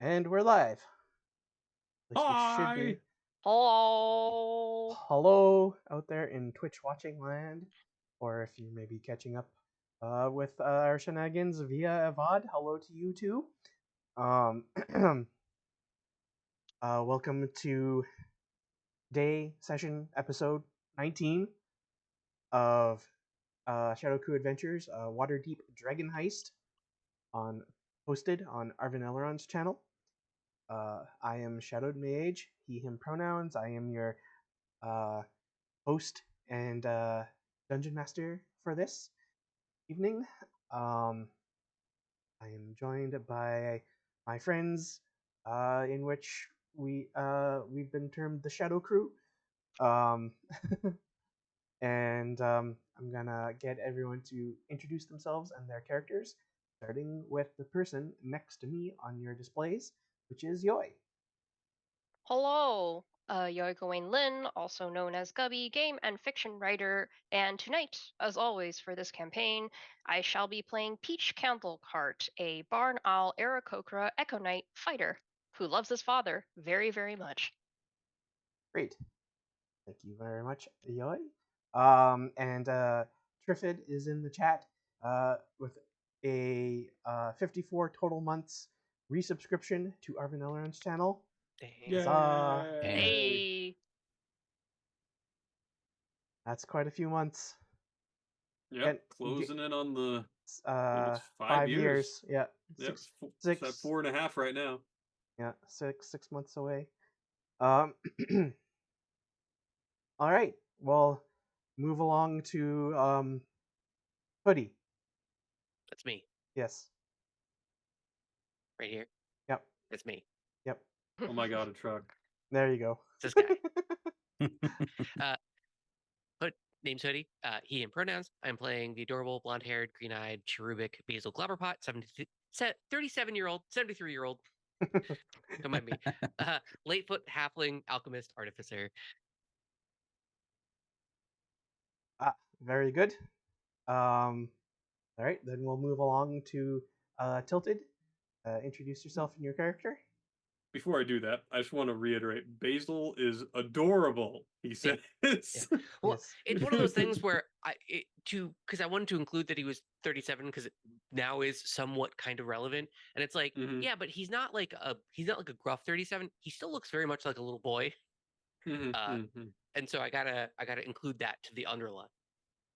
And we're live. At least we should be. Hi! Hello. Hello out there in Twitch watching land, or if you may be catching up with our shenanigans via VOD, hello to you too. Welcome to day session episode 19 of ShadowCrew Adventures, Waterdeep Dragon Heist, hosted on Arvin Eleron's channel. I am Shadowed Mage, he, him pronouns. I am your host and dungeon master for this evening. I am joined by my friends, in which we've been termed the Shadow Crew. And I'm gonna get everyone to introduce themselves and their characters, starting with the person next to me on your displays, which is Yoi. Hello. Yoi Gawain Lin, also known as Gubby, game and fiction writer, and tonight, as always for this campaign, I shall be playing Peach Candlecart, a Barn Owl Aarakocra Echo Knight fighter who loves his father very, very much. Great. Thank you very much, Yoi. And Triffid is in the chat with a 54 total months resubscription to Arvin Eleron's channel. Huzzah. Hey. That's quite a few months. Yep, closing in on the it's 5 years. Yeah. Yep, Six. it's at 4.5 right now. Yeah, six months away. All right. Well, move along to Hoodie. That's me. Yes. Right here. Yep. It's me. Yep. Oh my god, a truck. There you go. It's this guy. Name's Hoodie. He and pronouns. I'm playing the adorable blonde-haired, green-eyed, cherubic Basil Globberpot, 37-year-old, 73-year-old. Don't mind me. Latefoot, halfling, alchemist, artificer. Very good. All right, then we'll move along to Tilted. Introduce yourself and your character. Before I do that, I just want to reiterate, Basil is adorable, he says. Yeah. Well, Yes. It's one of those things where because I wanted to include that he was 37 because it now is somewhat kind of relevant, and it's like, yeah, but he's not like a gruff 37. He still looks very much like a little boy. And so I gotta include that to the underline.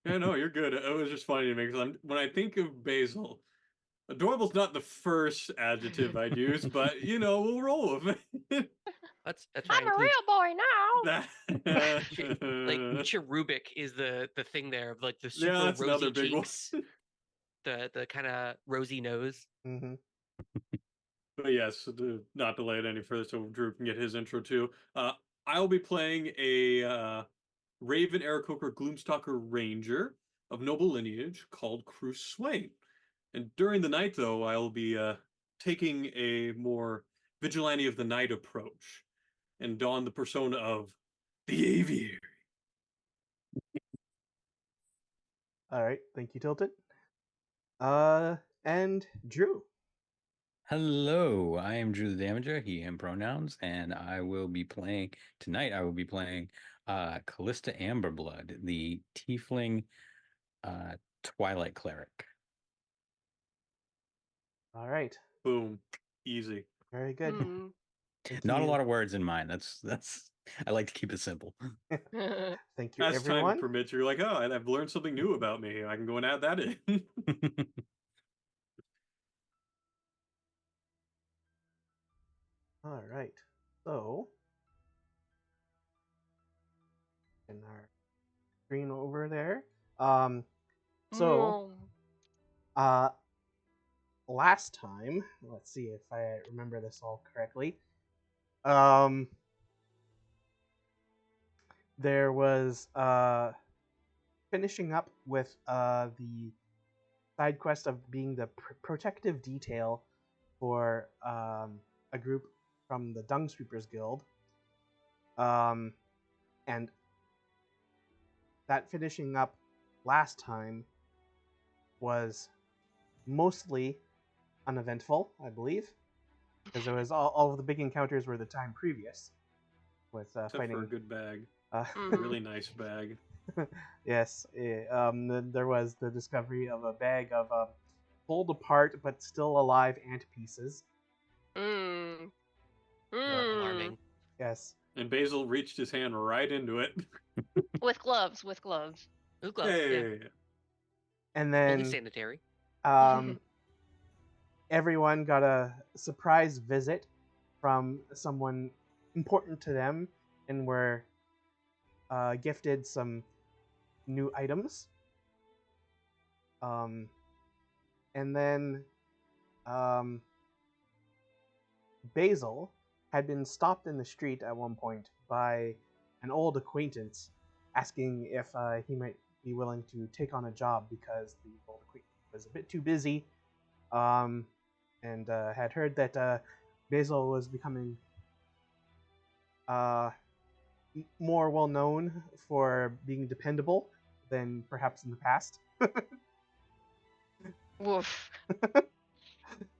Yeah, no, you're good. It was just funny to me because when I think of Basil, adorable's not the first adjective I'd use, but we'll roll with it. That's I'm a real boy now. Like cherubic is the thing there of like the super that's rosy another big cheeks, the kind of rosy nose. Mm-hmm. But yes, not delay it any further, so Drew can get his intro too. I'll be playing a Raven Aarakocra Gloomstalker Ranger of noble lineage called Cruz Swain. And during the night, though, I'll be taking a more vigilante of the night approach and don the persona of the Aviary. All right, thank you, Tilted. And Drew. Hello, I am Drew the Damager, he, him pronouns, and I will be playing Callista Amberblood, the Tiefling Twilight Cleric. All right. Boom. Easy. Very good. Not a lot of words in mine. That's I like to keep it simple. Thank you, As everyone. time permits, you're like, oh, I've learned something new about me. I can go and add that in. All right. So, in our screen over there. Last time, let's see if I remember this all correctly. There was finishing up with the side quest of being the protective detail for a group from the Dung Sweepers Guild. And that finishing up last time was mostly uneventful, I believe. because it was all of the big encounters were the time previous with Except fighting. for a good bag. Uh, A really nice bag. yes, then there was the discovery of a bag of pulled apart but still alive ant pieces. Mm. Alarming. Yes. And Basil reached his hand right into it. With gloves, with gloves. Ooh, gloves. Yeah. Hey. And Fully then sanitary. everyone got a surprise visit from someone important to them and were gifted some new items. And then Basil had been stopped in the street at one point by an old acquaintance asking if he might be willing to take on a job because the old acquaintance was a bit too busy, and had heard that Basil was becoming more well known for being dependable than perhaps in the past. Woof.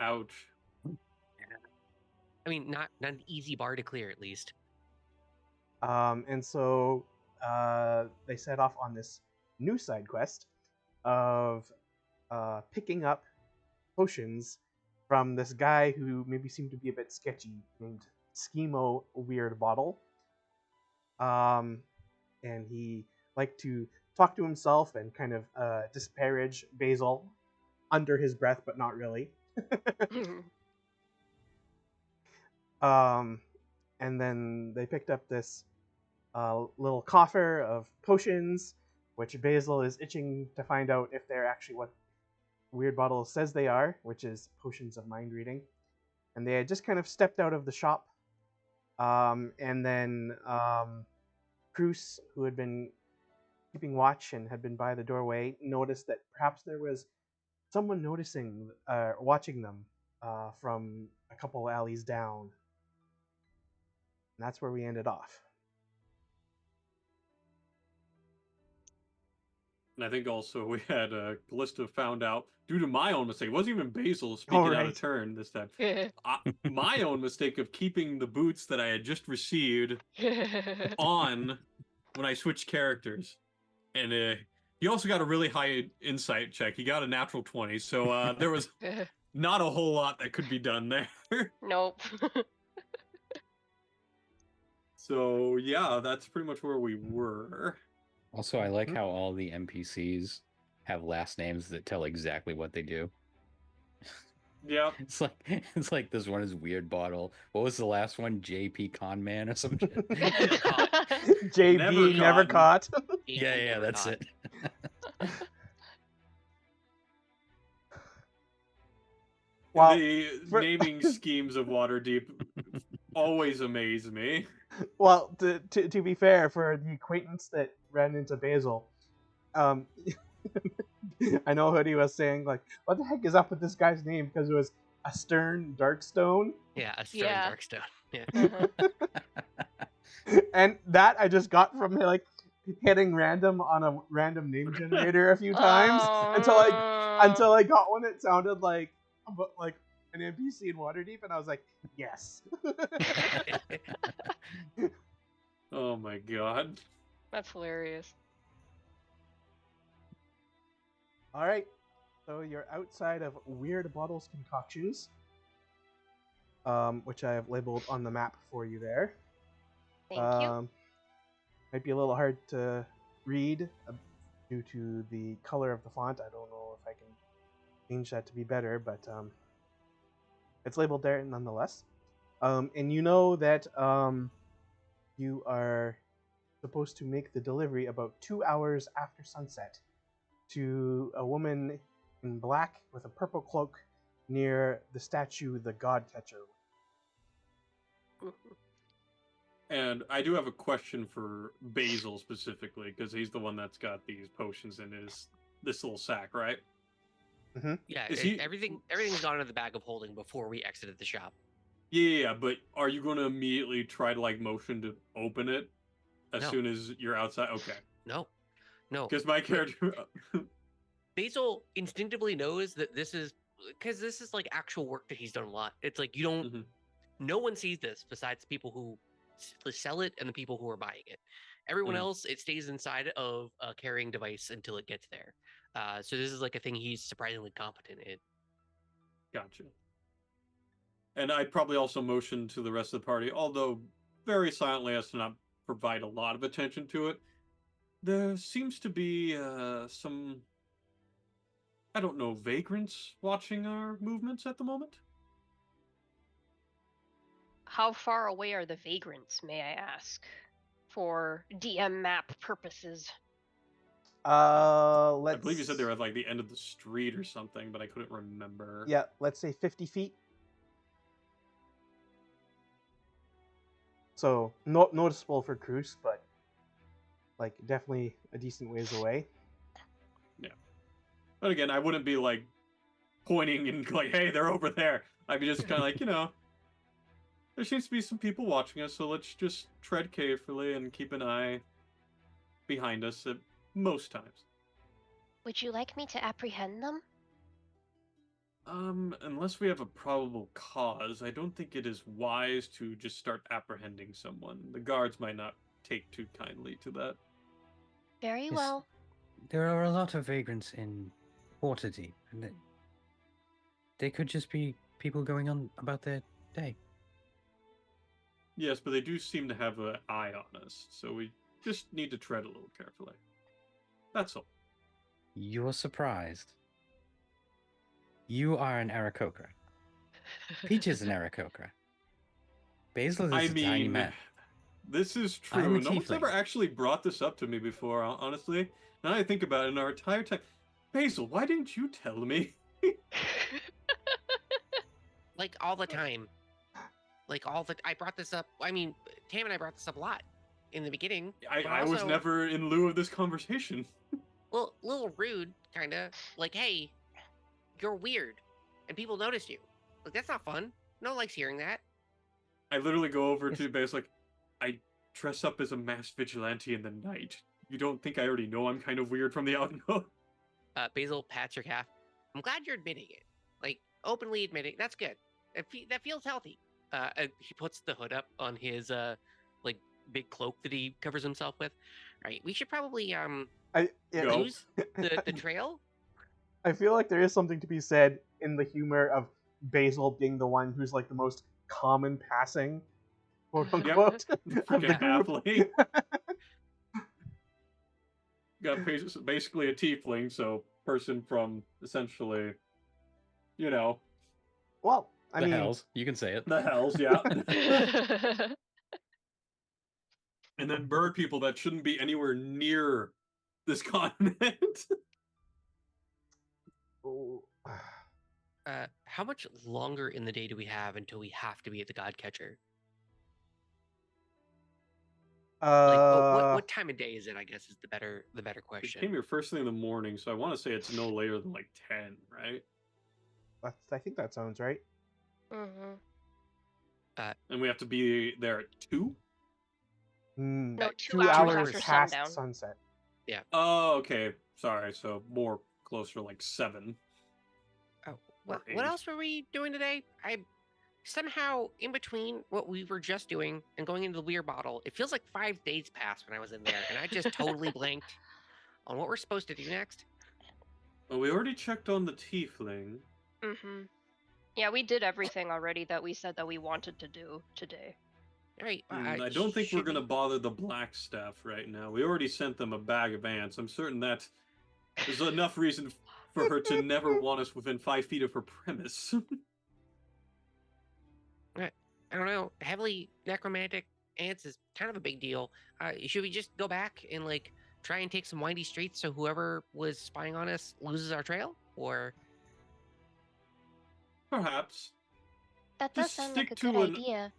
Ouch. I mean, not an easy bar to clear, at least. And so they set off on this new side quest of picking up potions from this guy who maybe seemed to be a bit sketchy, named Schemo Weird Bottle. And he liked to talk to himself and kind of disparage Basil under his breath, but not really. And then they picked up this little coffer of potions, which Basil is itching to find out if they're actually what Weird Bottle says they are, which is potions of mind reading. And they had just kind of stepped out of the shop. And then Cruz, who had been keeping watch and had been by the doorway, noticed that perhaps there was someone watching them from a couple alleys down. And that's where we ended off. And I think also we had Callista found out, due to my own mistake, it wasn't even Basil speaking out right. of turn this time. My own mistake of keeping the boots that I had just received on when I switched characters. And he also got a really high insight check. He got a natural 20, so there was not a whole lot that could be done there. Nope. So yeah, that's pretty much where we were. Also, I like how all the NPCs have last names that tell exactly what they do. Yeah. It's like this one is Weird Bottle. What was the last one? JP Conman or some shit? JB never caught. Yeah, that's it. Well, the naming schemes of Waterdeep always amaze me. Well, to be fair, for the acquaintance that ran into Basil, I know Hoodie was saying, like, what the heck is up with this guy's name? Because it was a Stern Darkstone. Yeah, a Stern Yeah. Darkstone. Yeah. And that I just got from, like, hitting random on a random name generator a few times until I got one that sounded like an NPC in Waterdeep, and I was like, yes. Oh my god. That's hilarious. All right, so you're outside of Weird Bottle's concoctions, which I have labeled on the map for you there. Thank you. Might be a little hard to read due to the color of the font. I don't know if I can change that to be better, but it's labeled there nonetheless. And you know that you are supposed to make the delivery about 2 hours after sunset to a woman in black with a purple cloak near the statue, the God Catcher. And I do have a question for Basil specifically, because he's the one that's got these potions in this little sack, right? Mm-hmm. Yeah, Is he- everything's gone in the bag of holding before we exited the shop. Yeah, but are you going to immediately try to like motion to open it as No. soon as you're outside? Okay. No. Because my character... Basil instinctively knows that this is because this is like actual work that he's done a lot. It's like you don't. Mhm. No one sees this besides the people who sell it and the people who are buying it. Everyone Mhm. else, it stays inside of a carrying device until it gets there. So this is like a thing he's surprisingly competent in. Gotcha. And I'd probably also motion to the rest of the party, although very silently as to not provide a lot of attention to it. There seems to be some, I don't know, vagrants watching our movements at the moment. How far away are the vagrants, may I ask, for DM map purposes? Let's. I believe you said they were at like the end of the street or something, but I couldn't remember. Yeah, let's say 50 feet. So not noticeable for Cruz, but like definitely a decent ways away. But again, I wouldn't be like pointing and like, hey, they're over there. I'd be just kind of like, there seems to be some people watching us, so let's just tread carefully and keep an eye behind us at most times. Would you like me to apprehend them? Unless we have a probable cause, I don't think it is wise to just start apprehending someone. The guards might not take too kindly to that. Very Yes. well. There are a lot of vagrants in Waterdeep, and they could just be people going on about their day. Yes, but they do seem to have an eye on us, so we just need to tread a little carefully. That's all. You're surprised. You are an Aarakocra. Peach is an Aarakocra. Basil is I a tiny mean, man. this is I'm true. a No one's tiefling. ever actually brought this up to me before, honestly. Now that I think about it, in our entire time, Basil, why didn't you tell me? Like all the time. I brought this up. I mean, Tam and I brought this up a lot in the beginning. but I was also, never in lieu of this conversation. well, a little rude, kind of. Like, hey, you're weird, and people notice you. Like, that's not fun. No one likes hearing that. I literally go over Yes. to Basil like, I dress up as a masked vigilante in the night. You don't think I already know I'm kind of weird from the out-go? Basil pats your calf. I'm glad you're admitting it. Like, openly admitting. That's good. That feels healthy. He puts the hood up on his like big cloak that he covers himself with. All right, we should probably Yeah, Go. lose the trail. I feel like there is something to be said in the humor of Basil being the one who's like the most common passing, quote unquote, of the Freaking group. halfling. Got basically a tiefling, so person from essentially, Well, I The mean, hells. You can say it. the hells, yeah. And then bird people that shouldn't be anywhere near this continent. oh, How much longer in the day do we have until we have to be at the God Catcher? Like, what time of day is it? I guess is the better We question. came here first thing in the morning, so I want to say it's no later than like 10, right? I think that sounds right. Mhm. And we have to be there at 2? No, 2 2 hours hours after past sundown. sunset. Oh, okay. Sorry, so more closer to like 7. Oh, what eight. else were we doing today? I somehow in between what we were just doing and going into the weird bottle, it feels like 5 days passed when I was in there, and I just totally blanked on what we're supposed to do next. Well, we already checked on the tiefling. Mhm. Yeah, we did everything already that we said that we wanted to do today. All right, I don't think we're should going to we- bother the black staff right now. We already sent them a bag of ants. I'm certain that there's enough reason for her to never want us within 5 feet of her premise. I don't know. Heavily necromantic ants is kind of a big deal. Should we just go back and like try and take some windy streets so whoever was spying on us loses our trail? Or Perhaps. That does Just sound like a stick good to an- idea.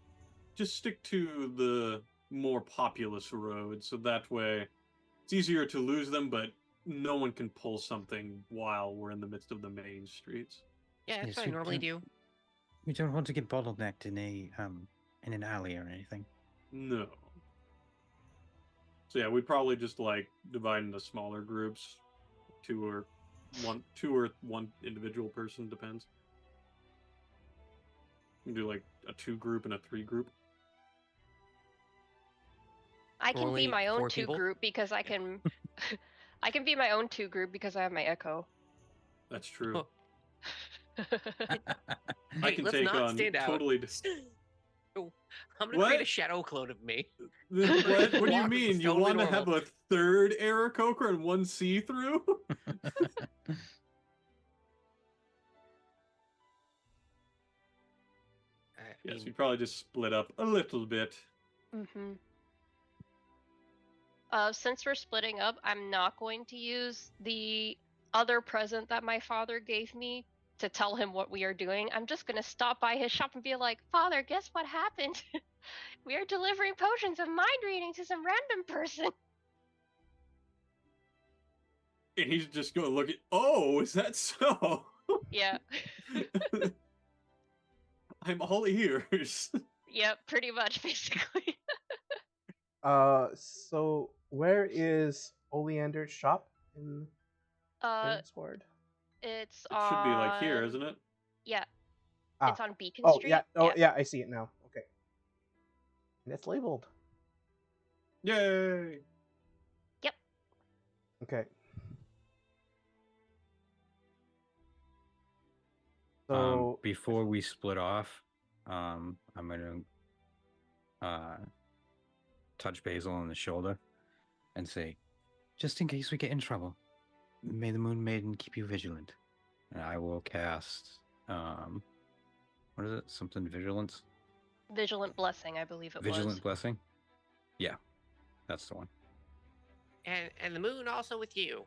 Just stick to the more populous roads, so that way it's easier to lose them, but no one can pull something while we're in the midst of the main streets. yeah, that's Yes, what I we normally don't- do. We don't want to get bottlenecked in an alley or anything. No. So yeah, we'd probably just like divide into smaller groups, 2 or two or one individual person, depends. You can do like a 2 group and a 3 group. I can be Only my own 4 two people? group because I can. I can be my own 2 group because I have my echo. That's true. I Hey, can let's take not on stand out. totally. Oh, I'm gonna create a What? shadow clone of me. What? What do you Walk like mean? it's You totally want to have normal. a 3rd Aarakocra and 1 see-through? Yes, mean, we probably just split up a little bit. Mm-hmm. Since we're splitting up, I'm not going to use the other present that my father gave me to tell him what we are doing. I'm just gonna stop by his shop and be like, Father, guess what happened? We are delivering potions of mind reading to some random person. And he's just going to look at, oh, is that so? Yeah. I'm all ears. Yep, pretty much, basically. So where is Oleander's shop in Uh, Sword? it's It should be like here, on. isn't it? Yeah, Ah. it's on Beacon Oh Street. yeah. Oh yeah. I see it now. Okay. And it's labeled. Yay! Yep. Okay. So before we split off, I'm gonna touch Basil on the shoulder and say, just in case we get in trouble, may the Moon Maiden keep you vigilant. And I will cast what is it? Something vigilance? Vigilant Blessing, I believe it Vigilant was. blessing? Yeah. That's the one. and the moon also with you.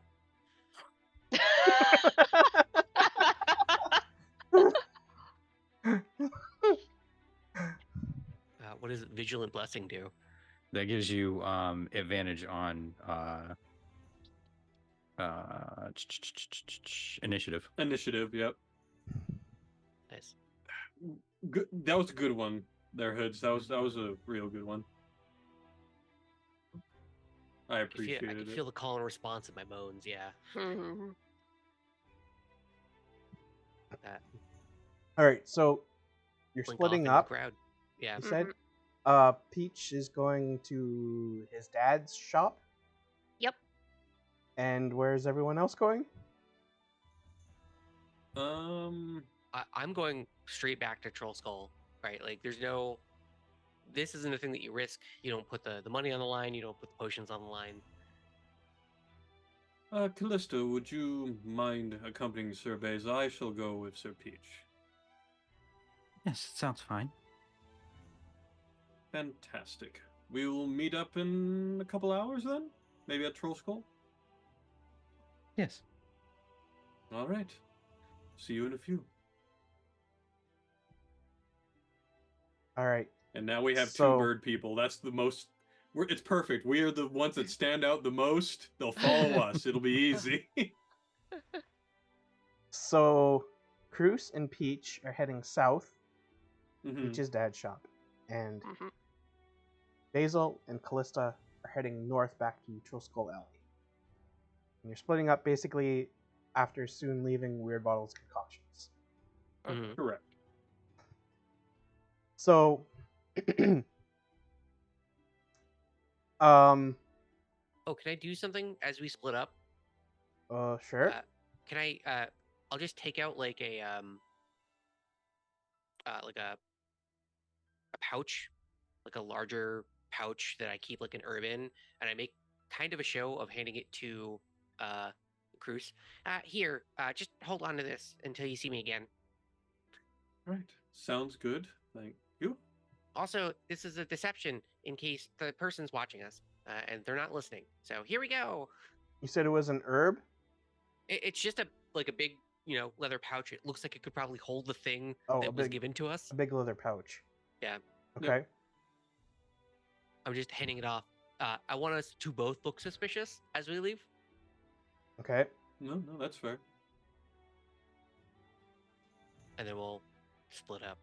What does vigilant blessing do? That gives you advantage on initiative. Initiative, yep. Nice. Good. That was a good one there, Hoods. That was a real good one. I I appreciated can it. feel the call and response in my moans. Yeah. Mhm. all right. So you're Blink off splitting into the up. crowd. Yeah. You said. Mhm. Peach is going to his dad's shop. Yep. And where's everyone else going? I'm going straight back to Troll Skull. Right. Like, there's no. This isn't a thing that you risk. You don't put the money on the line. You don't put the potions on the line. Callista, would you mind accompanying Sir Basil? I shall go with Sir Peach. Yes, it sounds fine. Fantastic. We will meet up in a couple hours then? Maybe at Troll Skull? Yes. All right. See you in a few. All right. And now we have So- 2 bird people. That's the most... it's perfect. We are the ones that stand out the most. They'll follow us. It'll be easy. So, Cruz and Peach are heading south. Mhm. Peach's dad's shop, and Mhm. Basil and Callista are heading north back to Troll Skull Alley. And you're splitting up basically after soon leaving Weird Bottle's concoctions. Mhm. Correct. So, Oh, can I do something as we split up? sure. Can I? I'll just take out like a pouch, like a larger pouch that I keep like an herb in, and I make kind of a show of handing it to Cruz. Here, just hold on to this until you see me again. Right. Sounds good. Thank you. Also, this is a deception in case the person's watching us and they're not listening. So here we go. You said it was an herb? It's just a big, leather pouch. It looks like it could probably hold the thing Oh, that was given to us. A big leather pouch. Yeah. Okay. I'm just handing it off. I want us to both look suspicious as we leave. Okay. No, that's fair. And then we'll split up.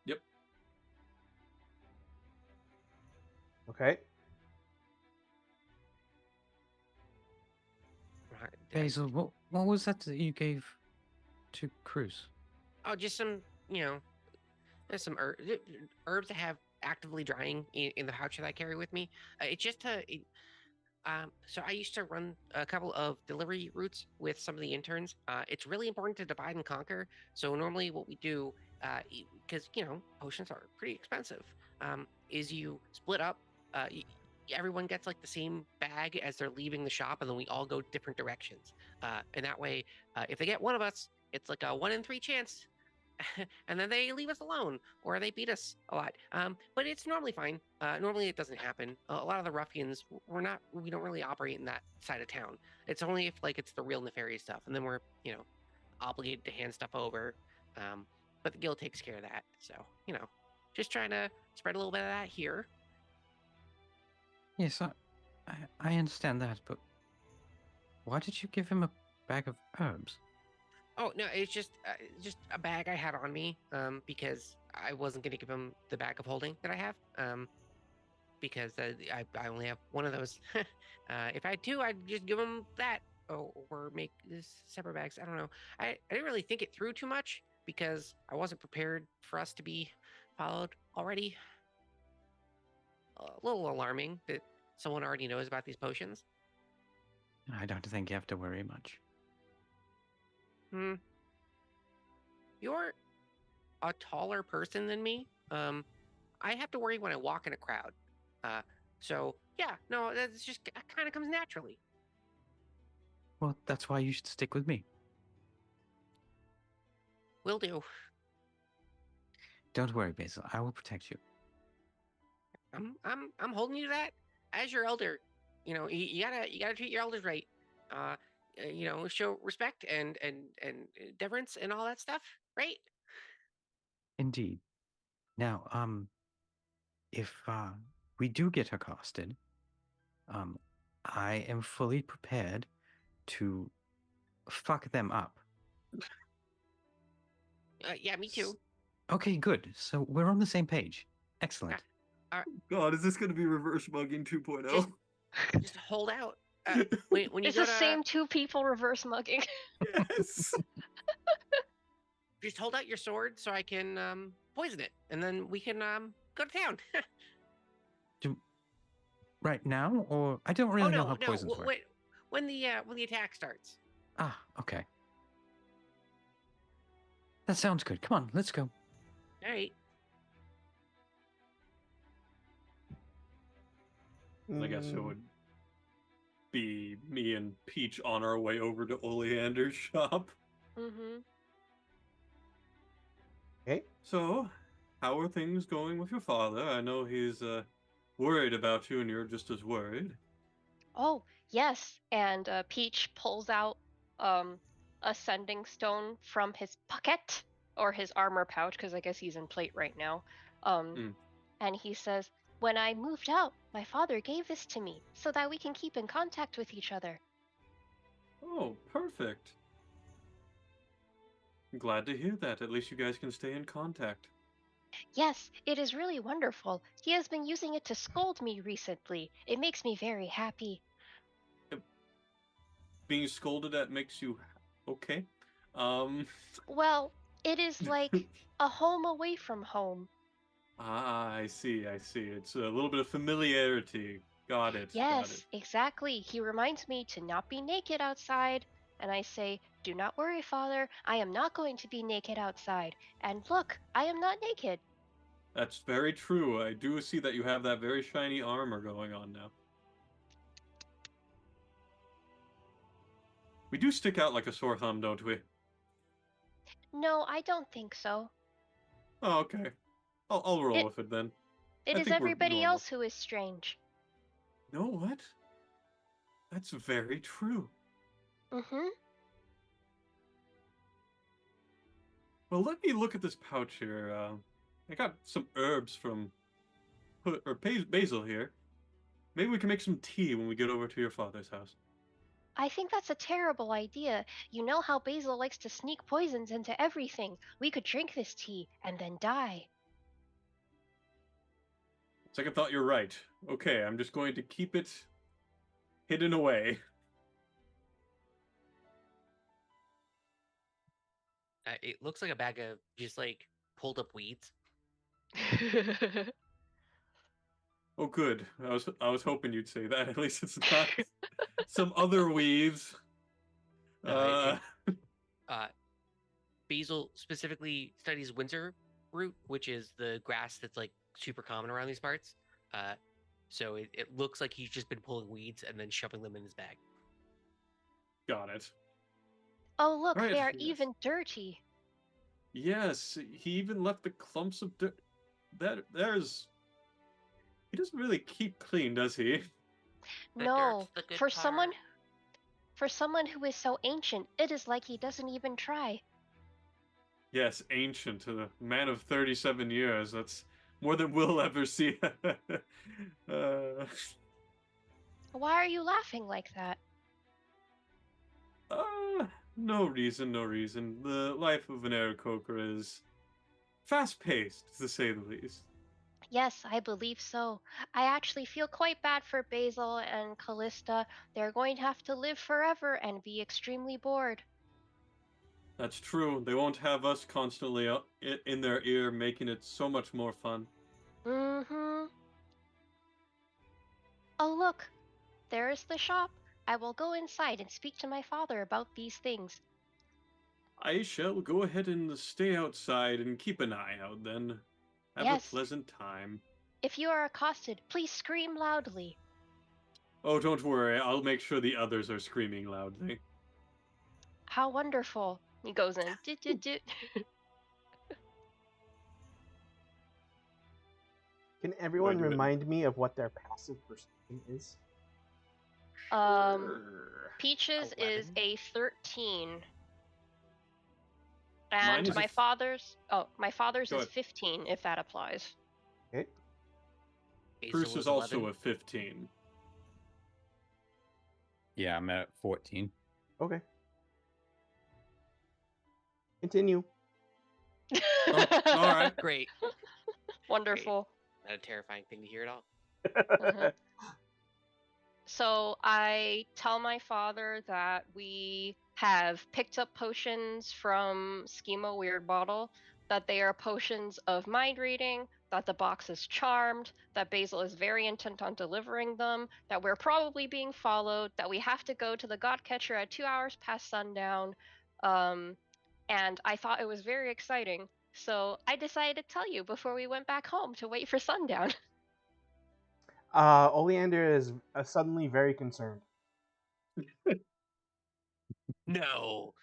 Yep. Okay. Right. Basil, What was that you gave to Cruz? Oh, just some, there's some herbs I have actively drying in the pouch that I carry with me. It's just so I used to run a couple of delivery routes with some of the interns. It's really important to divide and conquer. So normally what we do, because potions are pretty expensive, is you split up. Everyone gets like the same bag as they're leaving the shop, and then we all go different directions. And that way, if they get one of us, it's like a 1 in 3 chance. And then they leave us alone or they beat us a lot. But it's normally fine. Normally it doesn't happen. A lot of the ruffians, we don't really operate in that side of town. It's only if like it's the real nefarious stuff, and then we're obligated to hand stuff over. But the guild takes care of that. So just trying to spread a little bit of that here. Yes, I understand that, but why did you give him a bag of herbs? Oh no, it's just a bag I had on me, because I wasn't gonna give him the bag of holding that I have, because I only have one of those. If I had two, I'd just give him that, or make this separate bags. I don't know. I didn't really think it through too much because I wasn't prepared for us to be followed already. A little alarming that someone already knows about these potions. I don't think you have to worry much. You're a taller person than me. I have to worry when I walk in a crowd. So yeah, no, that's just kind of comes naturally. Well, that's why you should stick with me. Will do. Don't worry, Basil. I will protect you. I'm holding you to that. As your elder, you gotta treat your elders right. Show respect and deference and all that stuff, right? Indeed. Now, if we do get accosted, I am fully prepared to fuck them up. Yeah, me too. Okay, good. So we're on the same page. Excellent. God, is this going to be reverse mugging 2.0? Just hold out. When you It's go the same two people reverse mugging. Yes. Just hold out your sword so I can poison it, and then we can go to town. Right now, or I don't really know how no. poisons work. When the attack starts. Ah, okay. That sounds good. Come on, let's go. All right. I guess it would be me and Peach on our way over to Oleander's shop. Mm-hmm. Okay. So, how are things going with your father? I know he's worried about you, and you're just as worried. Oh, yes. And Peach pulls out a sending stone from his pocket or his armor pouch, because I guess he's in plate right now. And he says, "When I moved out, my father gave this to me so that we can keep in contact with each other." Oh, perfect. I'm glad to hear that. At least you guys can stay in contact. Yes, it is really wonderful. He has been using it to scold me recently. It makes me very happy. Being scolded at makes you okay. Well, it is like a home away from home. Ah, I see. It's a little bit of familiarity. Got it. Yes, exactly. He reminds me to not be naked outside. And I say, "Do not worry, Father. I am not going to be naked outside. And look, I am not naked." That's very true. I do see that you have that very shiny armor going on now. We do stick out like a sore thumb, don't we? No, I don't think so. Oh, okay. I'll roll with it then. It I is think we're everybody normal. else who is strange. You know what? That's very true. Mm-hmm. Well, let me look at this pouch here. I got some herbs from Basil here. Maybe we can make some tea when we get over to your father's house. I think that's a terrible idea. You know how Basil likes to sneak poisons into everything. We could drink this tea and then die. Second thought, you're right. Okay, I'm just going to keep it hidden away. It looks like a bag of just like pulled up weeds. Oh, good. I was hoping you'd say that. At least it's not some other weeds. No, uh, Basil specifically studies Windsor root, which is the grass that's like super common around these parts. So it looks like he's just been pulling weeds and then shoving them in his bag. Got it. Oh, look, All right, they are yes. even dirty. Yes, he even left the clumps of dirt. There's. He doesn't really keep clean, does he? The No, dirt's the good for someone part. for someone who is so ancient, it is like he doesn't even try. Yes, ancient, a man of 37 years. That's more than we'll ever see. Why are you laughing like that? No reason, no reason. The life of an Aarakocra is fast-paced, to say the least. Yes, I believe so. I actually feel quite bad for Basil and Callista. They're going to have to live forever and be extremely bored. That's true. They won't have us constantly in their ear, making it so much more fun. Mm-hmm. Oh, look, there is the shop. I will go inside and speak to my father about these things. I shall go ahead and stay outside and keep an eye out then. Have a Yes, pleasant time. if you are accosted, please scream loudly. Oh, don't worry. I'll make sure the others are screaming loudly. How wonderful. He goes in. Can everyone do it? remind me of what their passive perception is? Peaches is 11. a 13. Mine And is a my f- father's Go is ahead. 15, if that applies. Okay. Basil Bruce was is also 11. a 15. Yeah, I'm at 14. Okay. Continue. Oh, all right. Great. Wonderful. Not a terrifying thing to hear at all. Uh-huh. So I tell my father that we have picked up potions from Schema Weird Bottle, that they are potions of mind reading, that the box is charmed, that Basil is very intent on delivering them, that we're probably being followed, that we have to go to the God Catcher at 2 hours past sundown. And I thought it was very exciting. So I decided to tell you before we went back home to wait for sundown. Oleander is suddenly very concerned. No,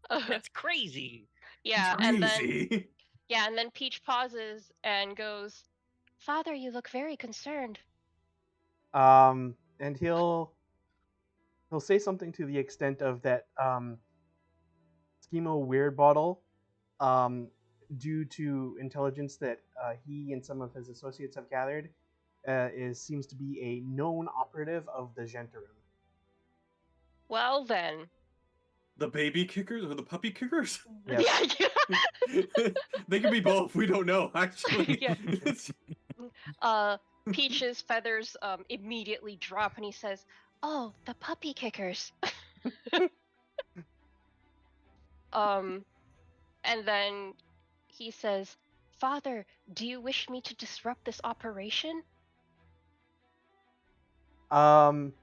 that's crazy. Yeah, and then Crazy. Peach pauses and goes, "Father, you look very concerned." And he'll say something to the extent of that Schemo Weird Bottle, due to intelligence that he and some of his associates have gathered, seems to be a known operative of the Gentarim. Well then. The baby kickers or the puppy kickers? Yes. Yeah. They could be both. We don't know, actually. Yeah. Peach's feathers immediately drop and he says, "Oh, the puppy kickers." And then he says, "Father, do you wish me to disrupt this operation?" And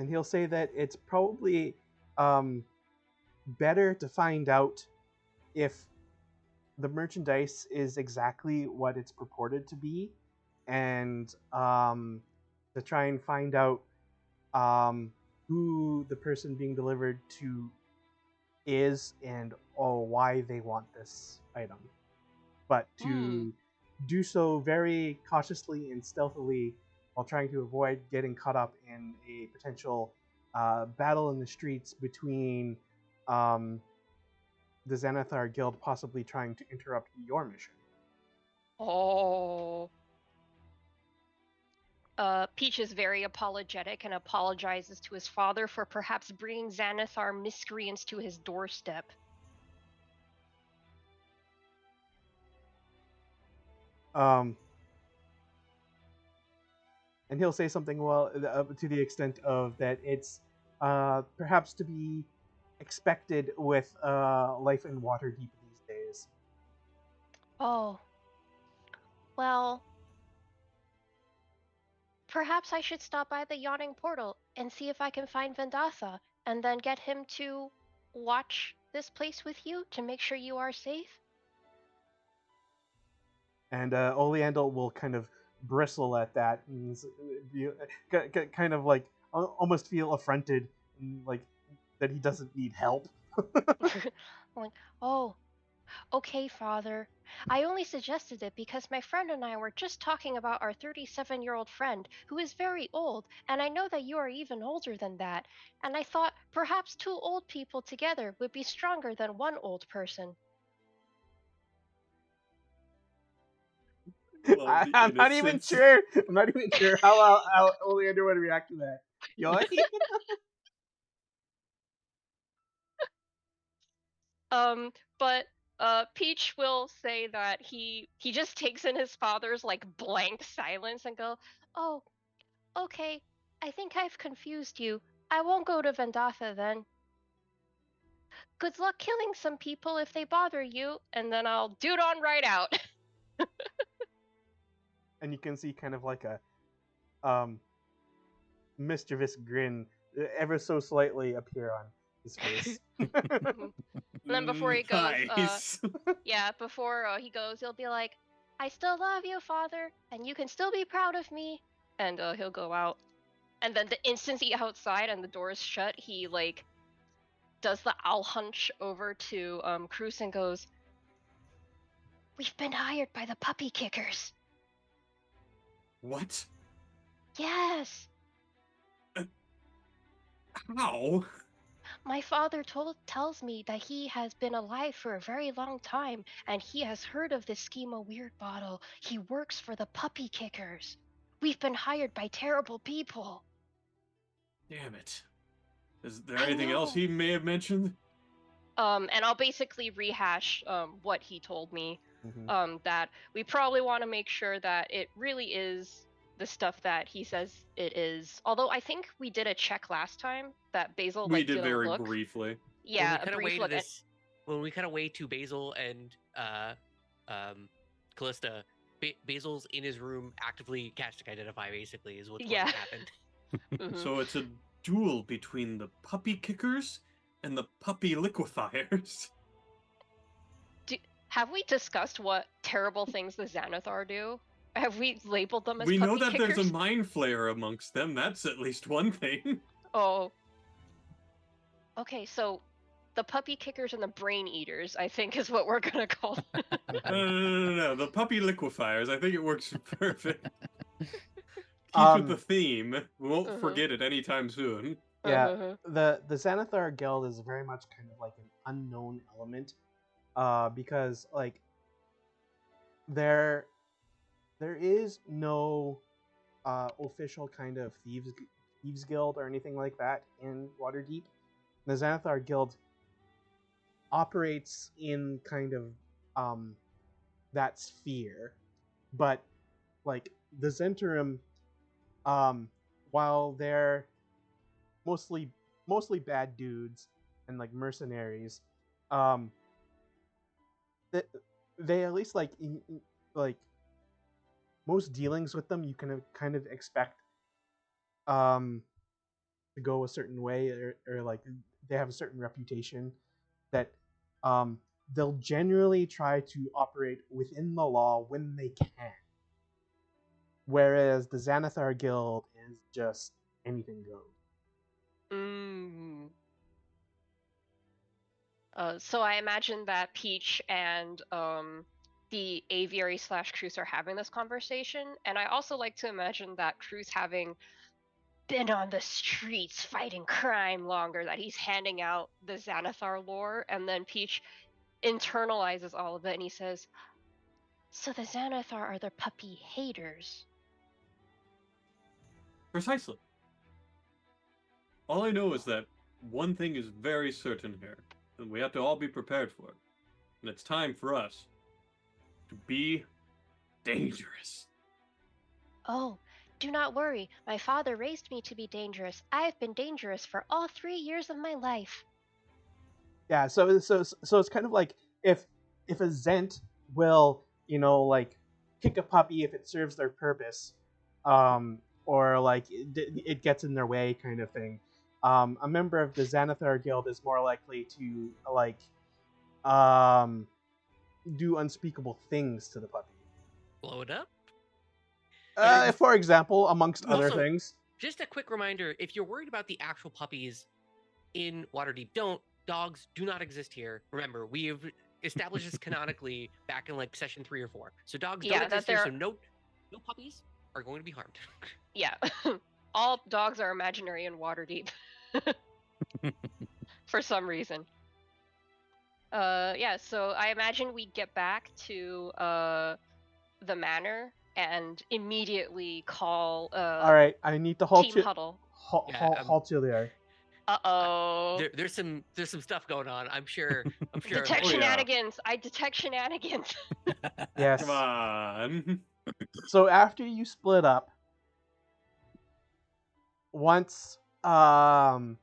he'll say that it's probably better to find out if the merchandise is exactly what it's purported to be, and to try and find out who the person being delivered to is and why they want this item. But to do so very cautiously and stealthily while trying to avoid getting caught up in a potential battle in the streets between the Xanathar Guild possibly trying to interrupt your mission. Oh. Peach is very apologetic and apologizes to his father for perhaps bringing Xanathar miscreants to his doorstep. And he'll say something to the extent of that it's perhaps to be expected with life in Waterdeep these Oh, well, perhaps I should stop by the yawning portal and see if I can find Vendatha, and then get him to watch this place with you to make sure you are safe. And Oleandel will kind of bristle at that and kind of like almost feel affronted, and, like that he doesn't need help. Like, oh, okay, Father. I only suggested it because my friend and I were just talking about our 37-year-old friend who is very old, and I know that you are even older than that. And I thought perhaps two old people together would be stronger than one old person. Well, I'm not even sure. I'm not even sure how Oleander would react to that. Yoy? But Peach will say that he just takes in his father's like blank silence and go, "Oh, okay. I think I've confused you. I won't go to Vendatha then. Good luck killing some people if they bother you, and then I'll dude on right out." And you can see kind of like a mischievous grin ever so slightly appear on his face. And then before he goes, Nice. before he goes, he'll be like, "I still love you, Father, and you can still be proud of me." And he'll go out. And then the instant he's outside and the door is shut, he like does the owl hunch over to Cruz and goes, "We've been hired by the puppy kickers." What? Yes. How? My father tells me that he has been alive for a very long time, and he has heard of this Schema Weird bottle. He works for the puppy kickers. We've been hired by terrible people. Damn it. Is there I anything else know. he may have mentioned? And I'll basically rehash what he told me. Mhm. That we probably want to make sure that it really is the stuff that he says it is. Although I think we did a check last time that Basil We like did did a very look. briefly. When Yeah, we a cut away brief to look. this, when we cut away to Basil and Callista, Basil's in his room actively casting identify. Basically, is what's Yeah. happened. Mhm. So it's a duel between the puppy kickers and the puppy liquefiers. Have we discussed what terrible things the Xanathar do? Have we labeled them as We know puppy that there's a kickers? mind flayer amongst them. That's at least one thing. Oh. Okay, so the puppy kickers and the brain eaters, I think, is what we're gonna call them. No. The puppy liquefiers. I think it works perfect. Keeps with the Um, theme. We won't Mhm. forget it anytime soon. yeah, Mhm. the Xanathar Guild is very much kind of like an unknown element, because like there is no official kind of thieves guild or anything like that in Waterdeep. The Xanathar Guild operates in kind of that sphere, but like the Zentarum, while they're mostly bad dudes and like mercenaries, um, they at least like most dealings with them, you can kind of expect to go a certain way, or like they have a certain reputation that they'll generally try to operate within the law when they can. Whereas the Xanathar Guild is just anything goes. Mm. So I imagine that Peach and the aviary / Cruz are having this conversation, and I also like to imagine that Cruz having been on the streets fighting crime longer, that he's handing out the Xanathar lore, and then Peach internalizes all of it and he says, "So the Xanathar are the puppy haters." Precisely. All I know is that one thing is very certain here, and we have to all be prepared for it. And it's time for us to be dangerous. Oh, do not worry. My father raised me to be dangerous. I have been dangerous for all 3 years of my life. Yeah, so it's kind of like if a Zent will like kick a puppy if it serves their purpose, or like it gets in their way kind of thing. A member of the Xanathar Guild is more likely to like do unspeakable things to the puppy. Blow it up. For example, amongst other Also, things. Just a quick reminder: if you're worried about the actual puppies in Waterdeep, dogs do not exist here. Remember, we have established this canonically back in like session 3 or 4. So dogs don't Yeah, that exist here. they're So no puppies are going to be harmed. yeah. All dogs are imaginary in Waterdeep for some reason. Yeah, so I imagine we get back to the manor and immediately call All right, I need to halt team you. huddle. Yeah, Halt you there. Uh-oh. There's some stuff going on. I'm sure. Detect Oh, yeah. shenanigans. I detect shenanigans. Yes. Come on. So after you split up, once Basil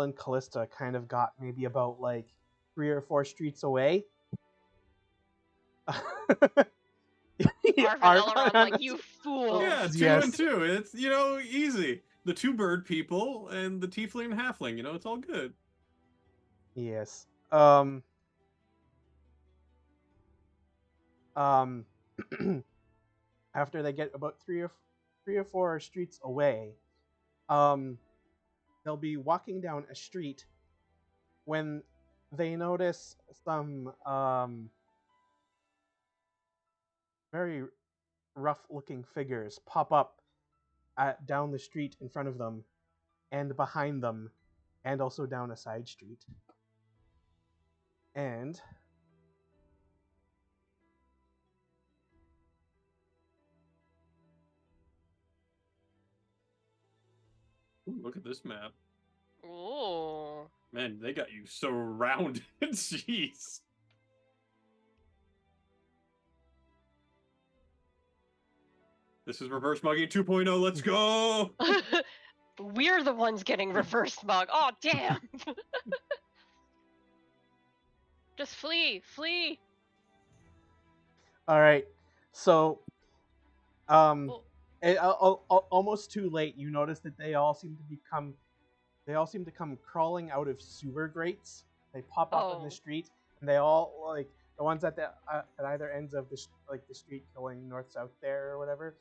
and Callista kind of got maybe about like 3 or 4 streets away. Arvan like, you fool. Yeah, 2 Yes. and 2. It's, easy. The 2 bird people and the tiefling and halfling, it's all good. Yes. After they get about 3 or 4 streets away, they'll be walking down a street when they notice some very rough-looking figures pop up down the street in front of them and behind them, and also down a side street. And Ooh, look at this map. Ooh. Man, they got you surrounded. Jeez. This is reverse mugging 2.0. Let's go. We're the ones getting reverse mug. Oh, damn. Just flee. all right, so Oh, almost too late. You notice that they all seem to come crawling out of sewer grates. They pop up in the Oh. street, and they all like the ones at either ends of the street going north south there or whatever.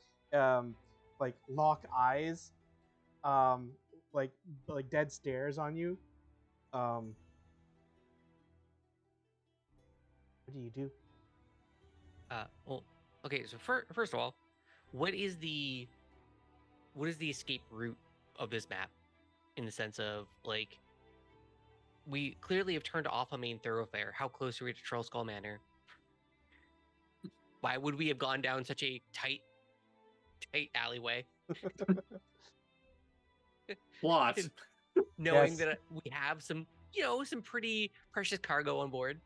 Like lock eyes, like dead stares on you. What do you do? well, okay. So first of all, what is the escape route of this map? In the sense of like, we clearly have turned off a main thoroughfare. How close are we to Troll Skull Manor? Why would we have gone down such a tight alleyway? Plot. Knowing Yes. that we have some pretty precious cargo on board.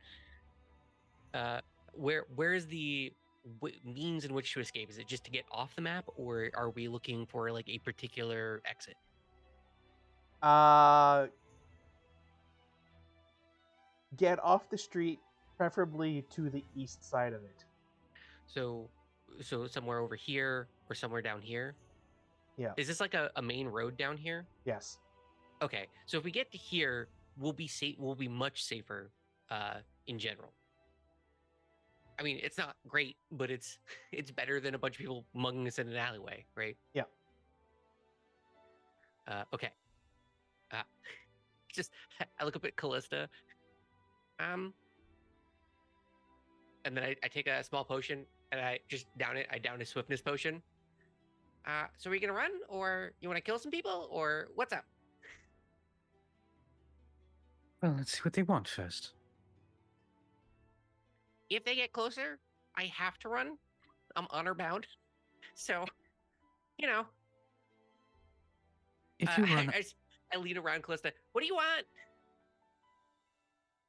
Where is the means in which to escape? Is it just to get off the map, or are we looking for like a particular exit? Get off the street, preferably to the east side of it. So somewhere over here or somewhere down here. Yeah. Is this like a main road down here? Yes. Okay, so if we get to here, we'll be safe. We'll be much safer, in general. I mean, it's not great, but it's better than a bunch of people mugging us in an alleyway, right? Yeah. Okay. Just I look up at Callista, and then I take a small potion and I just down it. I down a swiftness potion. So are you gonna run, or you want to kill some people, or what's up? Well, let's see what they want first. If they get closer, I have to run. I'm honor bound, so If you run, I lead around Callista. What do you want?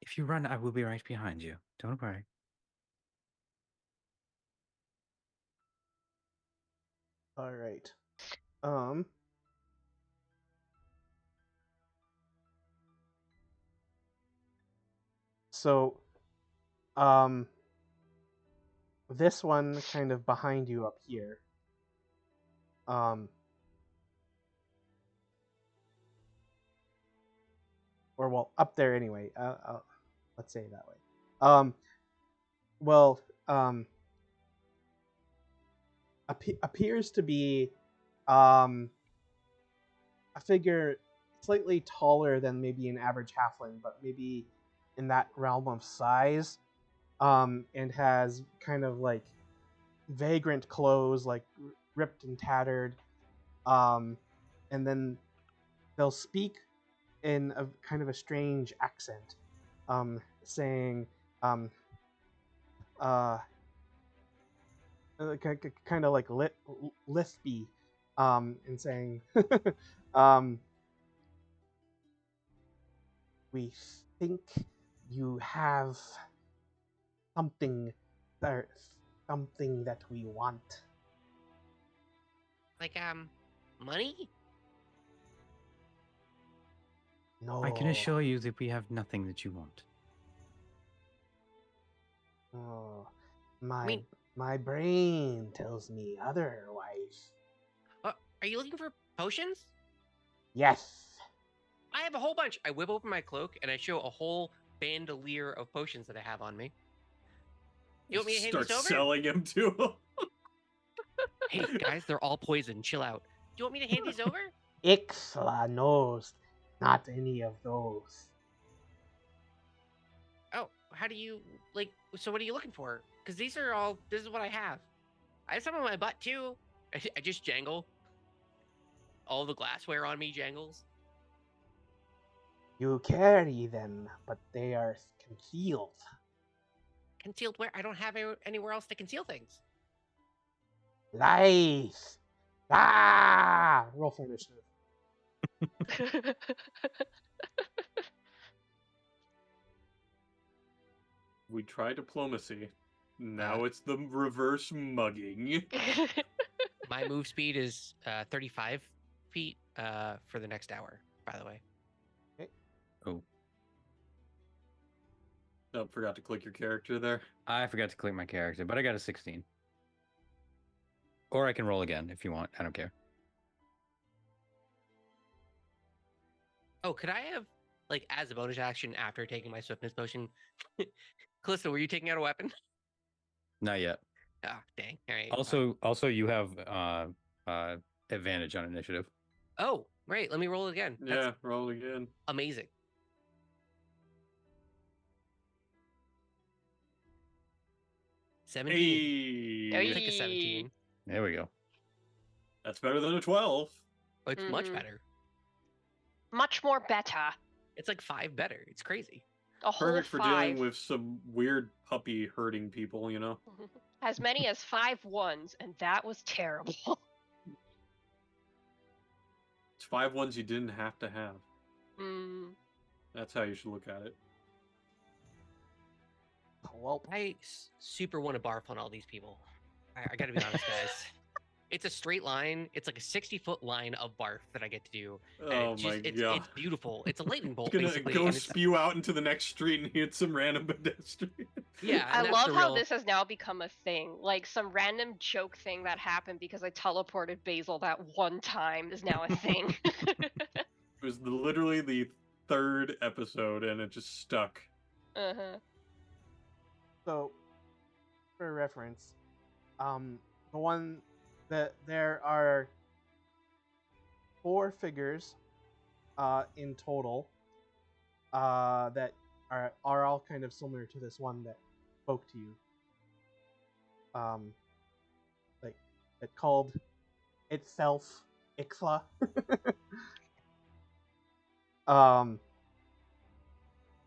if you run, I will be right behind you. Don't worry. All right. So, this one kind of behind you up here. Or well, up there anyway. Let's say it that way. Well, appears to be a figure slightly taller than maybe an average halfling, but maybe in that realm of size, and has kind of like vagrant clothes, like ripped and tattered, and then they'll speak in a kind of a strange accent, saying, kind of like lispy, and saying, we think you have something that we want. Like, money? No. I can assure you that we have nothing that you want. Oh, mean- my brain tells me otherwise. Are you looking for potions? Yes. I have a whole bunch. I whip open my cloak and I show a whole bandolier of potions that I have on me. You want me to hand Start these over? selling him to him. Hey guys, they're all poison. Chill out. Do you want me to hand these over? Ixla knows not any of those. Oh, how do you like? So what are you looking for? Because these are all. This is what I have. I have some on my butt too. I just jangle. All the glassware on me jangles. You carry them, but they are concealed. Concealed where? I don't have anywhere else to conceal things. Lies. Ah! Roll for initiative. We try diplomacy. Now it's the reverse mugging. My move speed is 35 feet for the next hour, by the way. Oh, Oh, forgot to click your character there. I forgot to click my character, but I got a 16. Or I can roll again if you want. I don't care. Oh, could I have, like, as a bonus action after taking my swiftness potion? Calista, were you taking out a weapon? Not yet. Ah, dang. All right. Also, you have advantage on initiative. Oh, right. Let me roll it again. That's Yeah, roll again. amazing. Hey, I'll take a 17. There we go. that's better than a 12. Oh, it's much Mhm. better. Much more better. It's like 5 better. It's crazy. A whole Perfect for 5. dealing with some weird puppy hurting people, you know? As many as 5 ones, and that was terrible. It's 5 ones you didn't have to have. Mm. That's how you should look at it. Well, I super want to barf on all these people. I gotta be honest, guys. It's a straight line. It's like a 60-foot line of barf that I get to do. And Oh it's my just, god. It's beautiful. It's a lightning bolt, It's gonna basically. go and it's, spew out into the next street and hit some random pedestrian. yeah, I and that's love the how real... this has now become a thing. Like some random joke thing that happened because I teleported Basil that one time is now a thing. It was literally the 3rd episode and it just stuck. Uh-huh. so for reference, the one that there are 4 figures in total that are all kind of similar to this one that spoke to you. Like it called itself Ixla.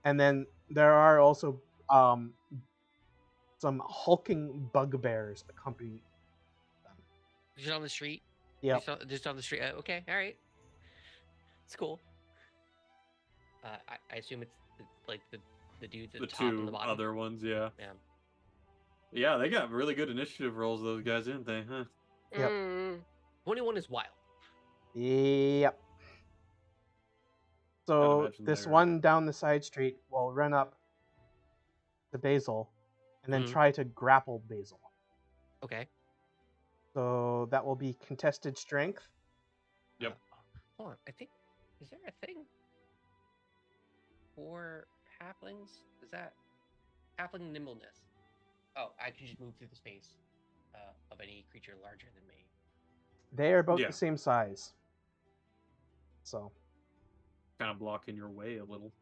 And then there are also some hulking bugbears accompanying them. Just on the street? Yep. Just on the street. Okay, all right. It's cool. I assume it's like the dudes at The the top and the 2 bottom. other ones, yeah. Yeah. Yeah, they got really good initiative rolls, those guys, didn't they? Huh? Yep. 21 is wild. Yep. Gotta So imagine this they're- one down the side street will run up to Basil and then Mhm. try to grapple Basil. Okay. So that will be contested strength. Yep. Hold on. I think is there a thing for halflings? Is that halfling nimbleness? Oh, I can just move through the space of any creature larger than me. They are about Yeah. the same size. So Kind of blocking your way a little.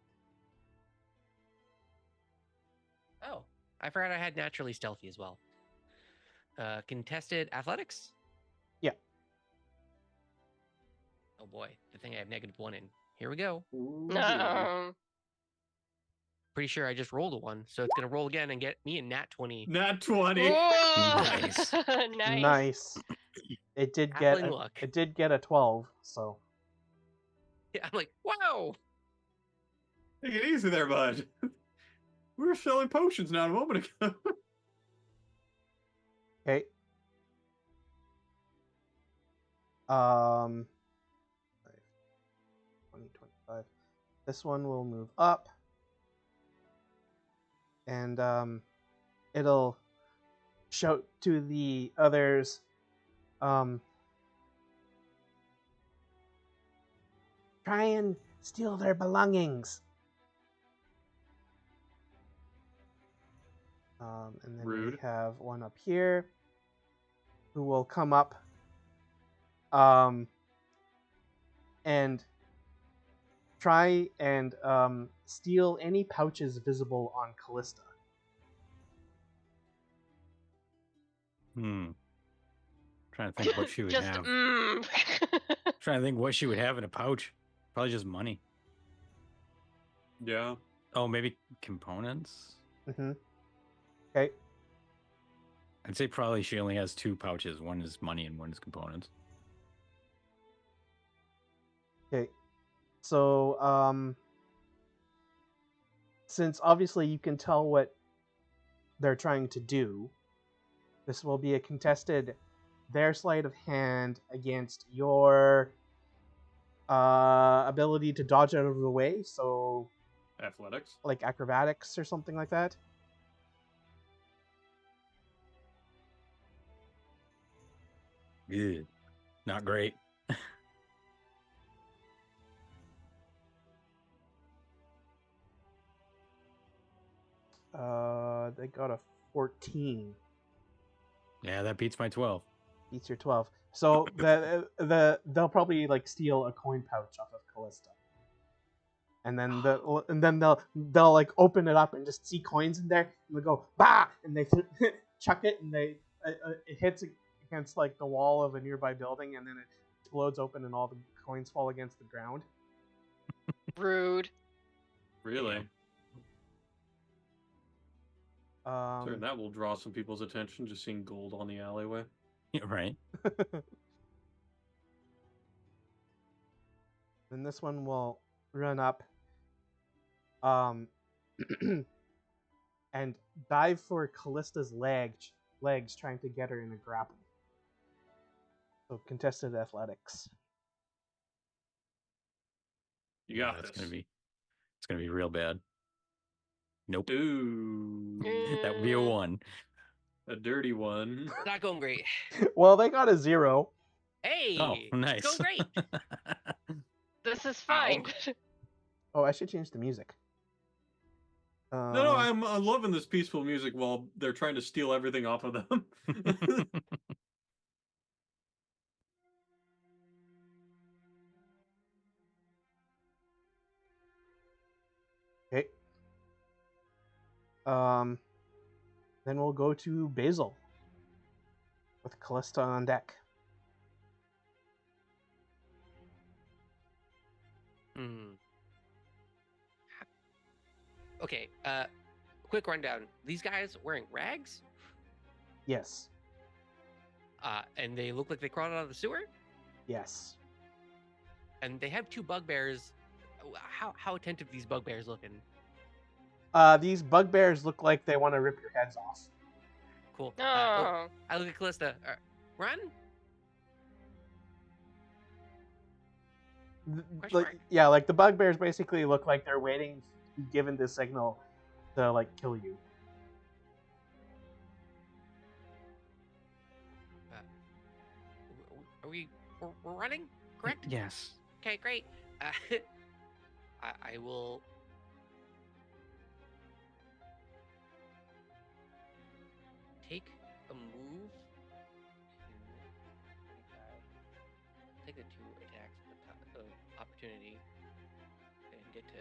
Oh, I forgot I had naturally stealthy as well. Contested athletics? Yeah. Oh boy, the thing I have -1 in. Here we go. Ooh, No. Pretty sure I just rolled a 1, so it's gonna roll again and get me a nat 20. Nat 20. Nice. Nice. nice. It did Halfling luck. It did get a 12. So Yeah, I'm like, wow. Take it easy there, bud. We were selling potions not a moment ago. okay. 20, 25. This one will move up, and it'll shout to the others. Try and steal their belongings. And then Rude. we have one up here who will come up and try and steal any pouches visible on Callista. Trying to think what she would Just have. Trying to think what she would have in a pouch. Probably just money. Yeah. Oh, maybe components? Mm-hmm. Okay. I'd say probably she only has 2 pouches. One is money and one is components. Okay. So, since obviously you can tell what they're trying to do, this will be a contested their sleight of hand against your ability to dodge out of the way. So, Athletics. like acrobatics or something like that. Good. Not great. They got a 14. Yeah, that beats my 12. Beats your 12. So they'll probably like steal a coin pouch off of Callista. And then they'll like open it up and just see coins in there, and they go bah, and they chuck it, and it hits against like the wall of a nearby building, and then it explodes open, and all the coins fall against the ground. Rude. Really? Sure, Um, that will draw some people's attention, just seeing gold on the alleyway. Yeah, right. Then this one will run up, and dive for Callista's legs, trying to get her in a grapple. So contested athletics. You got That's this. it's gonna be real bad. Nope. Ooh. That would be a 1. A dirty one. Not going great. Well, they got a 0. Hey, Oh, it's nice. going great. This is fine. Oh, I should change the music. No, I'm loving this peaceful music while they're trying to steal everything off of them. Okay. Then we'll go to Basil with Callista on deck. Okay, quick rundown. These guys wearing rags? Yes. And they look like they crawled out of the sewer? Yes. And they have 2 bugbears. How attentive these bugbears looking? These bugbears look like they want to rip your heads off. Cool. Oh. I look at Callista. Run? Question mark. Yeah, like the bugbears basically look like they're waiting to be given the signal to like kill you. we're running, correct? Yes. Okay, great. I will. Take a move to 25. Take the 2 attacks at the top of opportunity and get to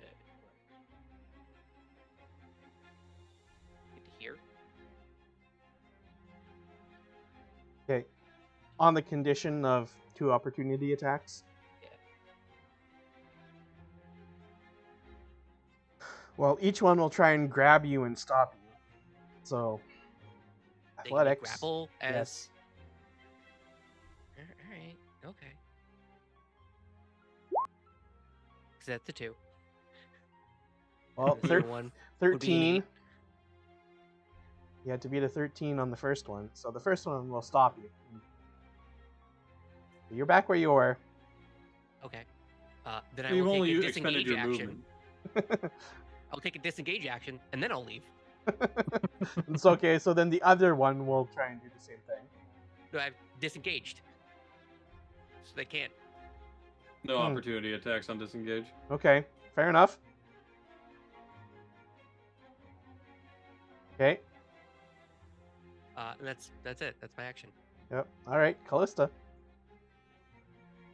here. Okay. On the condition of 2 opportunity attacks. Yeah. Well, each one will try and grab you and stop you. So, They can be athletics. grapple as. Yes. All right. Okay. So that's a 2. Well, And the other one would be an 13. 8. You had to beat a 13 on the first one, so the first one will stop you. You're back where you were. Okay. Then I You've will only take a expended disengage your action. movement. I'll take a disengage action and then I'll leave. It's okay, so then the other one will try and do the same thing. No, I've disengaged. So they can't. No opportunity attacks on disengage. Okay, fair enough. Okay. And that's it. That's my action. Yep. All right, Callista.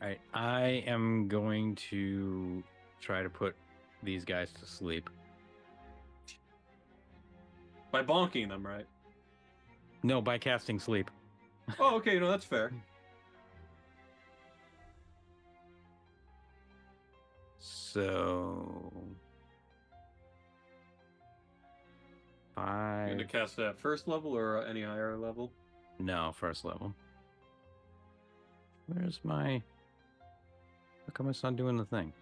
All right. I am going to try to put these guys to sleep. By bonking them, right? No, by casting sleep. Oh, okay, no, that's fair. So You 5. going to cast it at first level or any higher level? No, first level. Where's my? How come it's not doing the thing?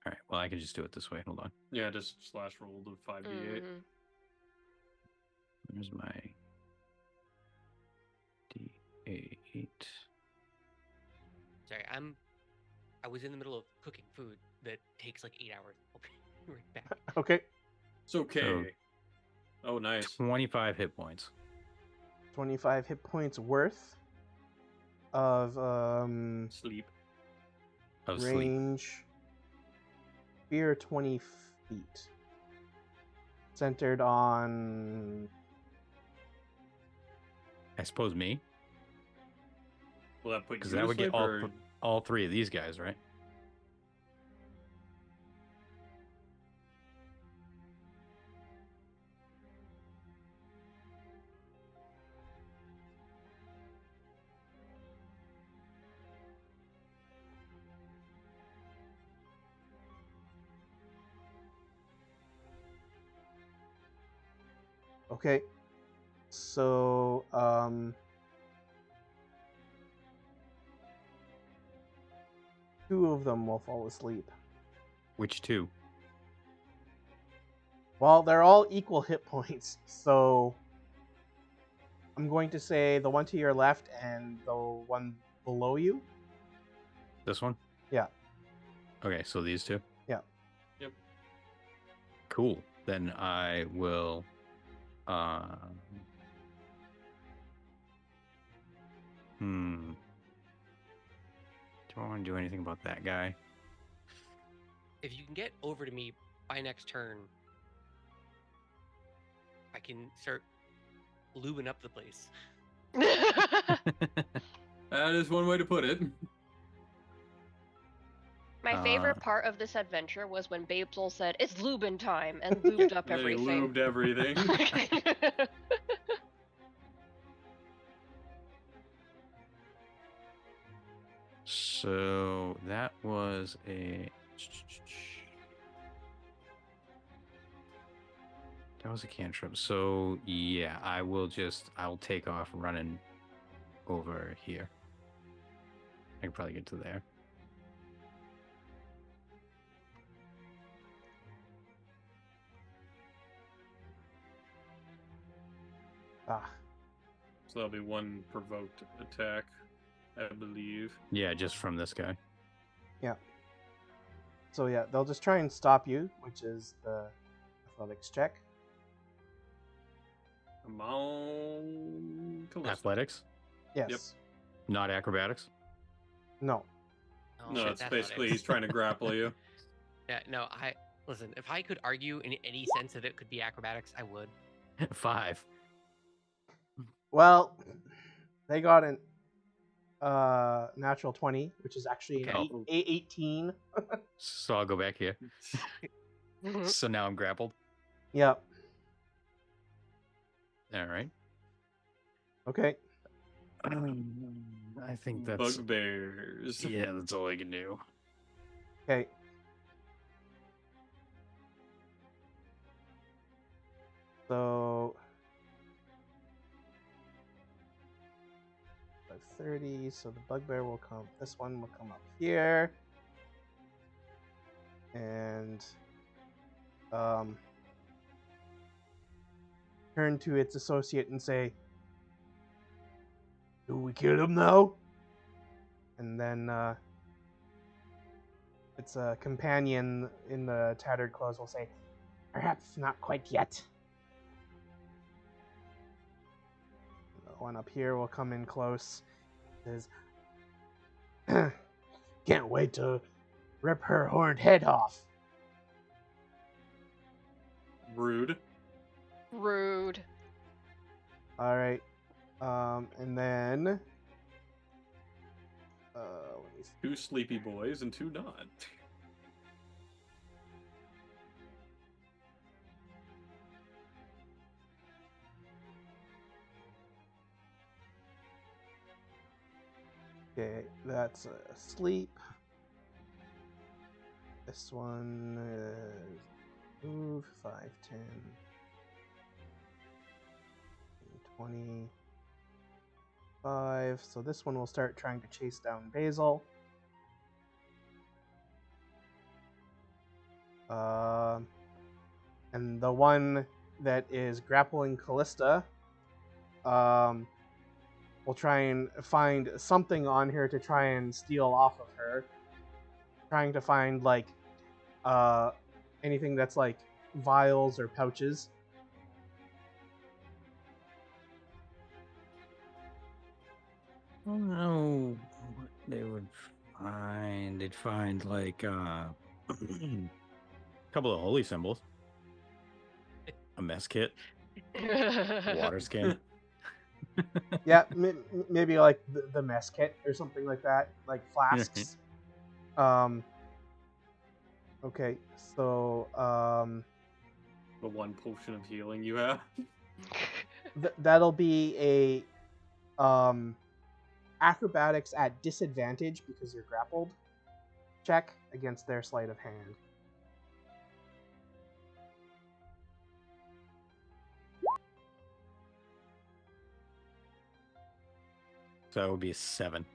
All right. Well, I can just do it this way. Hold on. Yeah, just slash roll the 5d8. Mhm. Where's my D8? Sorry, I was in the middle of cooking food that takes like 8 hours. I'll be right back. Okay. It's okay. Oh, nice. 25 hit points. 25 hit points worth of Sleep. Of sleep. range. Spear 20 feet. Centered on. I suppose me, Will that put you because to that would sleep get or... all 3 of these guys, right? Okay. So, 2 of them will fall asleep. Which 2? Well, they're all equal hit points, so I'm going to say the one to your left and the one below you. This one? Yeah. Okay, so these 2? Yeah. Yep. Cool. Then I will do I want to do anything about that guy? If you can get over to me by next turn, I can start lubing up the place. That is one way to put it. My favorite part of this adventure was when Babesel said, "It's lubin time," and lubed up They everything. lubed everything. So that was a cantrip. So yeah, I'll take off running over here. I can probably get to there. Ah. So that'll be one provoked attack, I believe. Yeah, just from this guy. Yeah. So yeah, they'll just try and stop you, which is the athletics check. Come on. Callista. Athletics, Yes. not acrobatics. No. Oh, No, shit, it's that's basically not he's trying to grapple you. Yeah, no, listen, if I could argue in any sense that it could be acrobatics, I would. 5. Well, they got an natural 20, which is actually Okay. an 18. So I'll go back here. So now I'm grappled. Yep. All right. Okay. I think that's Bugbears. yeah. That's all I can do. Okay. So 30. So the bugbear will come. This one will come up here, and turn to its associate and say, "Do we kill him now?" And then its companion in the tattered clothes will say, "Perhaps not quite yet." The one up here will come in close. Says, "Can't wait to rip her horned head off." Rude. Rude. All right. And then let me see. 2 sleepy boys and 2 not. Okay, that's asleep. This one is move 5, 10, 25. So this one will start trying to chase down Basil. And the one that is grappling Callista will try and find something on her to try and steal off of her. Trying to find like anything that's like vials or pouches. I don't know what they would find. They'd find like a couple of holy symbols, a mess kit, water skin. Yeah, maybe like the mess kit or something like that, like flasks. Okay, so The 1 potion of healing you have. that'll be a acrobatics at disadvantage because you're grappled check against their sleight of hand. So that would be a 7.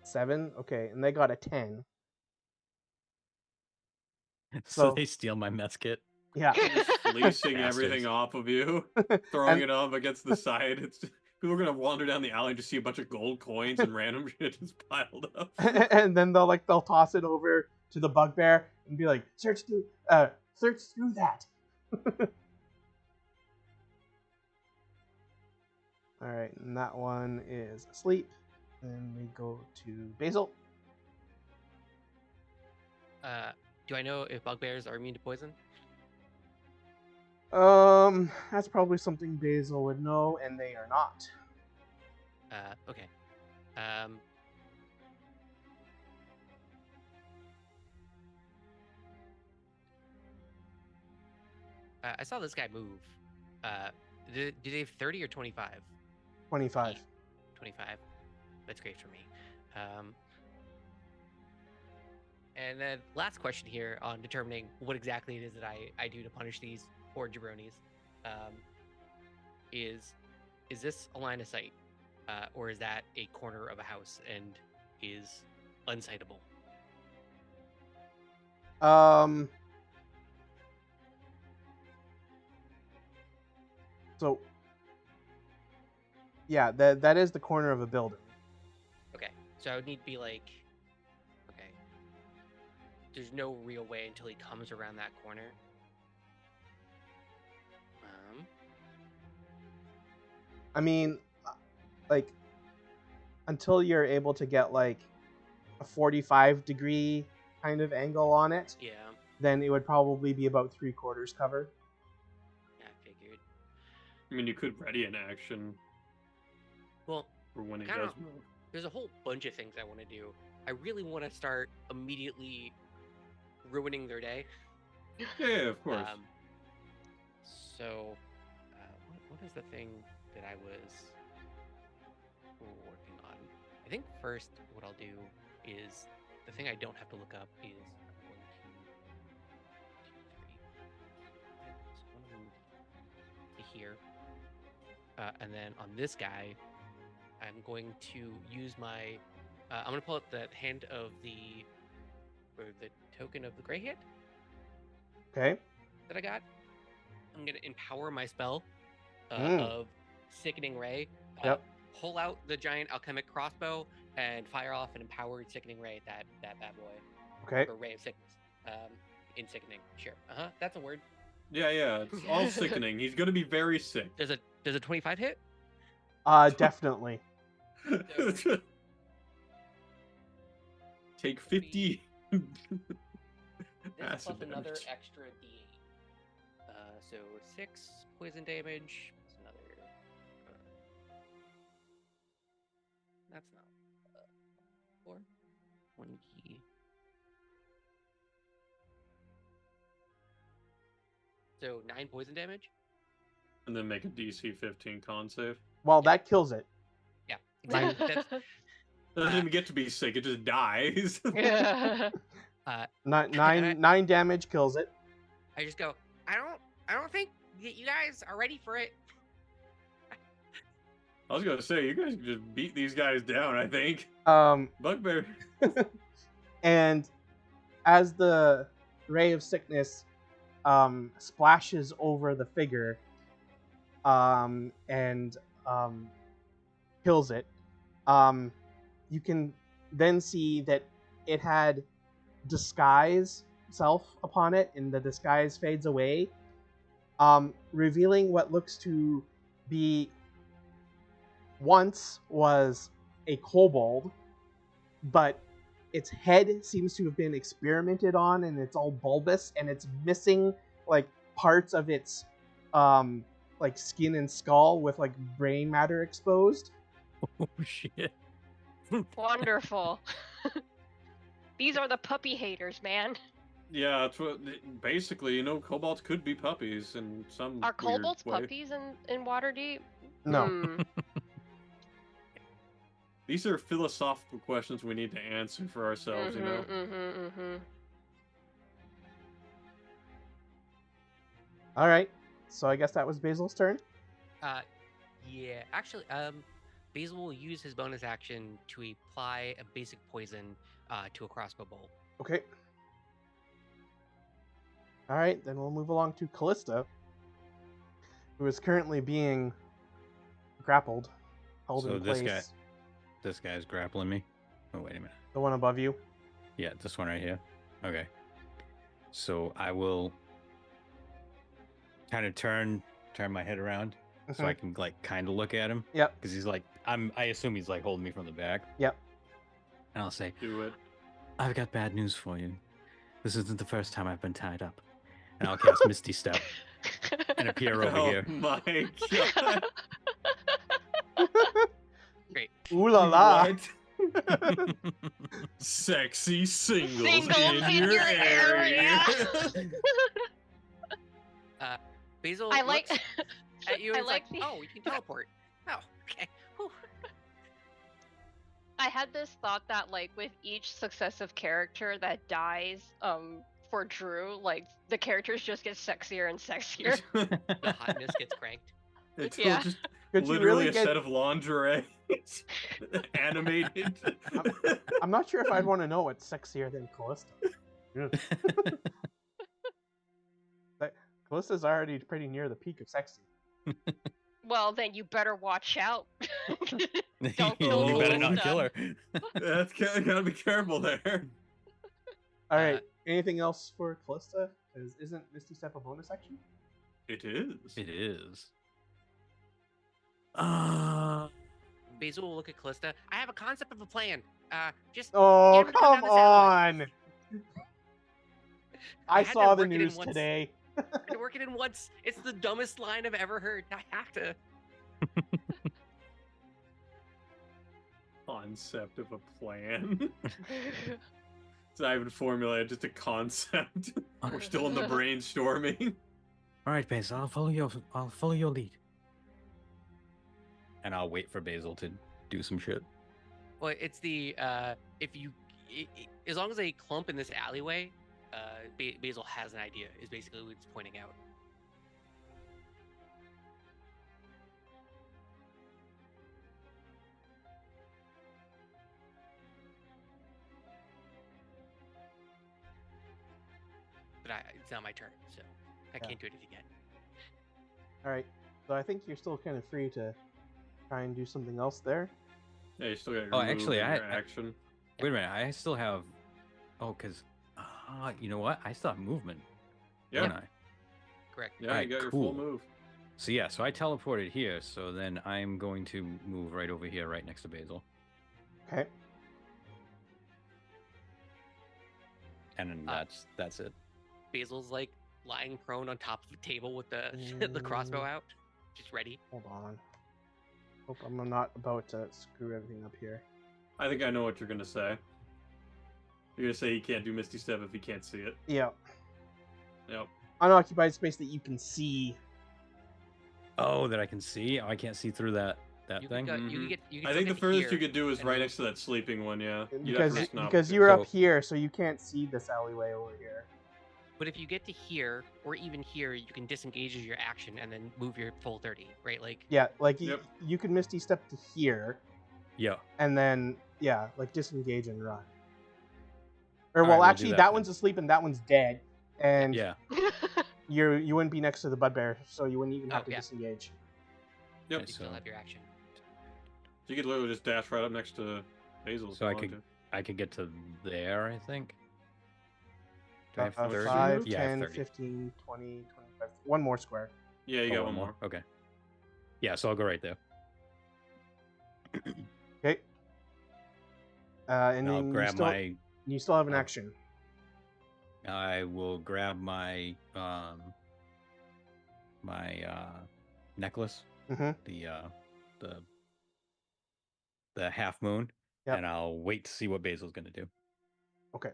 7, okay, and they got a 10. So So- they steal my mess kit. Yeah. Fleecing Bastards. everything off of you. Throwing And- it up against the side. It's just, people are gonna wander down the alley and just see a bunch of gold coins and random shit just piled up. And then they'll toss it over to the bugbear and be like, search through that. All right, and that one is asleep. Then we go to Basil. Do I know if bugbears are immune to poison? That's probably something Basil would know, and they are not. Okay. I saw this guy move. Did they have 30 or 25? 25. 25. That's great for me. And then last question here on determining what exactly it is that I do to punish these poor jabronis. Is this a line of sight? Or is that a corner of a house and is unsightable? So yeah, that is the corner of a building. Okay, so I would need to be like, okay, there's no real way until he comes around that corner. I mean, like, until you're able to get like a 45-degree kind of angle on it, Yeah, then it would probably be about 3/4 cover. I figured. I mean, you could ready an action Well, for when he kinda- does move. there's a whole bunch of things I want to do. I really want to start immediately ruining their day. Yeah, of course. So, what is the thing that I was working on? I think first what I'll do is the thing I don't have to look up is 1, 2, 3. One of them to here, and then on this guy, I'm going to use my. I'm going to pull up the hand of the token of the gray hand Okay. that I got. I'm going to empower my spell Mm. of Sickening Ray. Yep. Pull out the giant alchemic crossbow and fire off an empowered Sickening Ray at that bad boy. Okay. Or Ray of Sickness. In Sickening. Sure. That's a word. Yeah, it's all sickening. He's gonna be very sick. Does a 25 hit? Definitely. Take 50. This Acid plus another damage. extra d8. So 6 poison damage. Plus another. That's not 4. 1 key. So 9 poison damage. And then make a DC 15 con save. Well, that kills it. Yeah, exactly. That's, Doesn't even get to be sick, it just dies. Yeah. Nine damage kills it. I just go. I don't think you guys are ready for it. I was gonna say, you guys can just beat these guys down, I think. Bugbear. And as the ray of sickness splashes over the figure and kills it, you can then see that it had disguise self upon it, and the disguise fades away, revealing what looks to be once was a kobold, but its head seems to have been experimented on, and it's all bulbous, and it's missing like parts of its like skin and skull with like brain matter exposed. Oh shit. Wonderful. These are the puppy haters, man. Yeah, it's what, basically, kobolds could be puppies in some Are weird kobolds way. puppies in Waterdeep? No. Hmm. These are philosophical questions we need to answer for ourselves, All right, so I guess that was Basil's turn. Yeah. Actually, Basil will use his bonus action to apply a basic poison to a crossbow bolt. Okay. All right, then we'll move along to Callista, who is currently being grappled, held So in this place. This guy's grappling me. Oh, wait a minute. The one above you. Yeah, this one right here. Okay. So I will kind of turn my head around so I can like kind of look at him. Yep. Because he's like, I assume he's like holding me from the back. Yep. And I'll say, Do it. I've got bad news for you. This isn't the first time I've been tied up. And I'll cast Misty Step and appear over Oh here. my god. Great. Ooh la la. What? Sexy singles, Singles in your area. Basil I like. looks at you and I is like, like the- oh, you can teleport. Oh, okay. Whew. I had this thought that like with each successive character that dies, for Drew, like the characters just get sexier and sexier. The hotness gets cranked. It's Yeah. just Could you literally really a get? set of lingerie animated. I'm not sure if I'd want to know what's sexier than Callista. Callista's already pretty near the peak of sexy. Well, then you better watch out. Don't you kill better not Callista. kill her. That's gotta be careful there. All right. Anything else for Callista? Isn't Misty Step a bonus action? It is. It is. Basil will look at Callista. I have a concept of a plan. Just Oh, get him to come come down this alleyway. on! I had to saw the work it in news once. today. I had to work it in once. It's the dumbest line I've ever heard. I have to. Concept of a plan. It's not even formulated, just a concept. We're still in the brainstorming. All right, Basil, I'll follow your lead. And I'll wait for Basil to do some shit. Well, it's the as long as they clump in this alleyway, Basil has an idea. Is basically what it's pointing out. But it's not my turn, so I can't do anything yet. All right, so I think you're still kind of free to try and do something else there. Yeah, you still got your Oh, move actually, and I- your action. Wait a minute, I still have. Oh, because. You know what? I still have movement. Yeah, Don't I? Correct. yeah, Alright, you got your cool. full move. So yeah, so I teleported here, so then I'm going to move right over here, right next to Basil. Okay. And then that's it. Basil's like lying prone on top of a table with the the crossbow out, just ready. Hold on. Hope I'm not about to screw everything up here. I think I know what you're gonna say. You're gonna say he can't do Misty Step if he can't see it. Yeah. Yep. Unoccupied space that you can see. Oh, that I can see? Oh, I can't see through that You thing? can Mhm. you can I still think the get to furthest here you could do is and right move. next to that sleeping one, yeah. You'd have to Because risk an because opportunity. you're up So- here, so you can't see this alleyway over here. But if you get to here or even here, you can disengage as your action and then move your full 30, right? Like Yeah, like Yep. you can Misty Step to here, Yeah. and then yeah, like disengage and run. Or Alright, well, we'll do actually, that that then. one's asleep and that one's dead, and Yeah. you wouldn't be next to the bugbear, so you wouldn't even have Oh, to yeah. disengage. Yep. you So- still have your action. You could literally just dash right up next to Basil. if So you I wanted could- to. I could get to there, I think. Do I have 30? 5, Yeah, I have 10, 30. 15, 20, 25. One more square. Yeah, you Oh, got one more. Okay. Yeah, so I'll go right there. Okay. And And I'll then grab you still have an oh. action. I will grab my necklace, Mm-hmm. the half moon, Yep. and I'll wait to see what Basil's gonna do. Okay.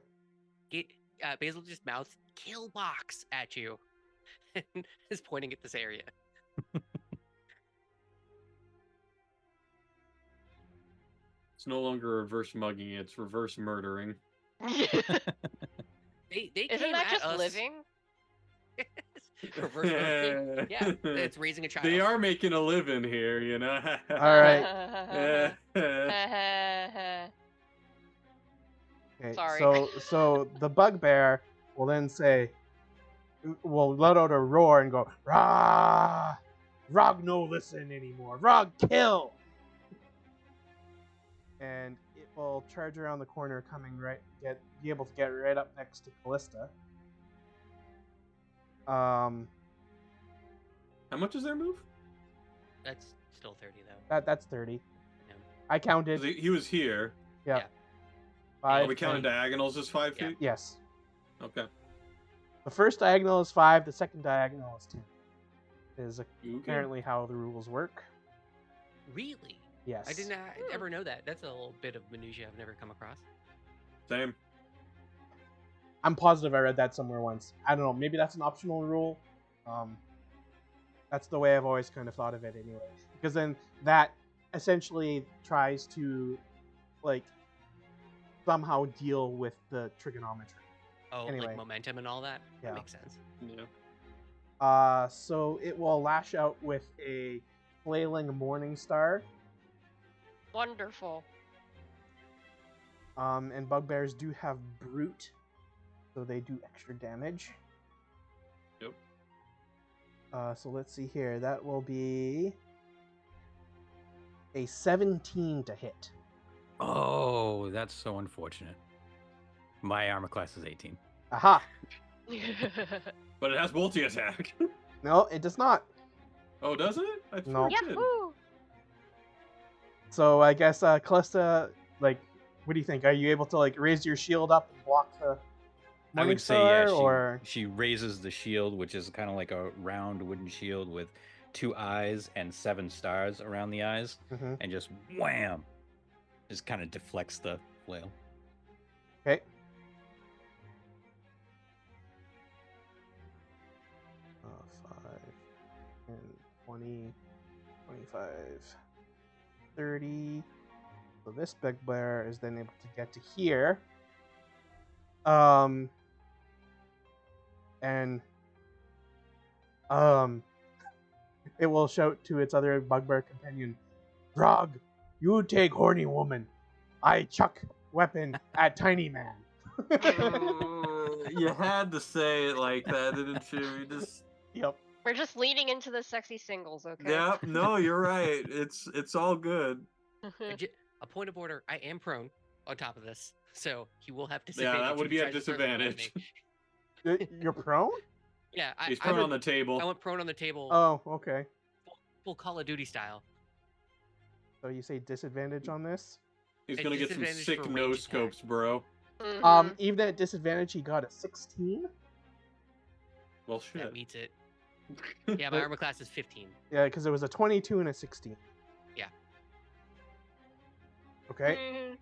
Basil just mouths "kill box" at you, and is pointing at this area. It's no longer reverse mugging, it's reverse murdering. They Isn't came that at just us. living? Reverse murdering. Yeah, it's raising a child. They are making a living here, you know? All right. Okay. Sorry. So the bugbear will then will let out a roar and go, "Rah! Rog no listen anymore. Rog kill!" And it will charge around the corner, be able to get right up next to Callista. How much is their move? That's still 30 though. That's 30. Yeah. I counted. 'Cause he was here. Yeah. Yeah. 5, Oh, we counted 10. diagonals as 5 Yeah. feet? Yes. Okay. The first diagonal is 5. The second diagonal is 10. Is Okay. apparently how the rules work. Really? Yes. I did not ever know that. That's a little bit of minutia I've never come across. Same. I'm positive I read that somewhere once. I don't know. Maybe that's an optional rule. That's the way I've always kind of thought of it anyway. Because then that essentially tries to, like, somehow deal with the trigonometry. Oh, Anyway. like momentum and all that? Yeah. That makes sense. Yeah. So it will lash out with a flailing morning star. Wonderful. And bugbears do have brute, so they do extra damage. Yep. So let's see here. That will be a 17 to hit. Oh, that's so unfortunate. My armor class is 18. Aha! But it has multi-attack. No, it does not. Oh, does it? I No. thought it did. Yahoo! So I guess Callista, like, what do you think? Are you able to like raise your shield up and block the I would say, yeah, Morningstar, or she raises the shield, which is kind of like a round wooden shield with 2 eyes and 7 stars around the eyes, Mhm. and just wham, just kind of deflects the flail. Okay. Uh, 5, 10, 20, 25, 30. So this big bear is then able to get to here. And it will shout to its other bugbear companion, Grog, you take horny woman. I chuck weapon at tiny man. You had to say it like that, didn't you? You just Yep. We're just leading into the sexy singles, okay? yeah. No, you're right. It's all good. A point of order. I am prone on top of this, so he will have Yeah, disadvantage. that would if he be a tries to throw something at me. disadvantage. You're prone? Yeah, He's I prone went, on the table. I went prone on the table, Oh, okay. full Call of Duty style. So you say disadvantage on this? He's a gonna get some disadvantage sick for no range scopes, attack. bro. Mhm. Even at disadvantage, he got a 16. Well, That shit. meets it. Yeah, my armor class is 15. Yeah, because it was a 22 and a 16. Yeah. Okay.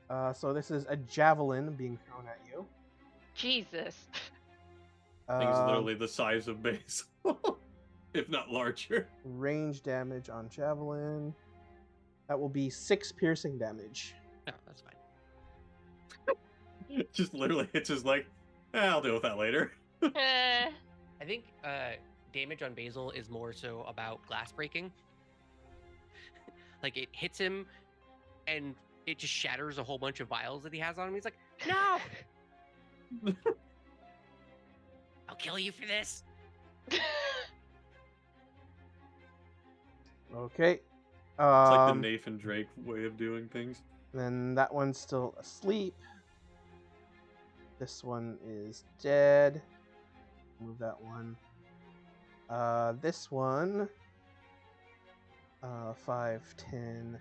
Mhm. So this is a javelin being thrown at you. Jesus. Thing's literally the size of base, if not larger. Range damage on javelin. That will be 6 piercing damage. No, that's fine. Just literally hits his leg. I'll deal with that later. Eh. I think damage on Basil is more so about glass breaking. Like it hits him, and it just shatters a whole bunch of vials that he has on him. He's like, "No, I'll kill you for this." Okay. It's like the Nathan Drake way of doing things. Then that one's still asleep. This one is dead. Move that one. This one. 5, 10.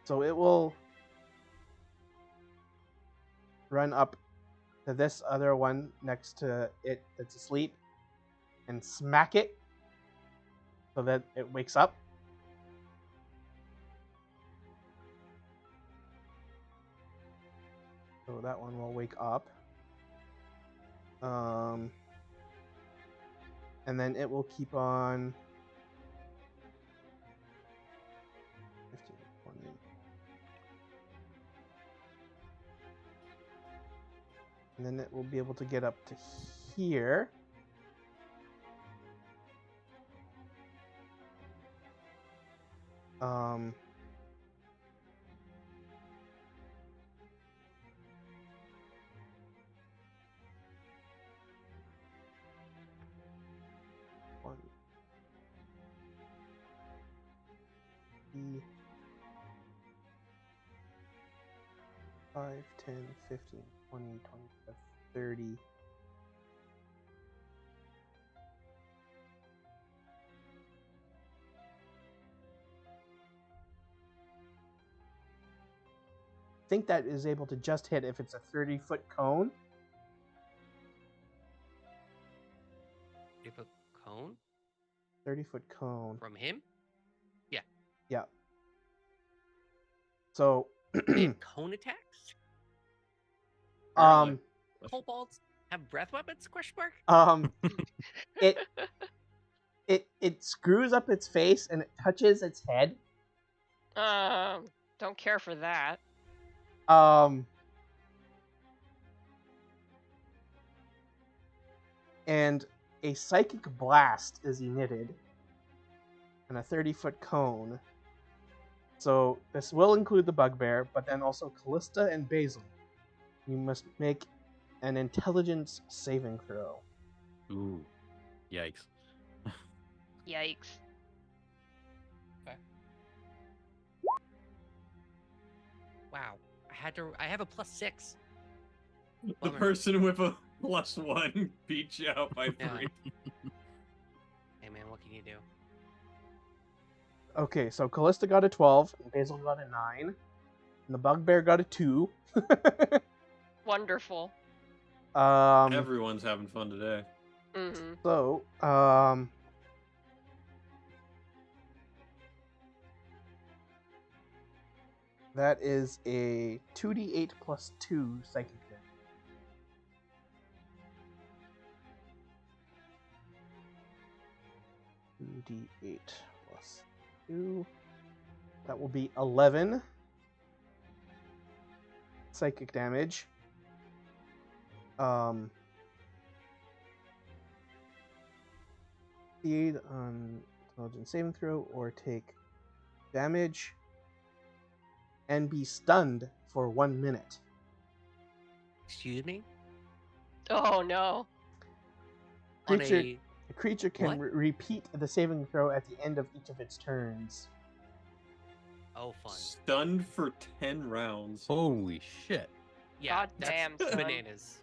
So it will run up to this other one next to it that's asleep and smack it so that it wakes up. So that one will wake up. And then it will keep on 15, 20. And then it will be able to get up to here. One. 5, 10, 15, 20, 25, 30. I think that is able to just hit if it's a 30-foot cone. You have a cone 30-foot cone. from him. Yeah. So, They have cone attacks. um, Kobolds have breath weapons? Question mark. it screws up its face and it touches its head. Don't care for that. And a psychic blast is emitted and a 30-foot cone. So this will include the bugbear, but then also Callista and Basil. You must make an intelligence saving throw. Ooh, yikes. Yikes. Wow, I have a +6. The Bummer. person with a +1 beat you out by Yeah. 3. Hey man, what can you do? Okay, so Callista got a 12, and Basil got a 9, and the Bugbear got a 2. Wonderful. Everyone's having fun today. Mm-hmm. So, that is a 2d8 plus 2 psychic damage. D8 plus 2. That will be 11 psychic damage. Succeed on intelligence saving throw or take damage and be stunned for 1 minute. Excuse me? Oh no. On Creature, a the creature can what? repeat the saving throw at the end of each of its turns. oh fun. Stunned for 10 rounds. Holy shit. Yeah, God damn, that's son. bananas.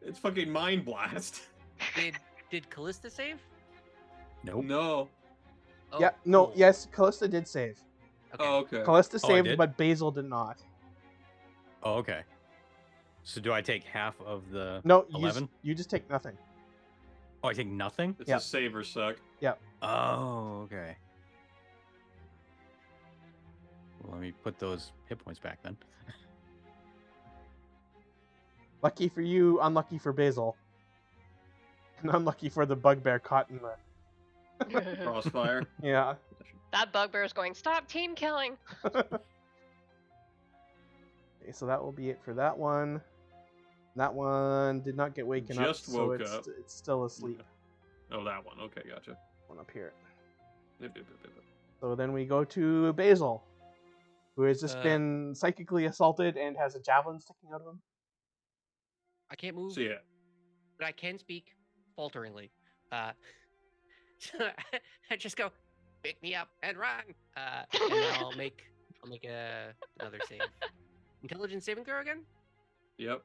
It's fucking Mind Blast. Did Callista save? Nope. No. Oh, Yeah, no, cool. yes, Callista did save. Okay. Oh, okay. Callista Oh, I saved, did? but Basil did not. Oh, okay. So do I take half of the No, 11? you just take nothing. Oh, I take nothing? It's Yep. a save or suck. Oh, okay. Well, let me put those hit points back then. Lucky for you, unlucky for Basil. And unlucky for the Bugbear caught in the... Crossfire. Yeah. That bugbear's going, stop team killing. Okay, so that will be it for that one. That one did not get waken up, Just so woke it's, up. it's still asleep. Oh, that one. Okay, gotcha. One up here. Yep, yep, yep, yep, yep. So then we go to Basil, who has just Uh, been psychically assaulted and has a javelin sticking out of him. I can't move, So yeah, but I can speak falteringly. I just go, pick me up and run. And then I'll make another save. Intelligence saving throw again? yep.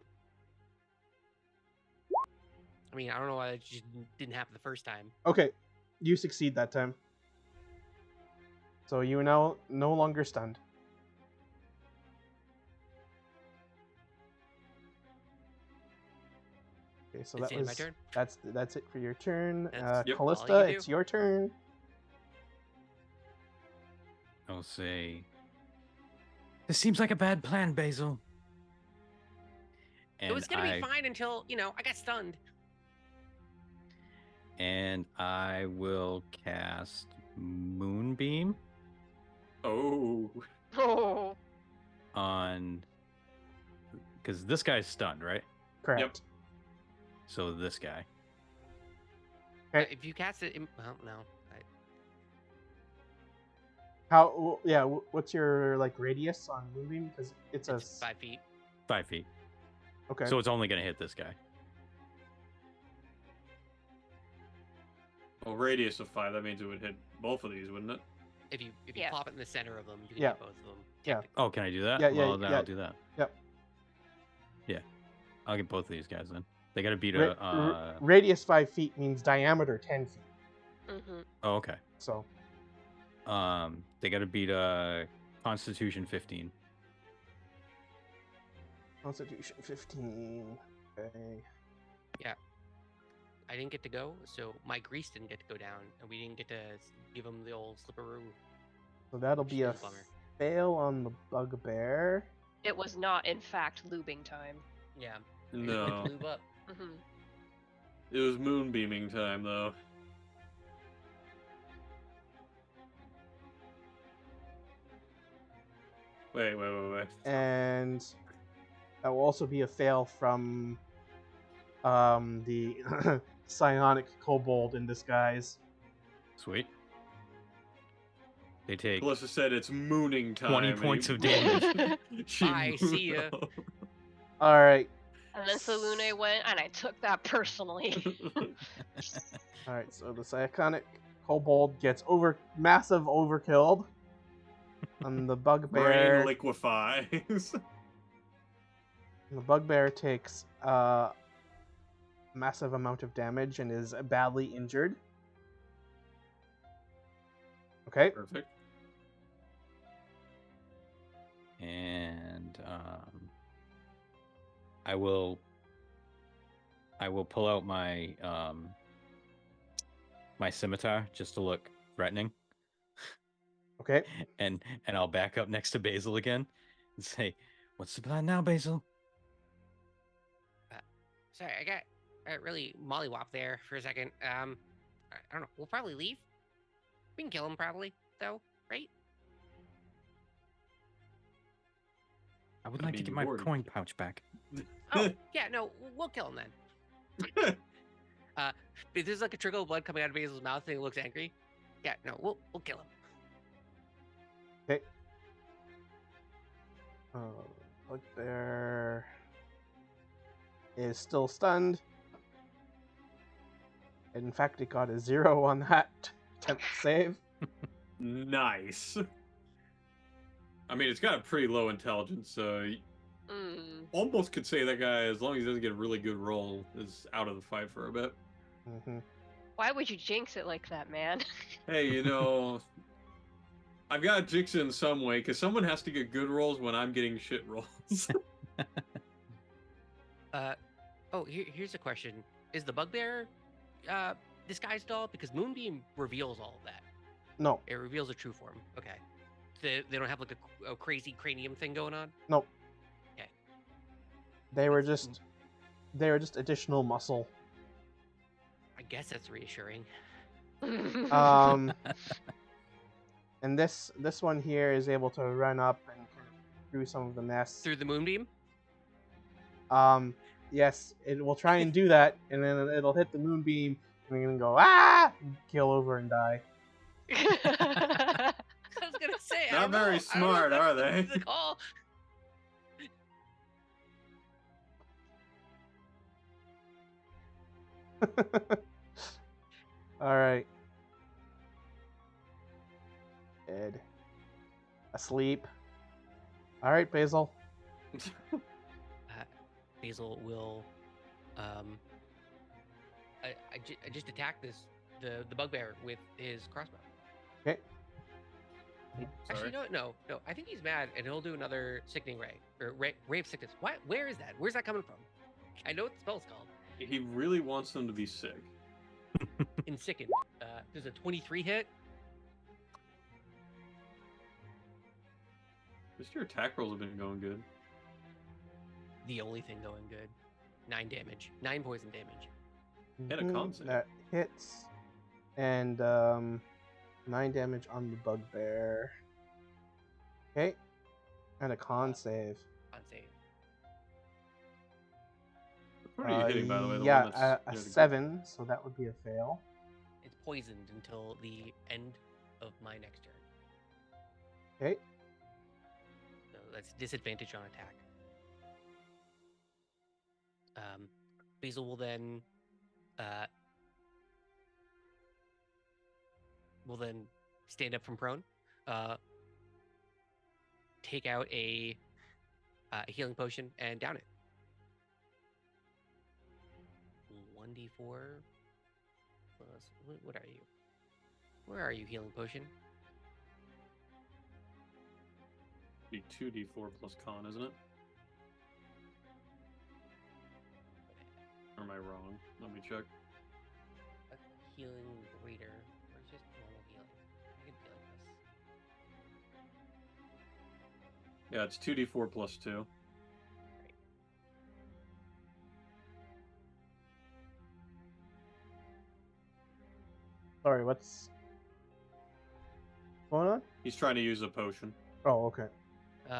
I mean, I don't know why it just didn't happen the first time. Okay, you succeed that time. So you are now no longer stunned. Okay, so It's that the end of was my turn. that's it for your turn. That's Yep. all you Callista, can do. it's your turn. I'll say, this seems like a bad plan, Basil. And It was gonna be fine until, I got stunned. And I will cast Moonbeam Oh. Oh. on, because this guy's stunned, right? Correct. So this guy. Okay. If you cast it, well, no. How? Yeah. What's your radius on Moonbeam? Because it's a. It's 5 feet. 5 feet. Okay. So it's only going to hit this guy. Well, radius of 5. That means it would hit both of these, wouldn't it? If you Yeah. plop it in the center of them, you can Yeah. hit both of them. Yeah. technically. Oh, can I do that? Yeah, yeah, Well, then yeah. I'll do that. Yep. Yeah. I'll get both of these guys then. They got to beat Radius 5 feet means diameter 10 feet. Mm-hmm. Oh, okay. So They got to beat a Constitution 15. Constitution 15. Okay. I didn't get to go, so my grease didn't get to go down, and we didn't get to give him the old slipperoo. So that'll Which be a is a bummer. fail on the Bugbear. It was not, in fact, lubing time. Yeah. No. Lube up. Mm-hmm. It was moonbeaming time, though. Wait. And that will also be a fail from the psionic kobold in disguise. Sweet. They take Melissa said it's mooning time. 20 and points he- of damage. She Bye, see ya. mooned All right. And then Salune went, and I took that personally. All right. So the psionic kobold gets massive overkilled on the Brain Bugbear. liquefies. The bugbear takes a massive amount of damage and is badly injured. Okay. Perfect. And I will pull out my my scimitar just to look threatening. Okay. And I'll back up next to Basil again and say, "What's the plan now, Basil?" Sorry, I got really mollywop there for a second. I don't know. We'll probably leave. We can kill him probably, though, right? I would I like to mean, get you my already- coin pouch back. Oh, yeah, no, we'll kill him then. If there's like a trickle of blood coming out of Basil's mouth and he looks angry, yeah, no, we'll kill him. Okay. Bugbear is still stunned. In fact, it got a 0 on that attempt to save. Nice. I mean, it's got a pretty low intelligence, so you almost could say that guy, as long as he doesn't get a really good roll, is out of the fight for a bit. Mm-hmm. Why would you jinx it like that, man? Hey, you know, I've got to jinx it in some way, because someone has to get good rolls when I'm getting shit rolls. Here's a question: is the bugbear disguised at all? Because Moonbeam reveals all of that. No. It reveals a true form. Okay. They don't have like a crazy cranium thing going on. Nope. Okay. They were just additional muscle. I guess that's reassuring. And this one here is able to run up and kind of through some of the mess. Through the Moonbeam? Yes, it will try and do that, and then it'll hit the moonbeam and then go and kill over and die. I was gonna say, Not very smart, are they? The call. All right. Ed. Asleep. All right, Basil. Basil will, I just attack the bugbear with his crossbow. Okay. Actually, no. I think he's mad, and he'll do another sickening ray or ray of sickness. What? Where is that? Where's that coming from? I know what the spell's called. He really wants them to be sick. In sicken. There's a 23 hit. Just your attack rolls have been going good. The only thing going good. 9 damage. 9 poison damage. And a con save. That hits. And 9 damage on the bugbear. Okay. And a con save. On save. What are you hitting, by the way? The Yeah, one that's a near the 7, so that would be a fail. It's poisoned until the end of my next turn. Okay. So that's disadvantage on attack. Basil will then stand up from prone, take out a healing potion and down it. 1d4 plus what are you? Where are you, healing potion? Be 2d4 plus con, isn't it? Or am I wrong? Let me check. A healing greater or just normal healing? I can feel this. Yeah, it's 2d4 plus 2. Sorry, what's going on? He's trying to use a potion. Oh, okay.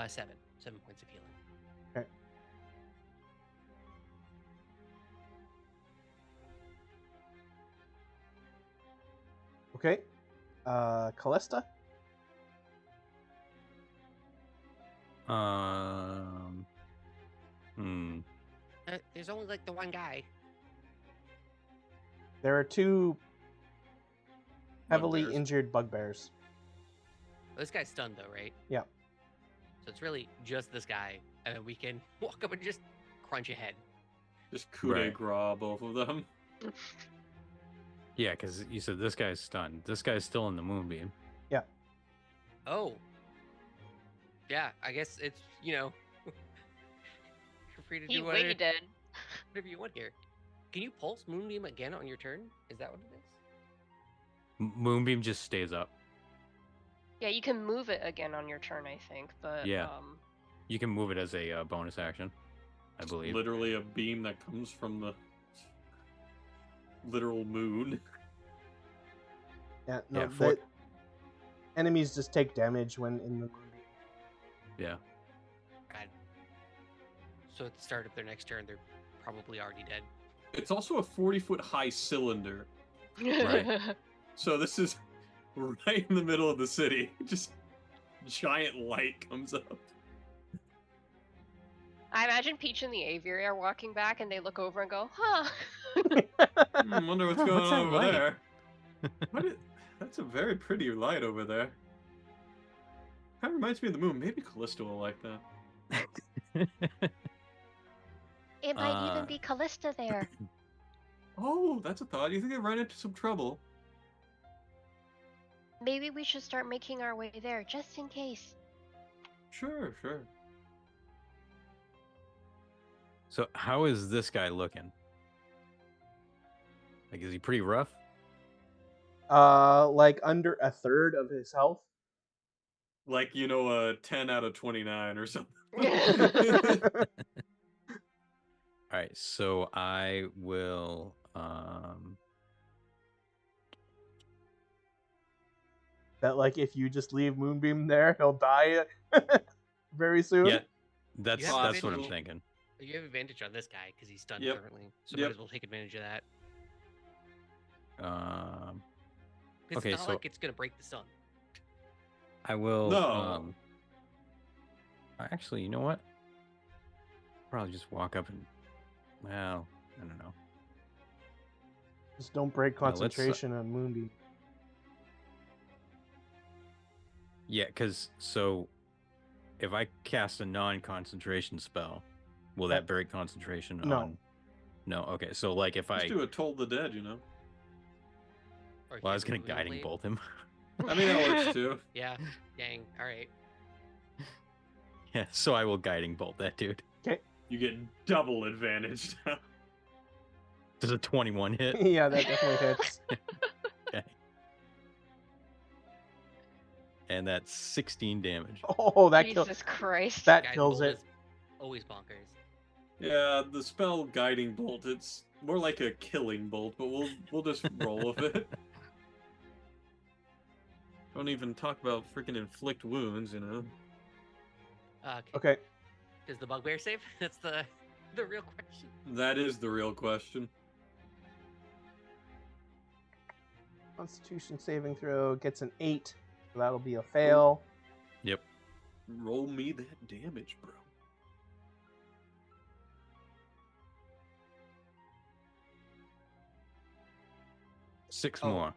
7 points of healing. Okay. Okay. Callista? There's only like the one guy. There are 2 heavily Bugbears. injured bugbears. Well, this guy's stunned though, right? Yeah. So it's really just this guy, and then we can walk up and just crunch ahead. Just coup de Right. grace, both of them. Yeah, because you said this guy's stunned. This guy's still in the moonbeam. Oh. Yeah, I guess it's, you're free to He do whatever waited. you want here. Can you pulse Moonbeam again on your turn? Is that what it is? Moonbeam just stays up. Yeah, you can move it again on your turn, I think. But Yeah. You can move it as a bonus action, I believe. Literally a beam that comes from the literal moon. Yeah, no, Yeah, the enemies just take damage when in the moonbeam. Yeah. God. So at the start of their next turn, they're probably already dead. It's also a 40-foot high cylinder. Right. So this is right in the middle of the city. Just giant light comes up. I imagine Peach and the Aviary are walking back, and they look over and go, "Huh." Wonder what's Oh, going what's on that over light? there. That's a very pretty light over there. Kind of reminds me of the moon. Maybe Callisto will like that. It might even Uh, be Callista there. Oh, that's a thought. You think they run into some trouble? Maybe we should start making our way there, just in case. Sure. So how is this guy looking? Like, is he pretty rough? Like under a third of his health. Like, a 10 out of 29 or something. All right, so I will That like if you just leave Moonbeam there, he'll die very soon. yeah, that's have what I'm advantage. thinking. You have advantage on this guy because he's stunned Yep. currently. So Yep. might as well take advantage of that. It's Okay, not so like it's gonna break the sun. I will No. actually, you know what? Probably just walk up and well, I don't know. Just don't break No, let's, concentration on Moonbeam. Yeah, because so if I cast a non-concentration spell, will that break concentration No. on? No. Okay, so like if Just I, do a Toll the Dead, Or well, I was can't gonna move in guiding blade. bolt him. I mean, that works too. Yeah. Dang. All right. Yeah, so I will guiding bolt that dude. You get double advantage now. Does a 21 hit? Yeah, that definitely hits. Okay. And that's 16 damage. Oh, that kills. Jesus Christ. That Guiding kills bolt it. is always bonkers. Yeah, the spell Guiding Bolt, it's more like a killing bolt, but we'll just roll with it. Don't even talk about freaking inflict wounds, Okay. Okay. Does the bugbear save? That's the real question. That is the real question. Constitution saving throw gets an 8. So that'll be a fail. Yep. Roll me that damage, bro. Six Oh. more.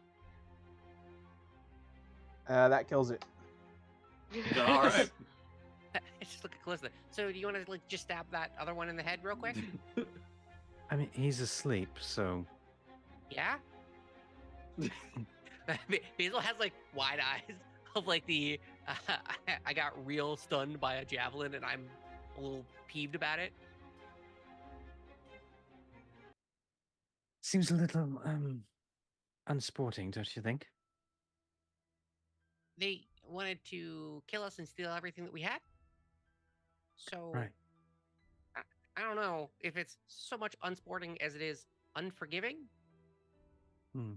That kills it. All right. I just look at Calista. So do you want to like just stab that other one in the head real quick? I mean, he's asleep, so Yeah. Basil has like wide eyes of like the I got real stunned by a javelin and I'm a little peeved about it. seems a little unsporting, don't you think? They wanted to kill us and steal everything that we had. So Right. I don't know if it's so much unsporting as it is unforgiving. Hmm.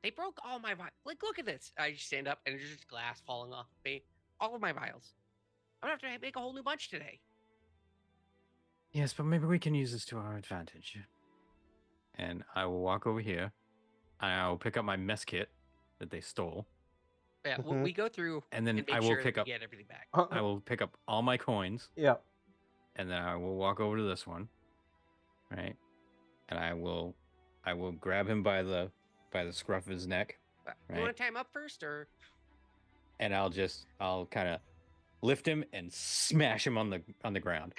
They broke all my vials. Like, look at this. I just stand up and there's just glass falling off of me. All of my vials. I'm gonna have to make a whole new bunch today. Yes, but maybe we can use this to our advantage. And I will walk over here. And I will pick up my mess kit that they stole. Yeah, Mhm. we go through And then and make I will sure pick that up we get everything back. I will pick up all my coins. Yeah. And then I will walk over to this one. Right? And I will grab him by the scruff of his neck. You Right. want to tie him up first, or And I'll kind of lift him and smash him on the ground.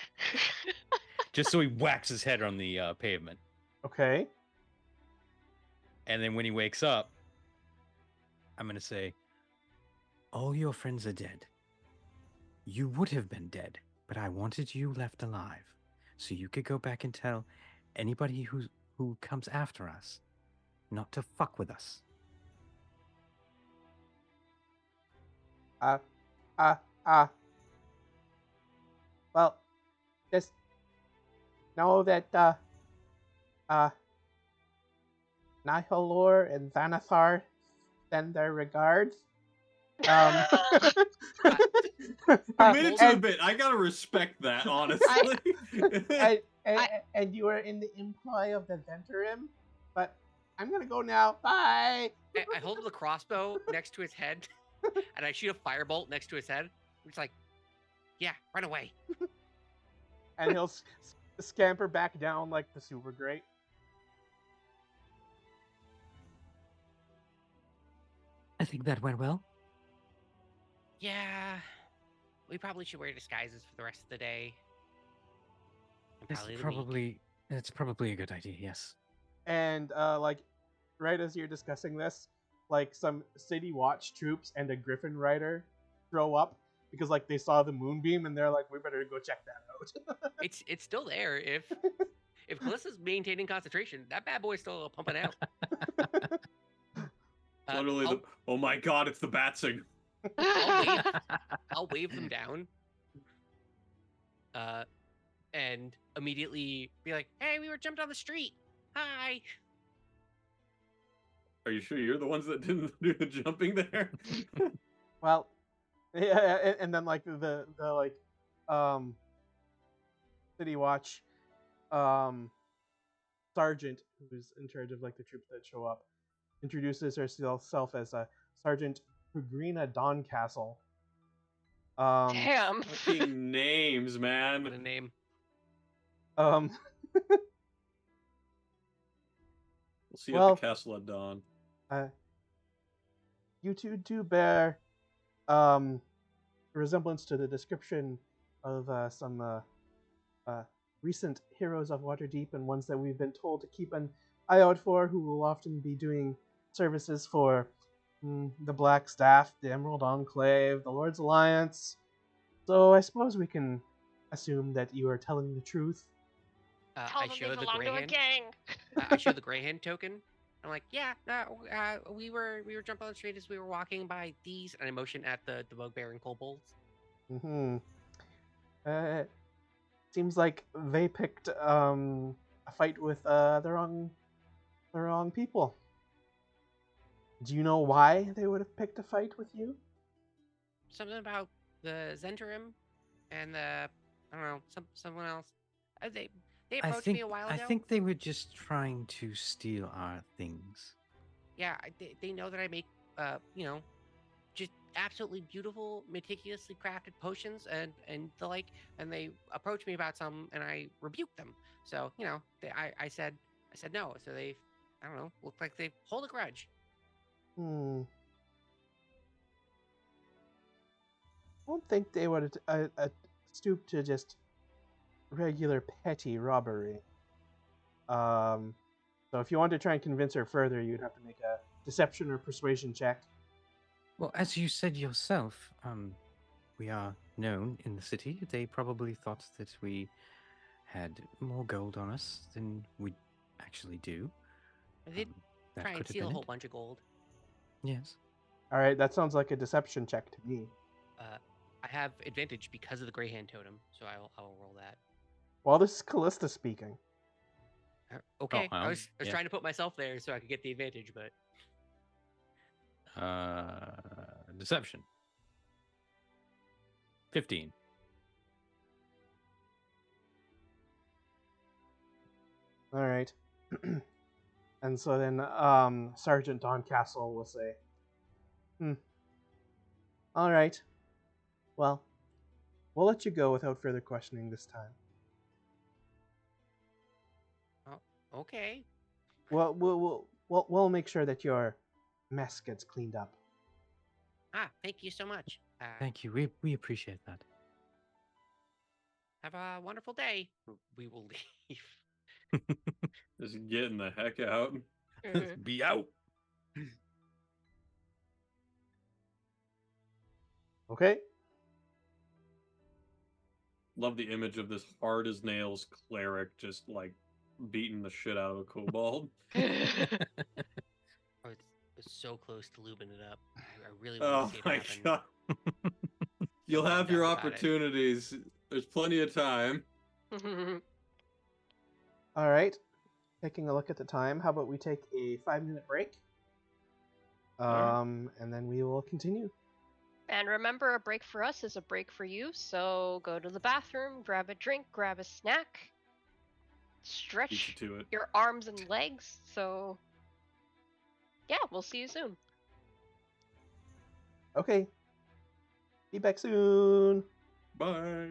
just so he whacks his head on the pavement. Okay. And then when he wakes up, I'm going to say, all your friends are dead. You would have been dead, but I wanted you left alive, so you could go back and tell anybody who comes after us not to fuck with us. Uh, well, just know that, Nihilor and Thanathar send their regards. Committed to the and, bit. I gotta respect that, honestly. and you are in the employ of the Venturim, but I'm gonna go now. Bye. I hold the crossbow next to his head, and I shoot a firebolt next to his head. It's like, yeah, run away. And he'll scamper back down like the super great. I think that went well. Yeah, we probably should wear disguises for the rest of the day. And It's probably the week. probably a good idea, yes. And like right as you're discussing this, like some city watch troops and a griffin rider throw up because like they saw the moonbeam and they're like, we better go check that out. It's still there. If Callista's maintaining concentration, that bad boy's still pumping out. Literally, oh my god, it's the Batsing. I'll wave them down. And immediately be like, "Hey, we were jumped on the street. Hi." Are you sure you're the ones that didn't do the jumping there? Well, yeah, and then like the like city watch sergeant who's in charge of like the troops that show up introduces herself as Sergeant Pugrina Doncastle. Damn. Fucking names, man. What a name. Um, We'll see you Well- at the castle at dawn. you two do bear a resemblance to the description of some recent heroes of Waterdeep and ones that we've been told to keep an eye out for, who will often be doing services for the Black Staff, the Emerald Enclave, the Lord's Alliance. So I suppose we can assume that you are telling the truth. Tell I them show they the belong gray to a hand. gang. I show the gray hand token. I'm like, yeah, we were jumping on the street as we were walking by these, and I motion at the bugbear and kobolds. Mm-hmm. Seems like they picked a fight with the wrong people. Do you know why they would have picked a fight with you? Something about the Zentarim and the I don't know someone else. They approached me a while ago. I think they were just trying to steal our things. Yeah, they know that I make just absolutely beautiful, meticulously crafted potions and the like, and they approached me about some, and I rebuked them. So I said no. So they, I don't know, looked like they hold a grudge. I don't think they would stoop to just regular petty robbery. So if you want to try and convince her further, you'd have to make a deception or persuasion check. Well, as you said yourself, we are known in the city. They probably thought that we had more gold on us than we actually do. They did That try and could have steal a been whole it. bunch of gold. Yes. All right, that sounds like a deception check to me. I have advantage because of the gray hand totem, so I will roll that. Well, this is Callista speaking. Okay, I well, was yeah. trying to put myself there so I could get the advantage, but Deception. 15. All right. And so then Sergeant Doncastle will say, all right. Well, we'll let you go without further questioning this time. okay. Well, we'll make sure that your mess gets cleaned up. Thank you so much. Thank you. We appreciate that. Have a wonderful day. We will leave. Just getting the heck out. Mhm. Be out. Okay. Love the image of this hard as nails cleric just like beating the shit out of a kobold. Oh, it's so close to lubing it up. I really want Oh to see it my happen. god. You'll So have bummed your out about it. opportunities. There's plenty of time. All right. Taking a look at the time, how about we take a 5-minute break? And then we will continue. And remember, a break for us is a break for you. So go to the bathroom, grab a drink, grab a snack, Beat you stretch to it. your arms and legs. So, yeah, we'll see you soon. Okay. Be back soon. Bye.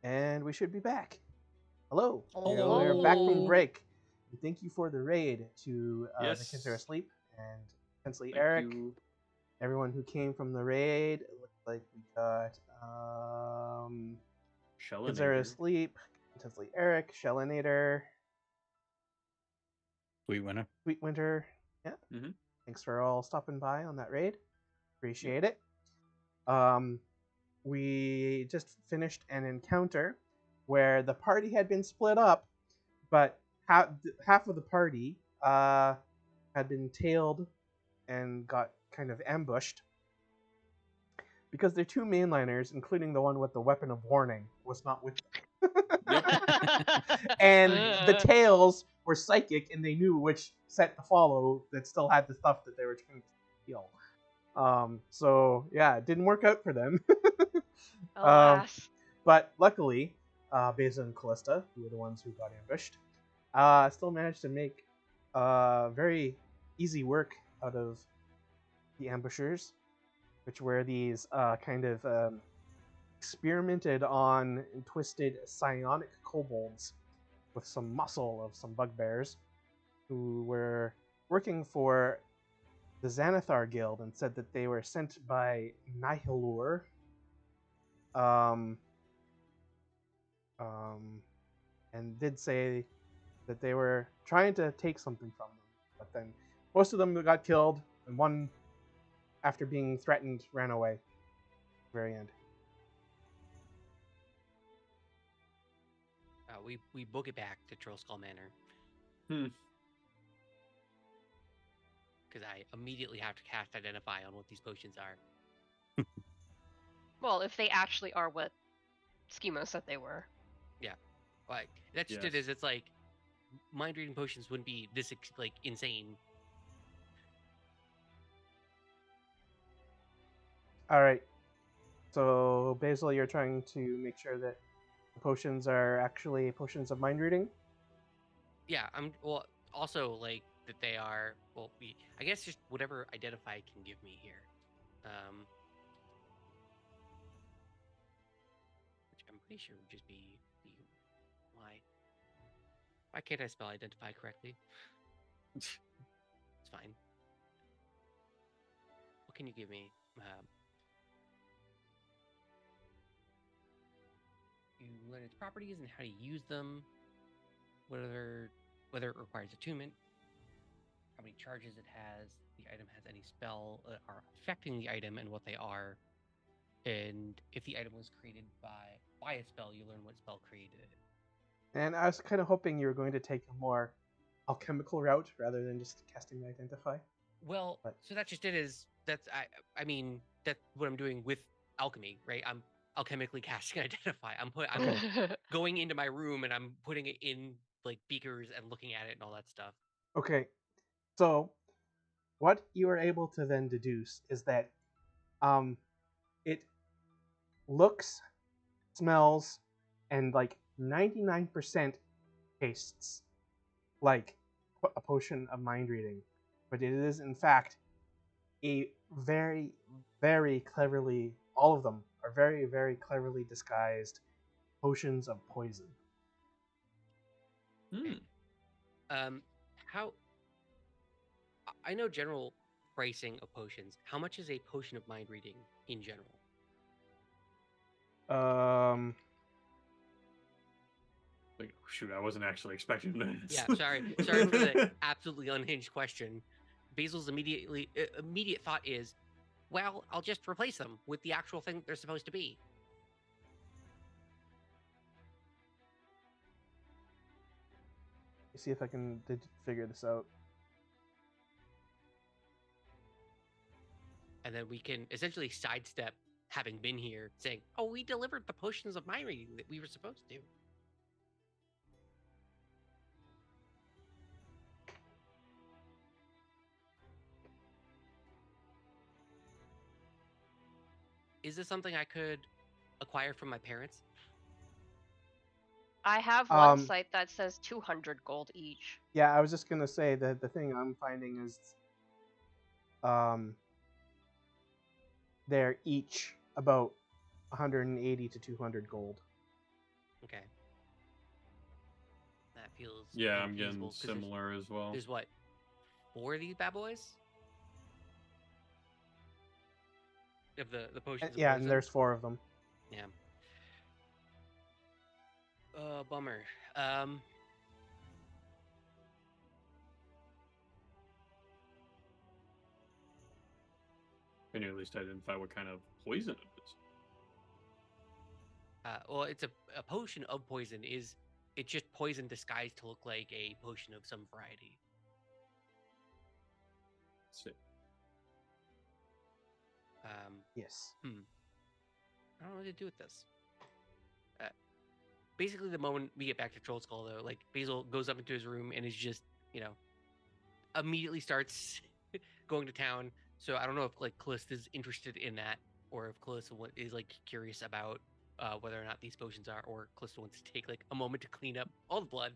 And we should be back. Hello. Hello. We're back from break. And thank you for the raid to the Kids Are Yes. Asleep and intensely Thank Eric. you. Everyone who came from the raid. It looks like we got Kids Are Shellinator. Asleep, intensely Eric, Shellinator, Sweet winner. Sweet Winter. Yeah. Mhm. Thanks for all stopping by on that raid. Appreciate it. We just finished an encounter where the party had been split up, but half of the party had been tailed and got kind of ambushed because their two mainliners, including the one with the weapon of warning, was not with them. And the tails were psychic, and they knew which set to follow that still had the stuff that they were trying to steal. So yeah, it didn't work out for them. Alas. But luckily, Beza and Callista, who were the ones who got ambushed, still managed to make very easy work out of the ambushers, which were these kind of experimented on and twisted psionic kobolds with some muscle of some bugbears who were working for the Xanathar Guild and said that they were sent by Nihilur. And did say that they were trying to take something from them, but then most of them got killed, and one, after being threatened, ran away. At the very end. We book it back to Troll Skull Manor. Hmm. Because I immediately have to cast Identify on what these potions are. Well, if they actually are what Schemo said they were. Like that's just it. Yes. Is it's like mind reading potions wouldn't be this like insane. All right. So Basil, you're trying to make sure that the potions are actually potions of mind reading. Yeah, I'm well. Also, like that they are. Well, I guess just whatever Identify can give me here. Which I'm pretty sure would just be the why can't I spell Identify correctly? It's fine. What can you give me? You learn its properties and how to use them. Whether it requires attunement, how many charges it has, the item has any spell are affecting the item and what they are, and if the item was created by a spell, you learn what spell created it. And I was kind of hoping you were going to take a more alchemical route rather than just casting Identify. Well, But- so that's just it. I mean that's what I'm doing with alchemy, right? I'm alchemically casting Identify. I'm going into my room and I'm putting it in like beakers and looking at it and all that stuff. Okay, so what you are able to then deduce is that it looks, smells, and like 99% tastes like a potion of mind reading, but it is in fact a very, very cleverly, all of them are very, very cleverly disguised potions of poison. How I know general pricing of potions. How much is a potion of mind reading in general? Like, shoot, I wasn't actually expecting this. Yeah, sorry for the absolutely unhinged question. Basil's immediate thought is, well, I'll just replace them with the actual thing they're supposed to be. Let me see if I can figure this out. And then we can essentially sidestep having been here, saying, "Oh, we delivered the potions of mind reading that we were supposed to." Is this something I could acquire from my parents? I have one site that says 200 gold each. Yeah, I was just gonna say that the thing I'm finding is, they're each about 180 to 200 gold. Okay. That feels Yeah, I'm getting infeasible, 'cause similar as well. There's what, 4 of these bad boys? Of the potions of Yeah, poison? and there's 4 of them. Yeah. Bummer. Can you at least identify what kind of poison it is? Well, it's a potion of poison. It's just poison disguised to look like a potion of some variety. Let's see. Yes. I don't know what to do with this. Basically, the moment we get back to Troll Skull, though, like Basil goes up into his room and is just, immediately starts going to town. So I don't know if like Callista's interested in that, or if Callista is like curious about whether or not these potions are, or Callista wants to take like a moment to clean up all the blood.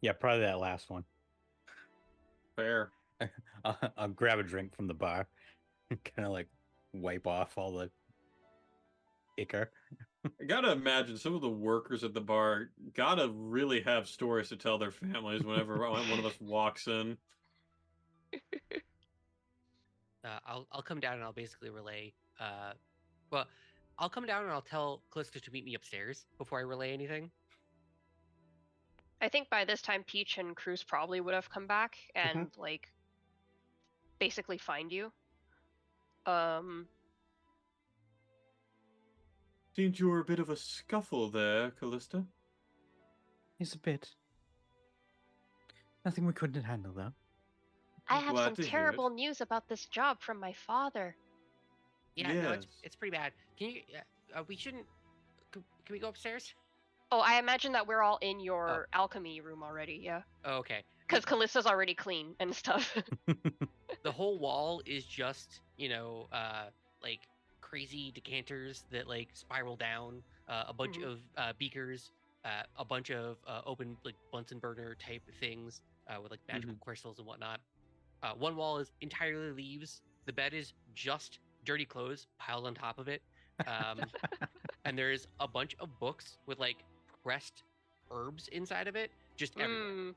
Yeah, probably that last one. Fair. I'll grab a drink from the bar and kind of like wipe off all the ichor. I gotta imagine some of the workers at the bar gotta really have stories to tell their families whenever one of us walks in. I'll come down and I'll basically relay. Well, I'll come down and I'll tell Callista to meet me upstairs before I relay anything. I think by this time, Peach and Cruz probably would have come back and like basically find you. Seems you were a bit of a scuffle there, Callista. It's a bit. Nothing we couldn't handle, though. I have Glad some to hear it. terrible news about this job from my father. Yeah, no, Yes. it's pretty bad. Can you? We shouldn't. Can we go upstairs? Oh, I imagine that we're all in your alchemy room already, yeah. Oh, okay. Because Callista's already clean and stuff. The whole wall is just, like crazy decanters that like spiral down, a bunch of beakers, a bunch of open like Bunsen burner type things with like magical crystals and whatnot. One wall is entirely leaves. The bed is just dirty clothes piled on top of it. And there's a bunch of books with like pressed herbs inside of it, just everywhere.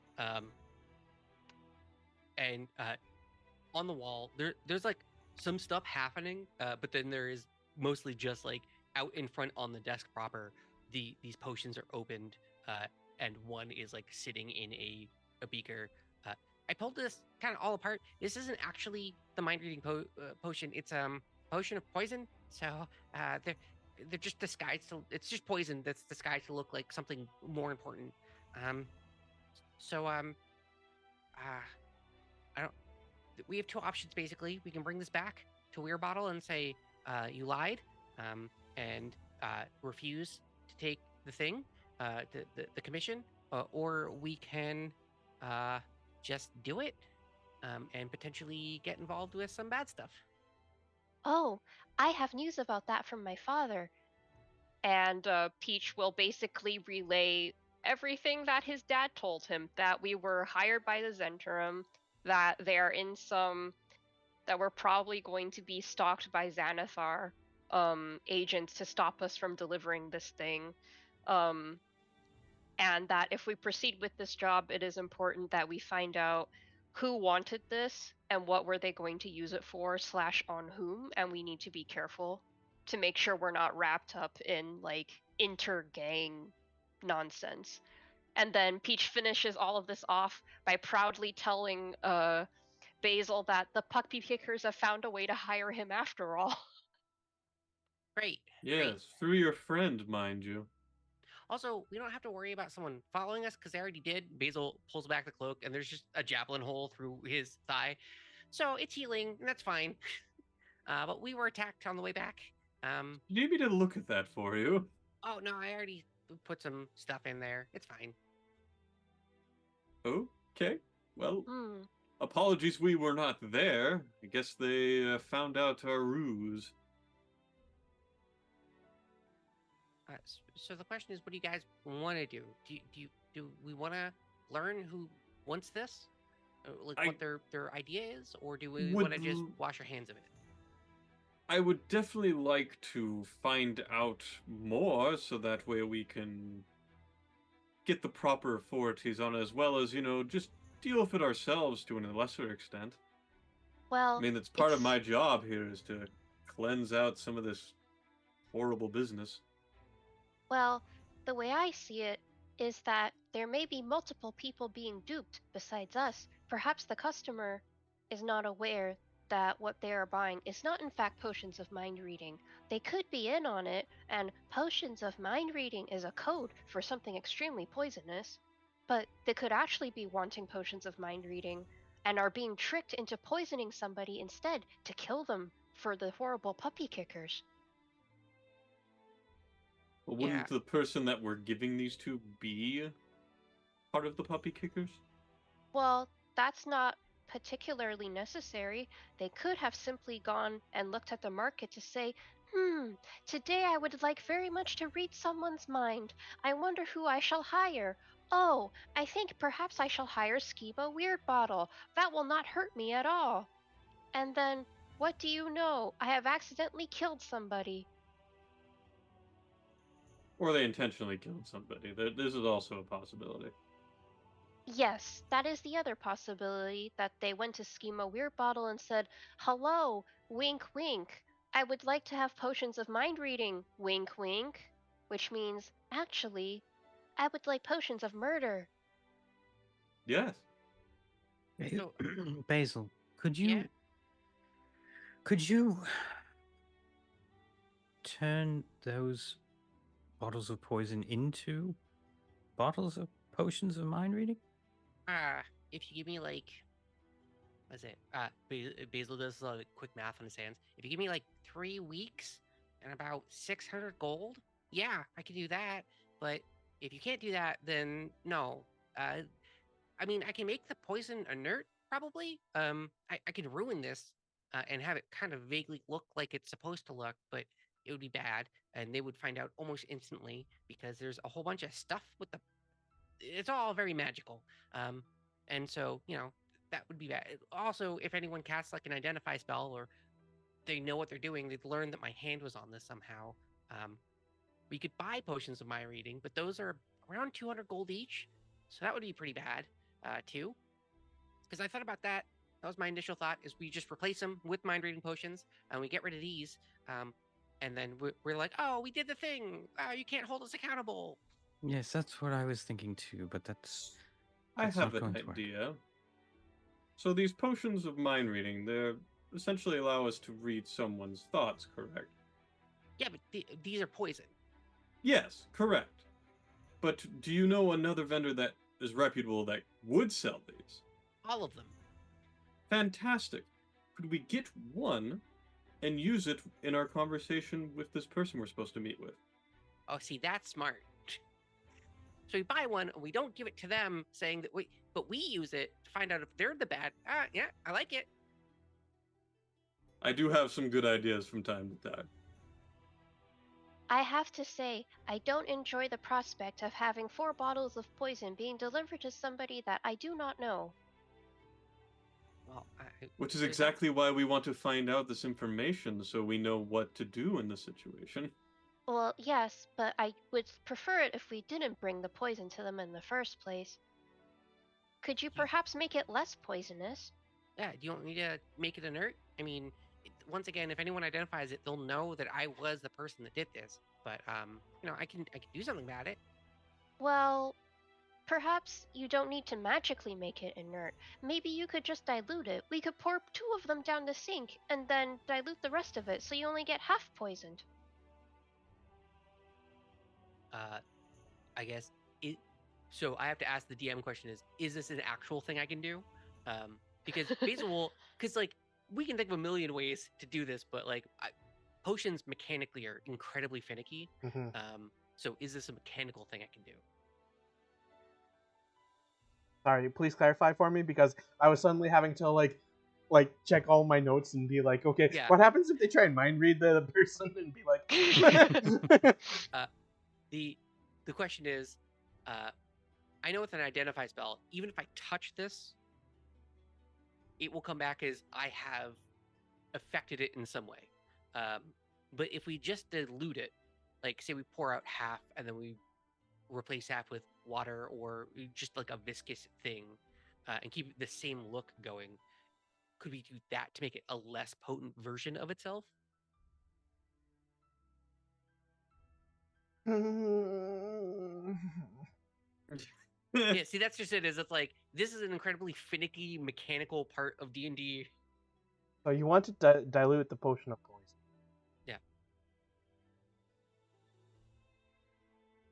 And on the wall, there's like some stuff happening, but then there is mostly just like out in front on the desk proper. These potions are opened, and one is like sitting in a beaker. I pulled this kind of all apart. This isn't actually the mind reading potion. It's potion of poison. So they're just disguised to. It's just poison that's disguised to look like something more important. I don't. We have 2 options basically. We can bring this back to Weir Bottle and say you lied, and refuse to take the thing, the commission, or we can just do it and potentially get involved with some bad stuff. Oh, I have news about that from my father. And Peach will basically relay everything that his dad told him, that we were hired by the Zentrum, that they're in that we're probably going to be stalked by Xanathar agents to stop us from delivering this thing. And that if we proceed with this job, it is important that we find out who wanted this and what were they going to use it for / on whom, and we need to be careful to make sure we're not wrapped up in like inter-gang nonsense. And then Peach finishes all of this off by proudly telling Basil that the Puckpea Kickers have found a way to hire him after all. Great. Yes, Great. through your friend, mind you. Also, we don't have to worry about someone following us because they already did. Basil pulls back the cloak and there's just a javelin hole through his thigh. So it's healing, and that's fine. But we were attacked on the way back. You need me to look at that for you? Oh, no, I already put some stuff in there. It's fine. Okay. Well, apologies we were not there. I guess they found out our ruse. So the question is, what do you guys want to do? Do we want to learn who wants this? Like what their idea is? Or do we want to just wash our hands of it? I would definitely like to find out more so that way we can get the proper authorities on it, as well as, just deal with it ourselves to a lesser extent. I Well, mean, that's part of my job here is to cleanse out some of this horrible business. well, the way I see it is that there may be multiple people being duped besides us. Perhaps the customer is not aware that what they are buying is not in fact potions of mind reading. They could be in on it, and potions of mind reading is a code for something extremely poisonous. But they could actually be wanting potions of mind reading and are being tricked into poisoning somebody instead to kill them for the horrible puppy kickers. Well, Yeah. wouldn't the person that we're giving these to be part of the puppy kickers? Well, that's not particularly necessary. They could have simply gone and looked at the market to say, today I would like very much to read someone's mind. I wonder who I shall hire. Oh, I think perhaps I shall hire Skiba Weirdbottle. That will not hurt me at all. And then, what do you know? I have accidentally killed somebody. Or they intentionally killed somebody. This is also a possibility. Yes, that is the other possibility, that they went to Schema Weirdbottle and said, "Hello, wink wink. I would like to have potions of mind reading, wink wink." Which means, actually, I would like potions of murder. Yes. So, Basil, could yeah. you turn those bottles of poison into bottles of potions of mind reading? If you give me like, what's it? Basil does quick math on his hands. If you give me like 3 weeks and about 600 gold, yeah, I can do that. But if you can't do that, then no. I mean, I can make the poison inert, probably. I could ruin this and have it kind of vaguely look like it's supposed to look, but it would be bad, and they would find out almost instantly because there's a whole bunch of stuff with the. It's all very magical, and so that would be bad. Also, if anyone casts like an identify spell or they know what they're doing, they've learned that my hand was on this somehow. Um, we could buy potions of my reading, but those are around 200 gold each, so that would be pretty bad too. Because I thought about that. That was my initial thought: is we just replace them with mind reading potions, and we get rid of these, and then we're like, oh, we did the thing. You can't hold us accountable. Yes, that's what I was thinking too, but that's I not have an going to work. idea. So these potions of mind reading, they essentially allow us to read someone's thoughts, correct? Yeah, but these are poison. Yes, correct. But do you know another vendor that is reputable that would sell these? All of them. Fantastic. Could we get one and use it in our conversation with this person we're supposed to meet with? Oh, see, that's smart. So we buy one, and we don't give it to them, saying that but we use it to find out if they're the bad. Yeah, I like it. I do have some good ideas from time to time. I have to say, I don't enjoy the prospect of having 4 bottles of poison being delivered to somebody that I do not know. Well, Which is exactly why we want to find out this information so we know what to do in this situation. Well, yes, but I would prefer it if we didn't bring the poison to them in the first place. Could you perhaps make it less poisonous? Yeah, do you want me to make it inert? I mean, once again, if anyone identifies it, they'll know that I was the person that did this. But I can do something about it. Well, perhaps you don't need to magically make it inert. Maybe you could just dilute it. We could pour 2 of them down the sink and then dilute the rest of it so you only get half poisoned. I guess it. So I have to ask the DM question: Is this an actual thing I can do? Because because like we can think of a million ways to do this, but like potions mechanically are incredibly finicky. Mhm. So is this a mechanical thing I can do? Sorry, please clarify for me because I was suddenly having to like check all my notes and be like, okay, Yeah. what happens if they try and mind read the person and be like, The question is, I know with an identify spell, even if I touch this, it will come back as I have affected it in some way. But if we just dilute it, like say we pour out half and then we replace half with water or just like a viscous thing, and keep the same look going, could we do that to make it a less potent version of itself? Yeah, see, that's just it. Is it's like this is an incredibly finicky mechanical part of D&D. So you want to dilute the potion of poison. Yeah.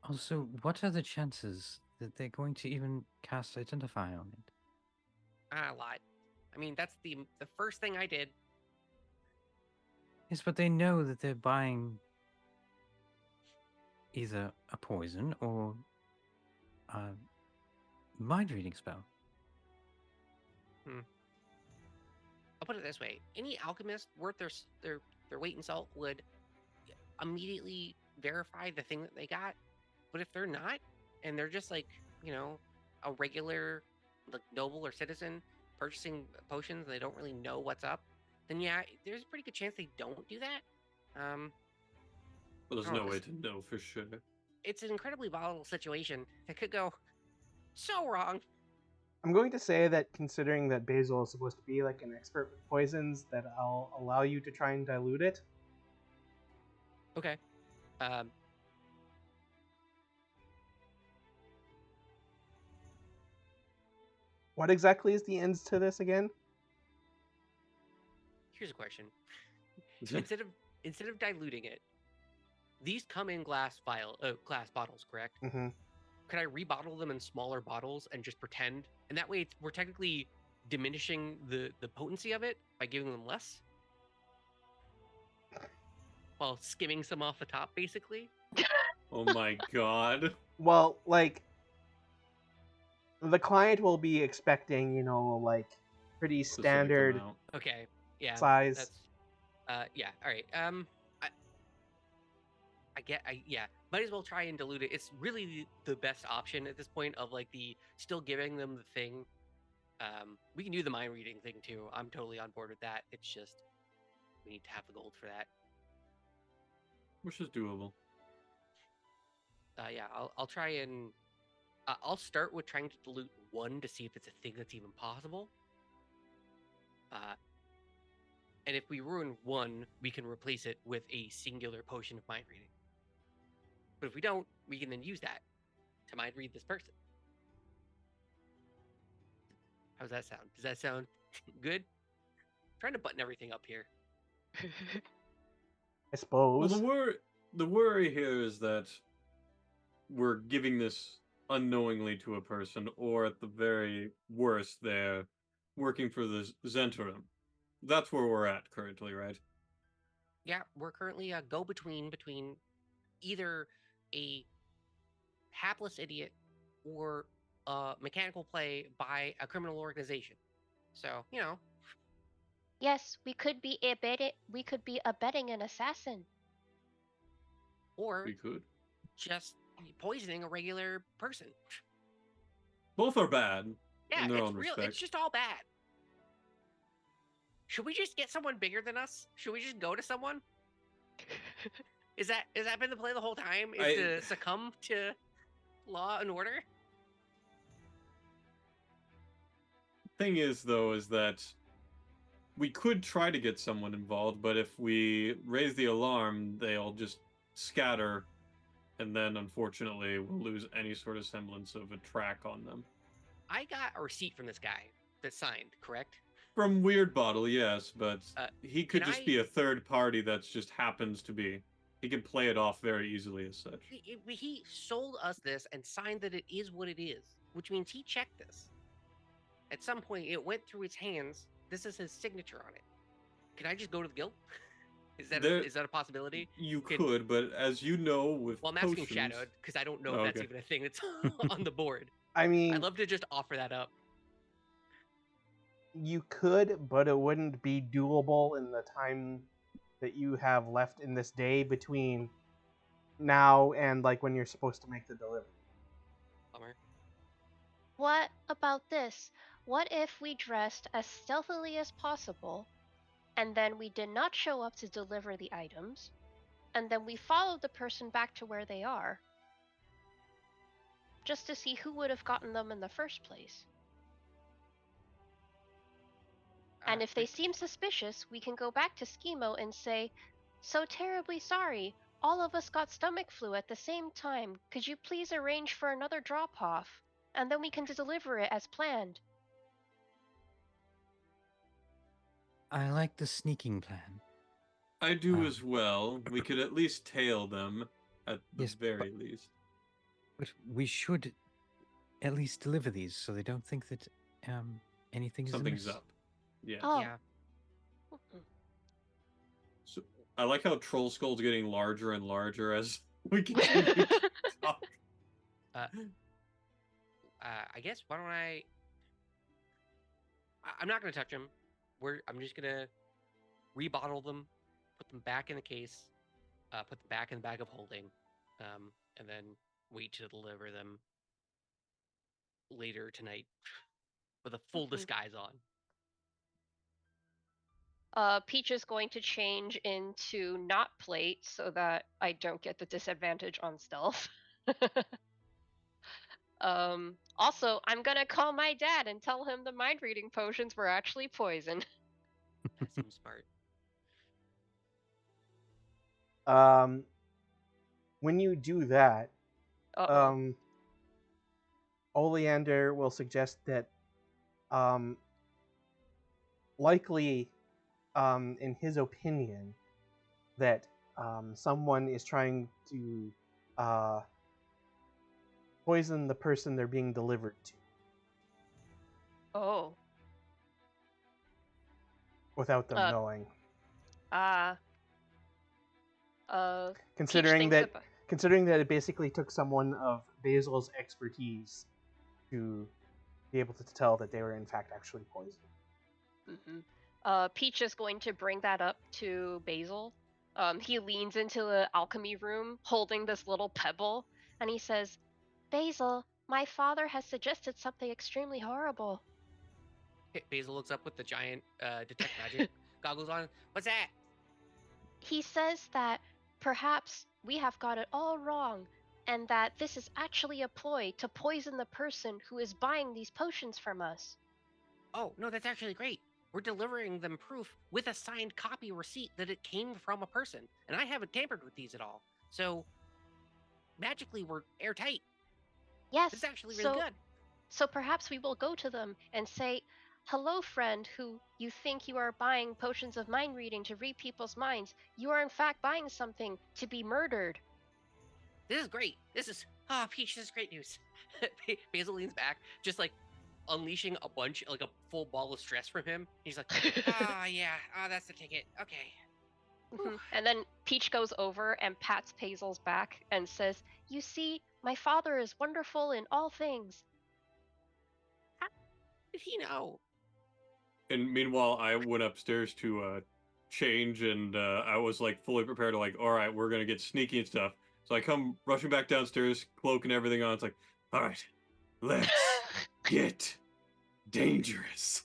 Also, what are the chances that they're going to even cast Identify on it? A lot. I mean, that's the first thing I did. Yes, but they know that they're buying either a poison or a mind reading spell. I'll put it this way: any alchemist worth their weight in salt would immediately verify the thing that they got. But if they're not, and they're just like a regular like noble or citizen purchasing potions, and they don't really know what's up, then yeah, there's a pretty good chance they don't do that. Well, there's Oh, no way to know for sure. It's an incredibly volatile situation that could go so wrong. I'm going to say that considering that Basil is supposed to be like an expert with poisons, that I'll allow you to try and dilute it. Okay. What exactly is the ends to this again? Here's a question. instead of diluting it, these come in glass bottles, correct? Mm-hmm. Could I rebottle them in smaller bottles and just pretend? And that way, we're technically diminishing the potency of it by giving them less, while skimming some off the top, basically. Oh my god. Well, like, the client will be expecting, like, pretty Specific standard amount. Okay. Yeah. size. That's. Yeah. All right. Yeah. Might as well try and dilute it. It's really the best option at this point of like still giving them the thing. We can do the mind reading thing too. I'm totally on board with that. It's just we need to have the gold for that. Which is doable. Yeah, I'll try and I'll start with trying to dilute one to see if it's a thing that's even possible. And if we ruin one, we can replace it with a singular potion of mind reading. But if we don't, we can then use that to mind read this person. How does that sound? Does that sound good? I'm trying to button everything up here. I suppose. Well, the worry here is that we're giving this unknowingly to a person, or at the very worst, they're working for the Zentarum. That's where we're at currently, right? Yeah, we're currently a go-between between either a hapless idiot or a mechanical play by a criminal organization. So, Yes, we could be abetting an assassin. or We could. just poisoning a regular person. Both are bad Yeah, in their it's own real. respect. It's just all bad. Should we just get someone bigger than us? Should we just go to someone? Is that been the play the whole time? Is to succumb to law and order? Thing is, though, is that we could try to get someone involved, but if we raise the alarm, they'll just scatter, and then unfortunately we'll lose any sort of semblance of a track on them. I got a receipt from this guy that signed, correct? From Weird Bottle, yes, but he could can just be a third party that just happens to be. He can play it off very easily as such. He sold us this and signed that it is what it is, which means he checked this. At some point, it went through his hands. This is his signature on it. Can I just go to the guild? Is that a possibility? You could, but as you know, with well, I'm asking potions... Shadowed because I don't know if that's even a thing that's on the board. I mean, I'd love to just offer that up. You could, but it wouldn't be doable in the time that you have left in this day between now and like when you're supposed to make the delivery. Bummer. What about this? What if we dressed as stealthily as possible and then we did not show up to deliver the items, and then we followed the person back to where they are, just to see who would have gotten them in the first place. And if they seem suspicious, we can go back to Schemo and say, "So terribly sorry, all of us got stomach flu at the same time. Could you please arrange for another drop-off? And then we can deliver it as planned." I like the sneaking plan. I do as well. We could at least tail them at the Yes, very least. But we should at least deliver these so they don't think that anything is Something's amiss. up. Yeah. Oh. Yeah. So I like how Troll Skull's getting larger and larger as we continue to talk. I guess why don't I'm not gonna touch them. I'm just gonna rebottle them, put them back in the case, put them back in the bag of holding, and then wait to deliver them later tonight with a full disguise on. Peach is going to change into not plate so that I don't get the disadvantage on stealth. Also, I'm gonna call my dad and tell him the mind reading potions were actually poison. That seems smart. When you do that, Uh-oh. Oleander will suggest that likely, in his opinion, that someone is trying to poison the person they're being delivered to Oh. without them knowing. Considering that it basically took someone of Basil's expertise to be able to tell that they were in fact actually poisoned. Peach is going to bring that up to Basil. He leans into the alchemy room holding this little pebble, and he says, "Basil, my father has suggested something extremely horrible." Basil looks up with the giant detect magic goggles on. What's that? He says that perhaps we have got it all wrong, and that this is actually a ploy to poison the person who is buying these potions from us. Oh, no, that's actually great. We're delivering them proof with a signed copy receipt that it came from a person, and I haven't tampered with these at all. So, magically, we're airtight. Yes, This is actually really good. So perhaps we will go to them and say, "Hello, friend who you think you are buying potions of mind reading to read people's minds. You are in fact buying something to be murdered." This is great. Peach, this is great news. Basil leans back, just like unleashing a bunch, like a full ball of stress from him. He's like, that's the ticket. Okay. And then Peach goes over and pats Basil's back and says, "You see, my father is wonderful in all things." How did he know? And meanwhile, I went upstairs to change, and I was like fully prepared to like, all right, we're gonna get sneaky and stuff. So I come rushing back downstairs, cloak and everything on. It's like, all right, let's get dangerous.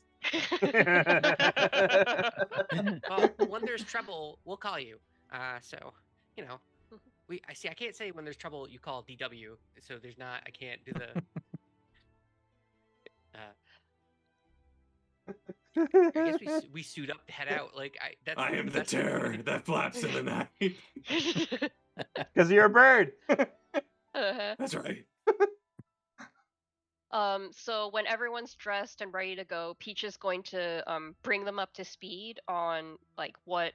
Well, when there's trouble, we'll call you. So, you know, I can't say when there's trouble you call DW. So I can't do the. I guess we suit up to head out. Like I am the terror that flaps in the night. Because you're a bird. That's right. So when everyone's dressed and ready to go, Peach is going to bring them up to speed on like what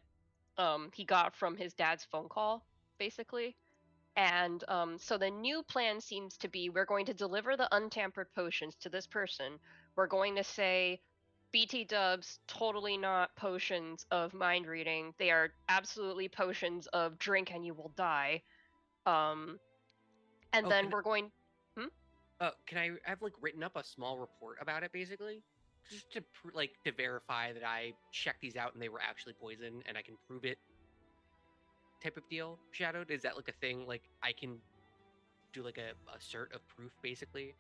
he got from his dad's phone call, basically. And so the new plan seems to be, we're going to deliver the untampered potions to this person. We're going to say, BT dubs, totally not potions of mind reading. They are absolutely potions of drink and you will die. And then we're going... Can I have like written up a small report about it, basically, just to to verify that I checked these out and they were actually poison and I can prove it? Type of deal, Shadowed? Is that like a thing? Like I can do like a cert of proof, basically,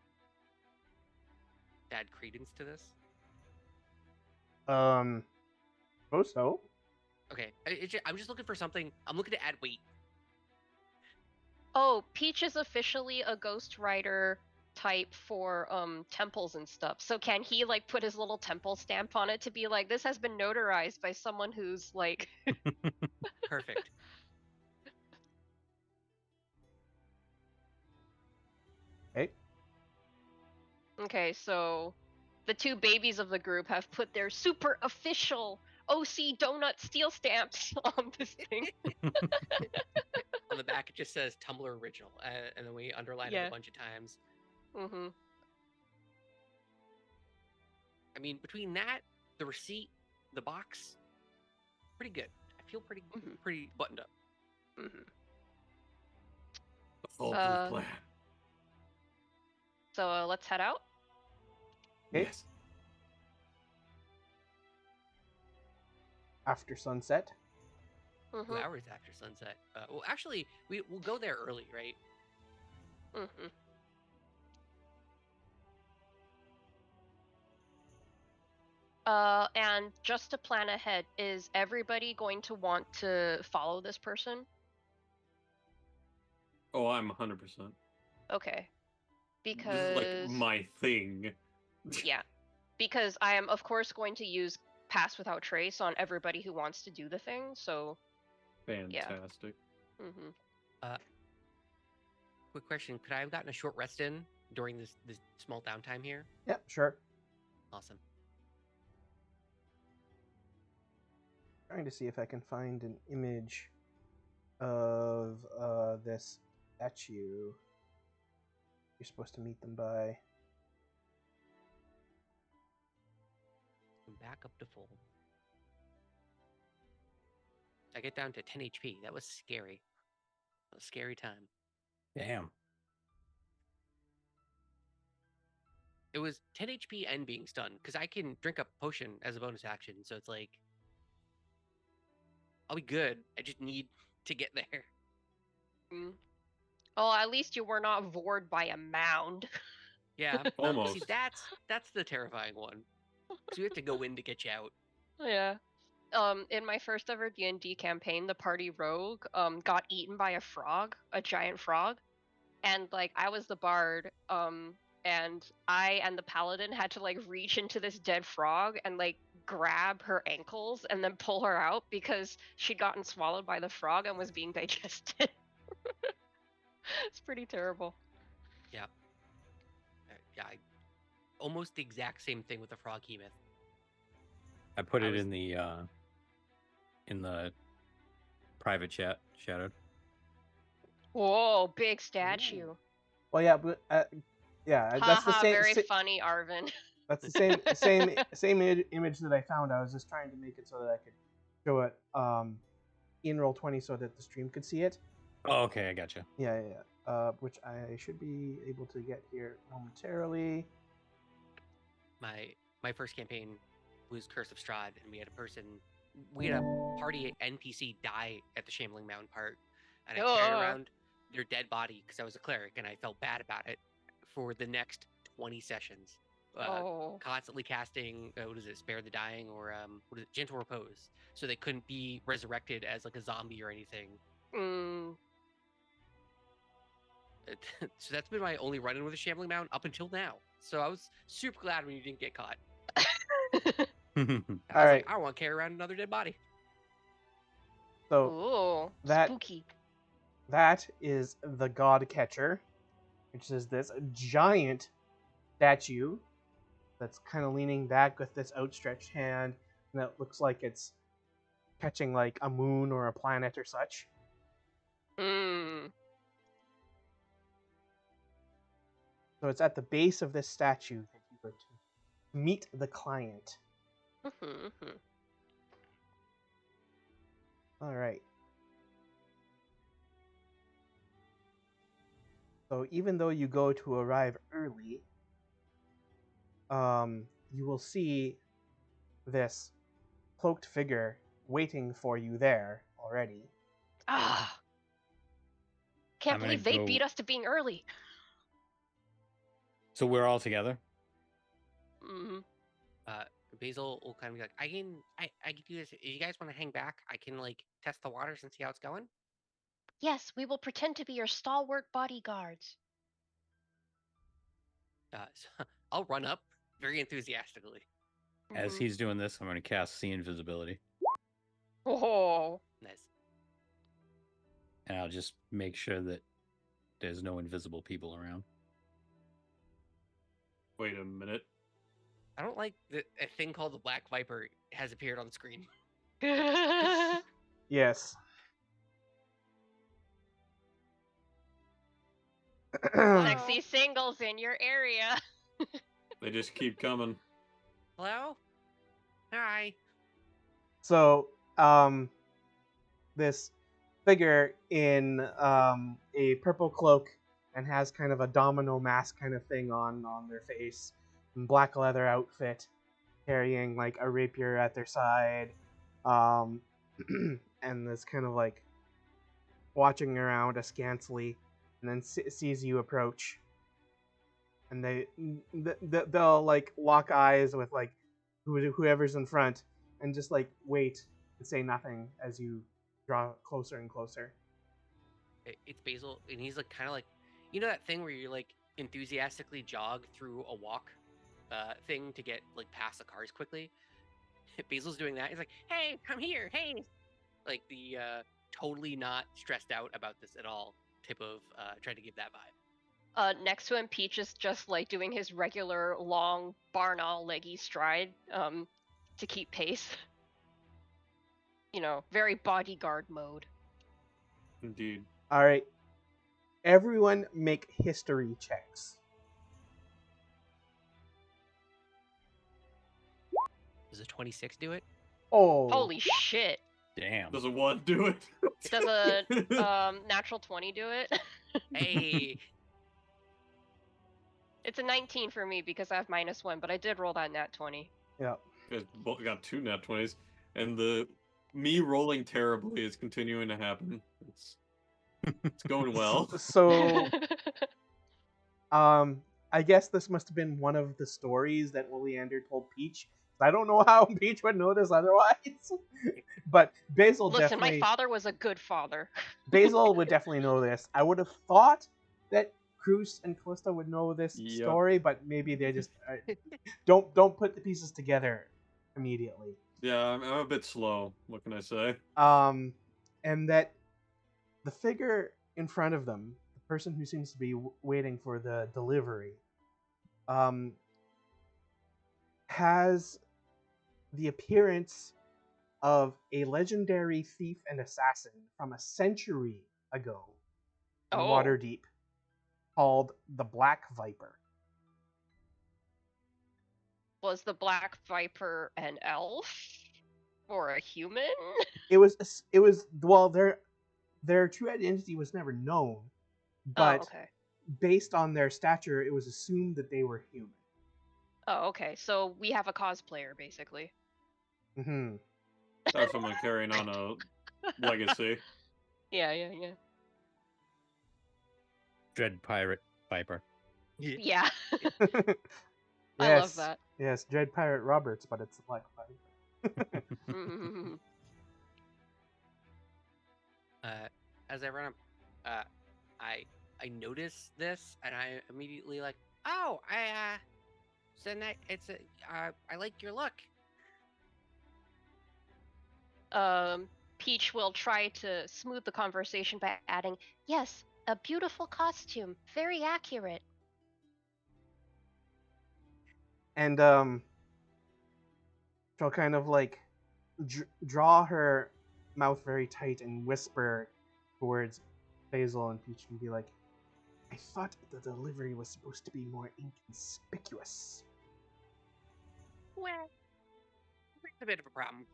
to add credence to this? Both suppose so. Okay, I'm just looking for something. I'm looking to add weight. Oh, Peach is officially a Ghost Rider type for temples and stuff. So can he like put his little temple stamp on it to be like, this has been notarized by someone who's like Perfect. Okay. Okay, so the two babies of the group have put their super official OC Donut steel stamps on this thing. On the back, it just says Tumblr Original, and then we underline it Yeah. a bunch of times. Mm-hmm. I mean, between that, the receipt, the box, pretty good. I feel pretty buttoned up. Mm-hmm. A foolproof plan. So let's head out. Okay. Yes. After sunset. 2 hours after sunset. Well, actually, we'll go there early, right? Mm-hmm. And just to plan ahead, is everybody going to want to follow this person? Oh, I'm 100%. Okay. This is Because like my thing. yeah. Because I am of course going to use Pass Without Trace on everybody who wants to do the thing, so Fantastic. mm-hmm. Quick question: could I have gotten a short rest in during this small downtime here? Yep, sure. Awesome. Trying to see if I can find an image of this statue. You're supposed to meet them by. Back up to full. I get down to 10 HP. That was scary. A scary time. Damn. It was 10 HP and being stunned because I can drink a potion as a bonus action. So it's like, I'll be good. I just need to get there. Mm. Well, at least you were not vored by a mound. Yeah, Almost. See, that's the terrifying one. Because we have to go in to get you out. Yeah. In my first ever D&D campaign, the party rogue got eaten by a frog, a giant frog, and like I was the bard, and I and the paladin had to like reach into this dead frog and like grab her ankles and then pull her out because she'd gotten swallowed by the frog and was being digested. It's pretty terrible. Yeah. Almost the exact same thing with the frog hemoth. I put it in the private chat, Shadowed. Whoa, big statue. Well, yeah, but yeah, that's the Haha, same. very funny, Arvin. That's the same image that I found. I was just trying to make it so that I could show it in Roll20 so that the stream could see it. Oh, okay, I gotcha. Yeah. Which I should be able to get here momentarily. My first campaign was Curse of Strahd, and we had a party NPC die at the Shambling Mountain part, and I carried around their dead body because I was a cleric and I felt bad about it for the next 20 sessions. Constantly casting Spare the Dying or Gentle Repose, so they couldn't be resurrected as like a zombie or anything. So that's been my only run-in with the Shambling Mountain up until now. So I was super glad when you didn't get caught. I was like, I don't want to carry around another dead body. So spooky. That is the God Catcher, which is this giant statue that's kind of leaning back with this outstretched hand, and that looks like it's catching like a moon or a planet or such. So it's at the base of this statue that you were to meet the client. All right. So even though you go to arrive early, you will see this cloaked figure waiting for you there already. Can't believe they beat us to being early. So we're all together? Basil will kind of be like, I can do this. If you guys want to hang back, I can like test the waters and see how it's going. Yes, we will pretend to be your stalwart bodyguards. So I'll run up very enthusiastically. As Mhm. he's doing this, I'm going to cast See Invisibility. Oh. Nice. And I'll just make sure that there's no invisible people around. Wait a minute. I don't like that a thing called the Black Viper has appeared on screen. Yes. Sexy singles in your area. They just keep coming. Hello? Hi. So, this figure in a purple cloak and has kind of a domino mask kind of thing on their face, and black leather outfit, carrying like a rapier at their side, and this kind of like watching around askantly, and then sees you approach, and they'll like lock eyes with like whoever's in front, and just like wait and say nothing as you draw closer and closer. It's Basil, and he's like kind of like, you know that thing where you like enthusiastically jog through a walk thing to get like past the cars quickly. Basil's doing that. He's like, "Hey, I'm here. Hey," like the totally not stressed out about this at all type of trying to give that vibe. Next to him, Peach is just like doing his regular long barn owl leggy stride to keep pace. You know, very bodyguard mode. Indeed. All right, everyone make history checks. Does a 26 do it? Oh, Holy shit! Damn. Does a 1 do it? Does a natural 20 do it? Hey, It's a 19 for me because I have -1, but I did roll that nat 20. yeah. You guys both got 2 nat 20s, and the me rolling terribly is continuing to happen. It's going well. So, I guess this must have been one of the stories that Oleander told Peach. I don't know how Peach would know this otherwise, but Basil Listen, definitely. my father was a good father. Basil would definitely know this. I would have thought that Cruz and Callista would know this Yep. story, but maybe they just don't put the pieces together immediately. Yeah, I'm a bit slow. What can I say? And that the figure in front of them, the person who seems to be waiting for the delivery, has the appearance of a legendary thief and assassin from a century ago in Oh. Waterdeep, called the Black Viper. Was the Black Viper an elf? Or a human? It was well, their true identity was never known, but Oh, okay. based on their stature, it was assumed that they were human. Oh, okay. So we have a cosplayer, basically. Mm-hmm. Have someone carrying on a legacy. Yeah. Dread Pirate Viper. Yeah. Yes, I love that. Yes, Dread Pirate Roberts, but it's the Black Viper. Mhm. As I run up, I notice this and I immediately like, oh, I like your look. Peach will try to smooth the conversation by adding, "Yes, a beautiful costume, very accurate." And she'll kind of like draw her mouth very tight and whisper towards Basil and Peach and be like, "I thought the delivery was supposed to be more inconspicuous." Well, it's a bit of a problem.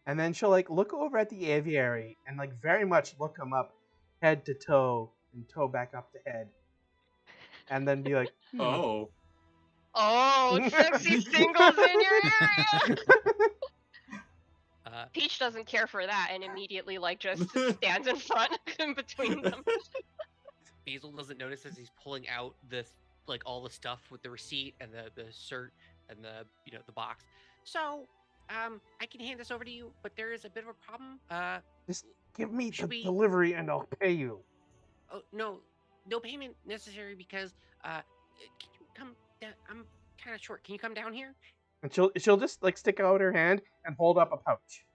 And then she'll like look over at the aviary and like very much look him up head to toe and toe back up to head. And then be like, Oh. Oh, sexy singles in your area! Peach doesn't care for that and immediately like just stands in front in between them. Basil doesn't notice as he's pulling out this like all the stuff with the receipt and the cert the box. So, I can hand this over to you, but there is a bit of a problem. Just give me the Should we- delivery and I'll pay you. Oh no payment necessary because can you come down? I'm kind of short. Can you come down here? And she'll just like stick out her hand and hold up a pouch.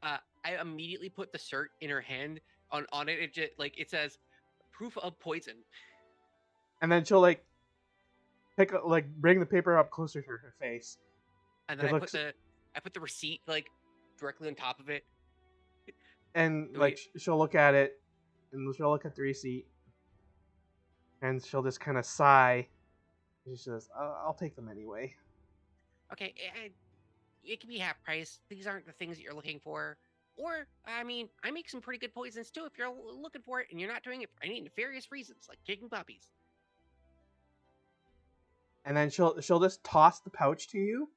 I immediately put the cert in her hand. On it, it says proof of poison. And then she'll like bring the paper up closer to her face. And then It I looks- put the receipt like directly on top of it. And Do like she'll look at it, and she'll look at the receipt, and she'll just kind of sigh. She says, "I'll take them anyway." Okay, it can be half price. These aren't the things that you're looking for. Or, I mean, I make some pretty good poisons too if you're looking for it and you're not doing it for any nefarious reasons, like kicking puppies. And then she'll just toss the pouch to you,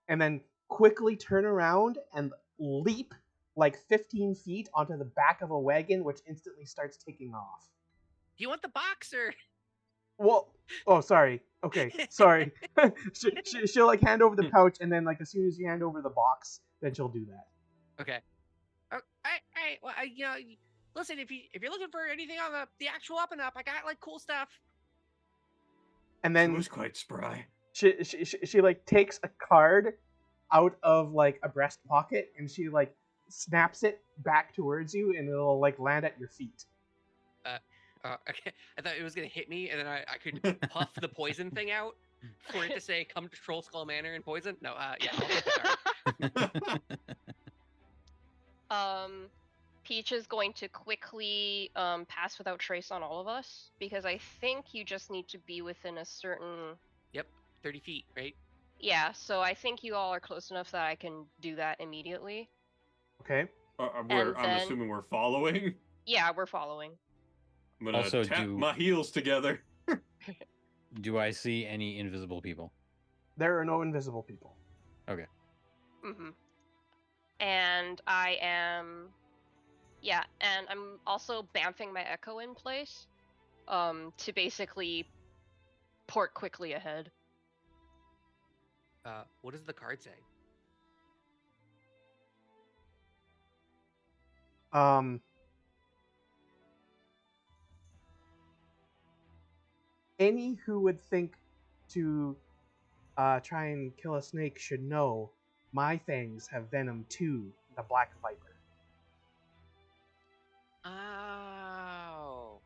and then quickly turn around and leap like 15 feet onto the back of a wagon, which instantly starts taking off. Do you want the box or? Well, oh, sorry. Okay, sorry. She'll like hand over the pouch, and then like as soon as you hand over the box, then she'll do that. Okay. Well, listen, if you're looking for anything on the actual up and up, I got like cool stuff. And She then was quite spry. she like takes a card out of like a breast pocket, and she like snaps it back towards you, and it'll like land at your feet. Okay. I thought it was gonna hit me, and then I could puff the poison thing out for it to say "Come to Troll Skull Manor" and poison. No, yeah, I'll take the card. Peach is going to quickly pass without trace on all of us because I think you just need to be within a certain. Yep, 30 feet, right? Yeah, so I think you all are close enough that I can do that immediately. Okay. I'm then- assuming we're following. Yeah, we're following. I'm gonna Also, tap my heels together. Do I see any invisible people? There are no invisible people. Okay. Mm-hmm. And I am. Yeah, and I'm also bamfing my echo in place to basically port quickly ahead. What does the card say? Any who would think to try and kill a snake should know my fangs have venom too, the black viper. Oh,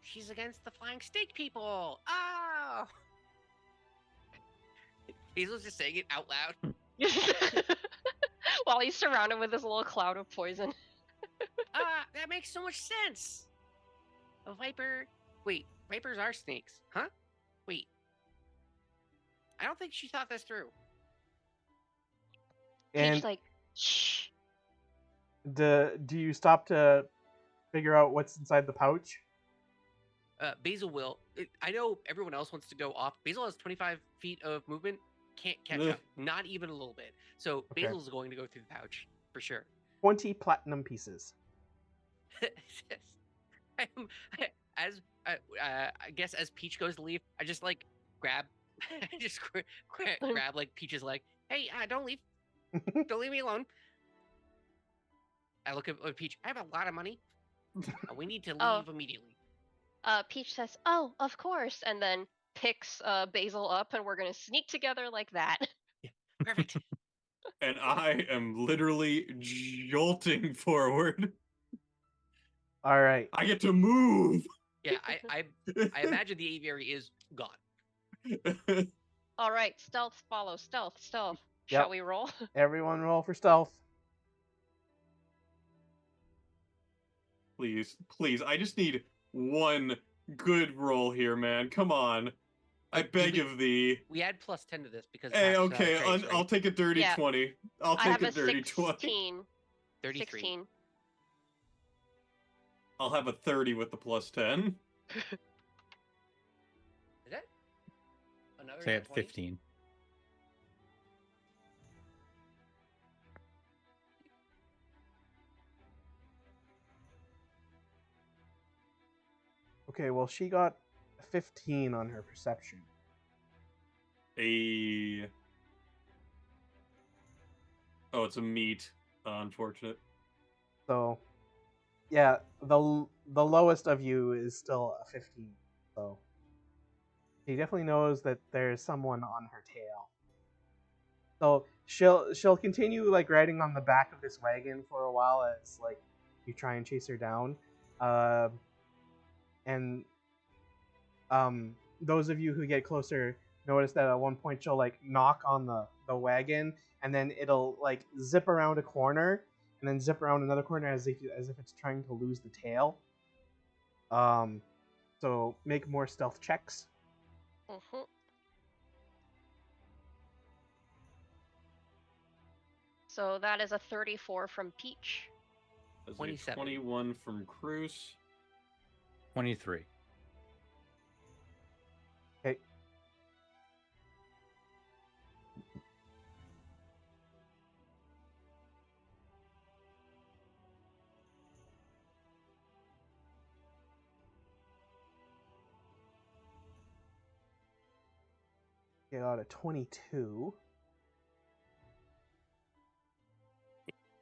she's against the flying snake people. Oh. Hazel's just saying it out loud. While he's surrounded with this little cloud of poison. That makes so much sense. A viper. Wait, vipers are snakes, huh? Wait. I don't think she thought this through. And Peach like, shh. do you stop to figure out what's inside the pouch? Basil will. I know everyone else wants to go off. Basil has 25 feet of movement. Can't catch Ugh. up. Not even a little bit. So Okay. Basil's going to go through the pouch for sure. 20 platinum pieces. I guess as Peach goes to leave, I just like grab, just grab like Peach's leg. Hey, don't leave. Don't leave me alone. I look at Peach. I have a lot of money. We need to leave Oh. immediately. Peach says, "Oh, of course," and then picks Basil up, and we're gonna sneak together like that. Perfect. And I am literally jolting forward. All right. I get to move. Yeah, I imagine the aviary is gone. All right, stealth follow stealth. Yep. Shall we roll? Everyone roll for stealth. Please, please. I just need one good roll here, man. Come on. I beg of thee. We add +10 to this because Hey, that's, okay, trace, I'll right? take a dirty Yeah. 20. I'll I take have a a dirty 20. 16. 33. 16. I'll have a 30 with the +10. Is that another Say nat at 20? 15. Okay, well, she got 15 on her perception. Oh, it's a meat. Unfortunate. So, yeah, the lowest of you is still a 15. So she definitely knows that there's someone on her tail. So she'll continue like riding on the back of this wagon for a while as like you try and chase her down, and those of you who get closer notice that at one point she'll like knock on the wagon, and then it'll like zip around a corner and then zip around another corner as if it's trying to lose the tail. So make more stealth checks. Mhm. So that is a 34 from Peach. That's 27. 21 from Cruz. 23. Okay. Get out of 22.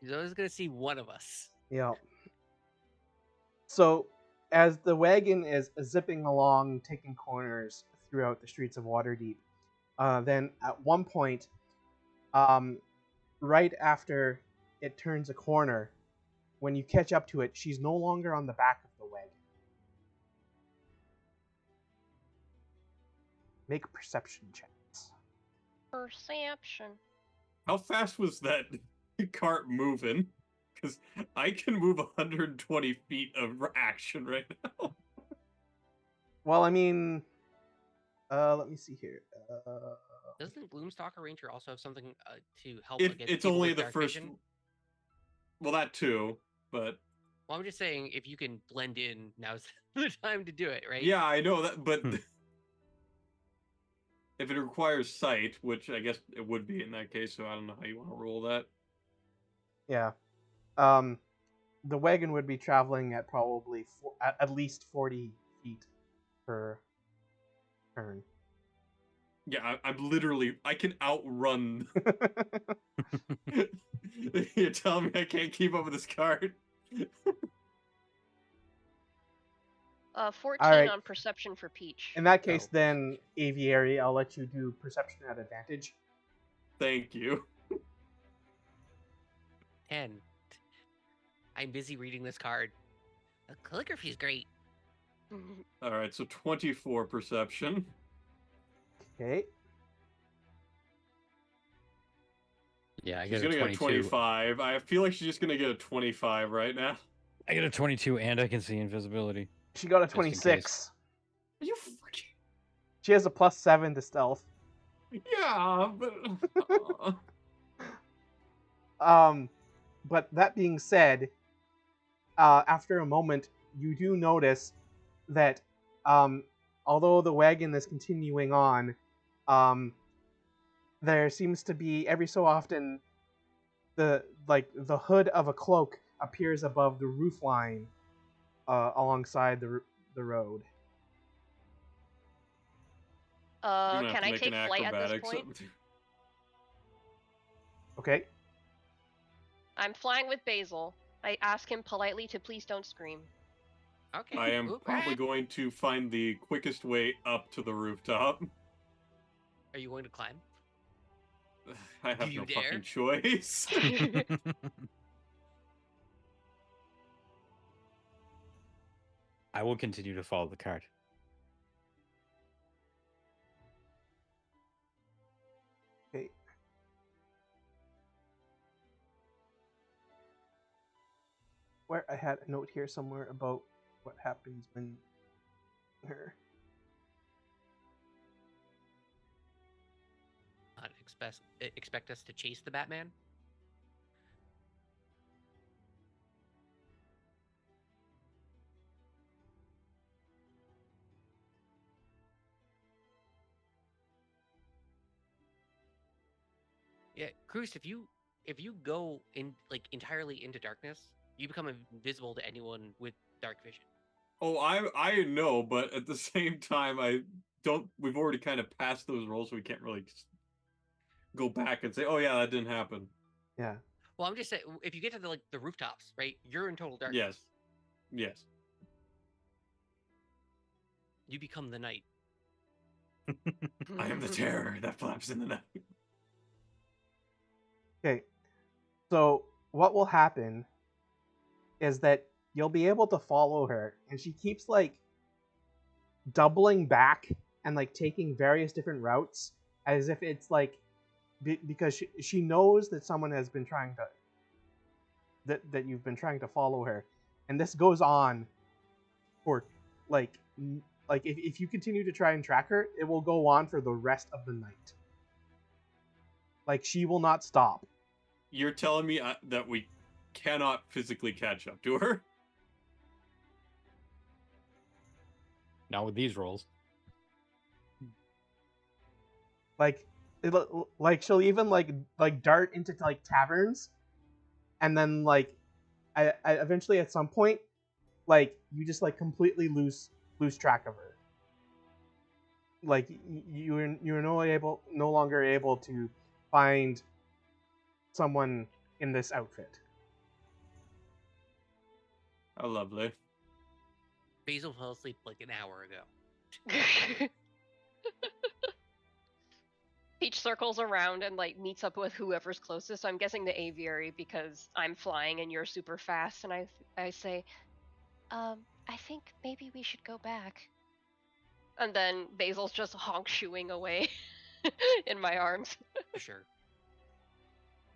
He's always gonna see one of us. Yeah. So, as the wagon is zipping along, taking corners throughout the streets of Waterdeep, then at one point, right after it turns a corner, when you catch up to it, she's no longer on the back of the wagon. Make perception checks. Perception. How fast was that cart moving? Because I can move 120 feet of action right now. Well, I mean, let me see here. Doesn't Gloomstalker Ranger also have something to help against It's people only with the dark first. vision? Well, that too, but Well, I'm just saying, if you can blend in, now's the time to do it, right? yeah, I know that. But if it requires sight, which I guess it would be in that case, so I don't know how you want to roll that. Yeah. The wagon would be traveling at probably at least 40 feet per turn. Yeah, I'm literally. I can outrun. You're telling me I can't keep up with this cart? 14 Alright. on perception for Peach. In that case, Oh. then, Aviary, I'll let you do perception at advantage. Thank you. 10. I'm busy reading this card. The calligraphy is great. All right, so 24 perception. Okay. Yeah, I She's get a gonna get a 22. 25. I feel like she's just gonna get a 25 right now. I get a 22, and I can see invisibility. She got a in 26. Are you freaking? She has a +7 to stealth. Yeah, but. But that being said, after a moment, you do notice that, although the wagon is continuing on, there seems to be every so often the hood of a cloak appears above the roof line, alongside the road. I'm gonna have Can to I make take an flight at this acrobatics. point? Okay. I'm flying with Basil. I ask him politely to please don't scream. Okay. I am Oop, probably going to find the quickest way up to the rooftop. Are you going to climb? I have you no dare? fucking choice. I will continue to follow the cart. Okay. Where I had a note here somewhere about what happens when her. Not expect us to chase the Batman? Yeah, Cruz, if you go in entirely into darkness, you become invisible to anyone with dark vision. Oh, I know, but at the same time, I don't. We've already kind of passed those rolls, so we can't really just go back and say, "Oh yeah, that didn't happen." Yeah. Well, I'm just saying, if you get to the rooftops, right? You're in total darkness. Yes. Yes. You become the night. I am the terror that flaps in the night. Okay. So what will happen is that you'll be able to follow her, and she keeps like doubling back and like taking various different routes as if it's like because she knows that someone has been trying to that you've been trying to follow her, and this goes on for like if you continue to try and track her, it will go on for the rest of the night. Like she will not stop. You're telling me that we cannot physically catch up to her? Not with these rolls. Like like she'll even like dart into like taverns, and then like I eventually at some point like you just like completely lose track of her. Like you're no longer able to find someone in this outfit. How lovely. Basil fell asleep like an hour ago. Peach circles around and like meets up with whoever's closest. So I'm guessing the aviary because I'm flying and you're super fast. And I say, I think maybe we should go back. And then Basil's just honk shooing away in my arms. For sure.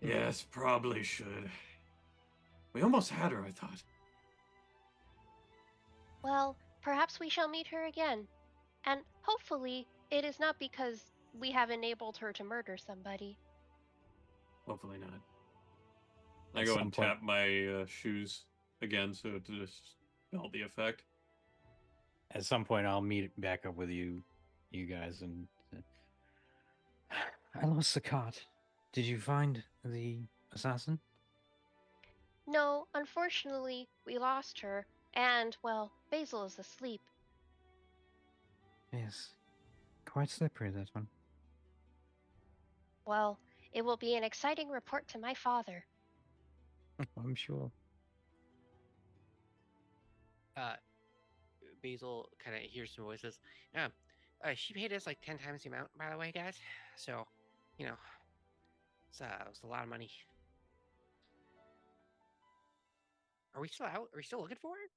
Yes, probably should. We almost had her, I thought. Well, perhaps we shall meet her again. And hopefully it is not because we have enabled her to murder somebody. Hopefully not. I At go some and point- tap my shoes again so to just smell the effect. At some point, I'll meet back up with you guys, and I lost the cart. Did you find the assassin? No, unfortunately, we lost her. And, well, Basil is asleep. Yes, quite slippery, that one. Well, it will be an exciting report to my father. I'm sure. Basil kind of hears some voices. Yeah, she paid us like 10 times the amount, by the way, guys. So, you know, it was a lot of money. Are we still out? Are we still looking for her?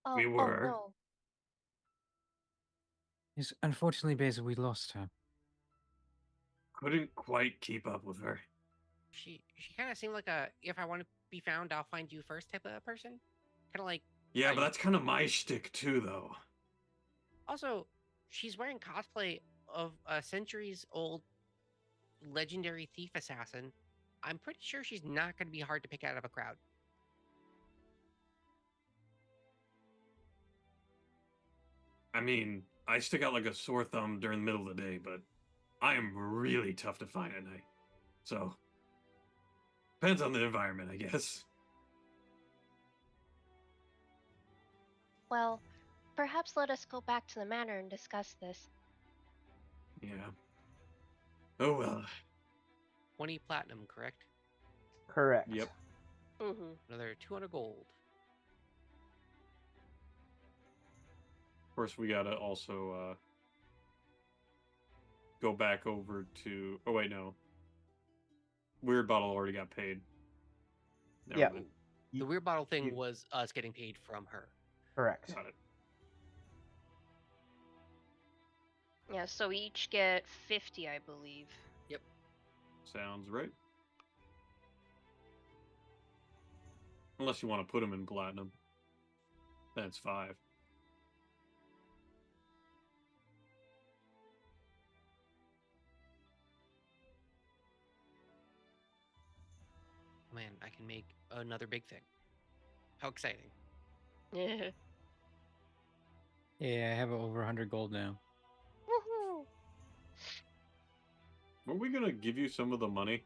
Oh, We oh were. no. Yes, unfortunately, Basil, we lost her. Couldn't quite keep up with her. She kind of seemed like a if I want to be found, I'll find you first type of person. Kind of like. Yeah, Are but you- that's kind of my shtick too, though. Also, she's wearing cosplay of a centuries-old legendary thief assassin. I'm pretty sure she's not going to be hard to pick out of a crowd. I mean, I stick out like a sore thumb during the middle of the day, but I am really tough to find at night. So, depends on the environment, I guess. Well, perhaps let us go back to the manor and discuss this. Yeah. Oh well. 20 platinum, correct? Correct. Yep. Mm-hmm. Another 200 gold. Of course, we gotta also go back over to. Oh wait, no. Weird Bottle already got paid. Never Yeah. mind. The weird bottle thing you- was us getting paid from her. Correct. Got it. Yeah, so we each get 50, I believe. Sounds right. Unless you want to put them in platinum, then it's 5. Man, I can make another big thing. How exciting. Woohoo! Yeah, I have over 100 gold now. Were we gonna give you some of the money?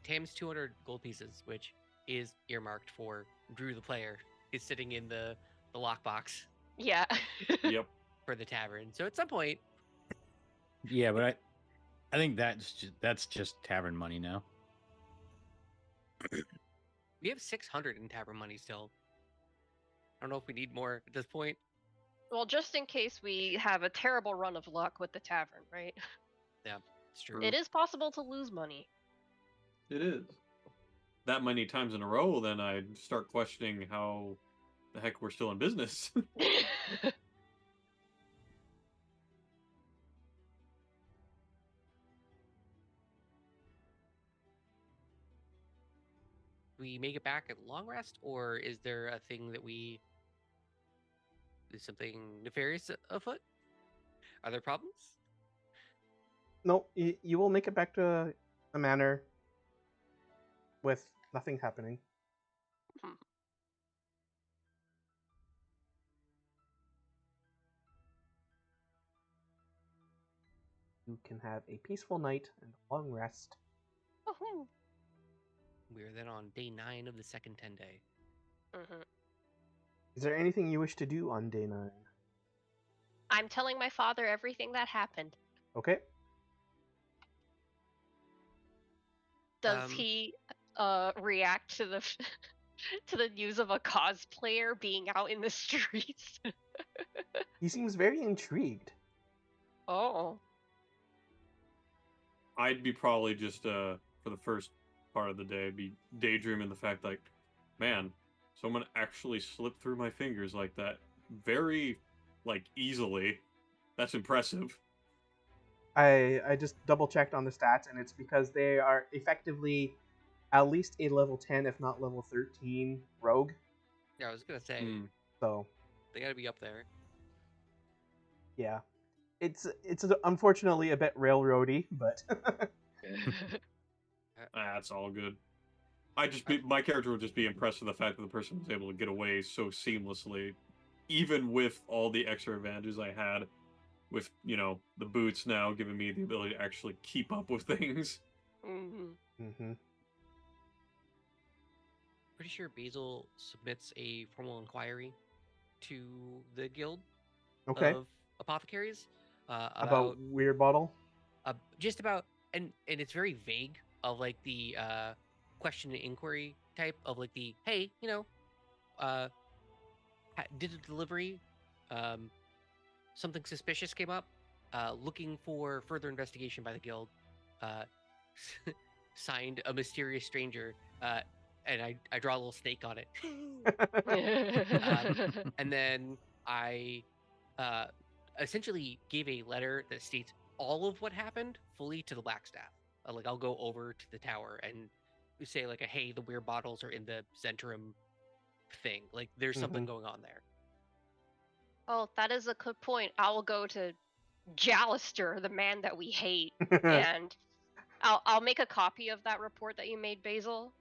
Tam's 200 gold pieces, which is earmarked for Drew the player, is sitting in the lockbox Yeah. Yep. for the tavern. So at some point, Yeah, but I think that's just tavern money now. We have 600 in tavern money still. I don't know if we need more at this point. Well, just in case we have a terrible run of luck with the tavern, right? It's true. It is possible to lose money. It is. That many times in a row, then I'd start questioning how the heck we're still in business. We make it back at long rest, or is there a thing that is something nefarious afoot? Are there problems? No, you will make it back to the manor with nothing happening. You can have a peaceful night and a long rest. Woohoo. We're then on day 9 of the second 10 day. Mhm. Is there anything you wish to do on day 9? I'm telling my father everything that happened. Okay. Does he react to the to the news of a cosplayer being out in the streets? He seems very intrigued. Oh. I'd be probably just for the first part of the day, be daydreaming the fact like, man, someone actually slipped through my fingers like that, very like easily. That's impressive. I just double checked on the stats, and it's because they are effectively at least a level 10, if not level 13 rogue. Yeah, I was gonna say So they gotta be up there. yeah, it's unfortunately a bit railroady, but That's all good. My character would just be impressed with the fact that the person was able to get away so seamlessly, even with all the extra advantages I had with, the boots now giving me the ability to actually keep up with things. Mm-hmm. Pretty sure Basil submits a formal inquiry to the guild okay. of apothecaries About Weird Bottle? just about, and it's very vague of like the question and inquiry type of like the hey, did a delivery, something suspicious came up, looking for further investigation by the guild, uh, signed a mysterious stranger, and I draw a little snake on it. And then I essentially gave a letter that states all of what happened fully to the Blackstaff. Like I'll go over to the tower and say like, hey, the weird bottles are in the Zentrum thing. Like there's something going on there. Oh, that is a good point. I will go to Jallister, the man that we hate, and I'll make a copy of that report that you made, Basil.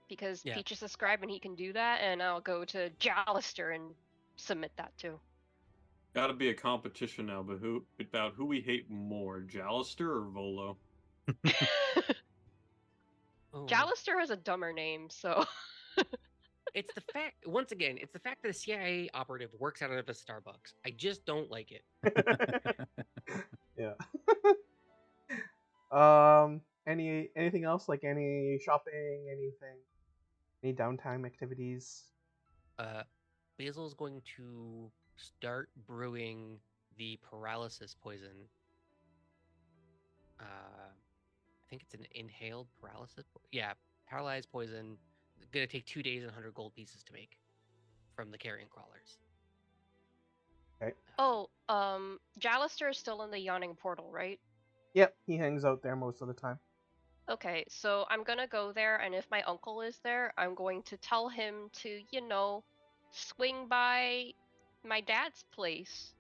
Because Yeah. Peach is a scribe and he can do that, and I'll go to Jallister and submit that too. Gotta be a competition now, but about who we hate more, Jallister or Volo? Oh. Jallister has a dumber name, so It's the fact, once again, it's the fact that a CIA operative works out of a Starbucks. I just don't like it. Yeah. Anything else? Like any shopping, anything? Any downtime activities? Basil's going to start brewing the paralysis poison. I think it's an inhaled paralysis. Yeah, paralyzed poison. Gonna take 2 days and 100 gold pieces to make from the carrion crawlers. Okay. Oh, Jallister is still in the yawning portal, right? Yep, he hangs out there most of the time. Okay, so I'm gonna go there, and if my uncle is there, I'm going to tell him to, swing by my dad's place.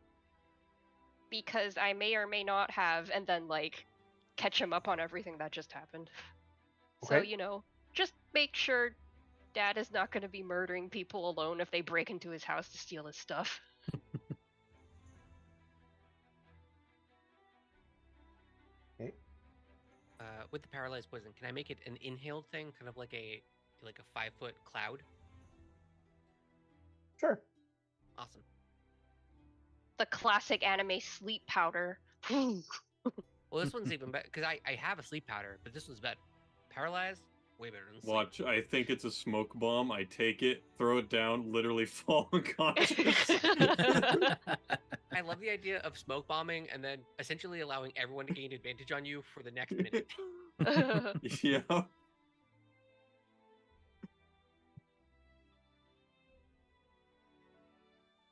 Because I may or may not have, and then, catch him up on everything that just happened. So, Okay. just make sure dad is not gonna be murdering people alone if they break into his house to steal his stuff. Okay. With the paralyzed poison, can I make it an inhaled thing, kind of like a 5-foot cloud? Sure. Awesome. The classic anime sleep powder. Well, Well, this one's even better because I have a sleep powder, but this one's better. Paralyzed, way better than sleep. Watch, I think it's a smoke bomb. I take it, throw it down, literally fall unconscious. I love the idea of smoke bombing and then essentially allowing everyone to gain advantage on you for the next minute. Yeah.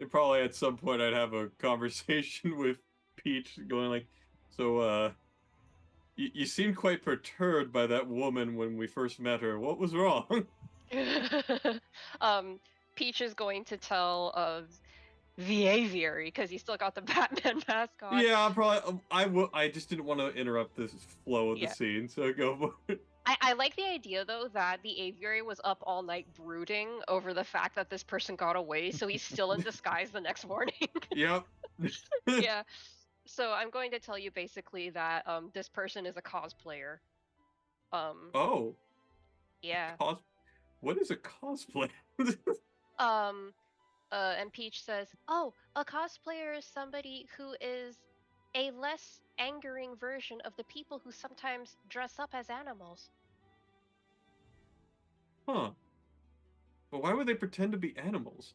And probably at some point I'd have a conversation with Peach going like, so, you seemed quite perturbed by that woman when we first met her. What was wrong? Peach is going to tell the aviary because he's still got the Batman mask on. Yeah, probably. I just didn't want to interrupt this flow of the Yeah. scene, so go for it. I like the idea though that the aviary was up all night brooding over the fact that this person got away, so he's still in disguise the next morning. Yep. Yeah. So I'm going to tell you basically that this person is a cosplayer. Oh, Yeah. what is a cosplay? And Peach says, "Oh, a cosplayer is somebody who is a less angering version of the people who sometimes dress up as animals." Huh. But why would they pretend to be animals?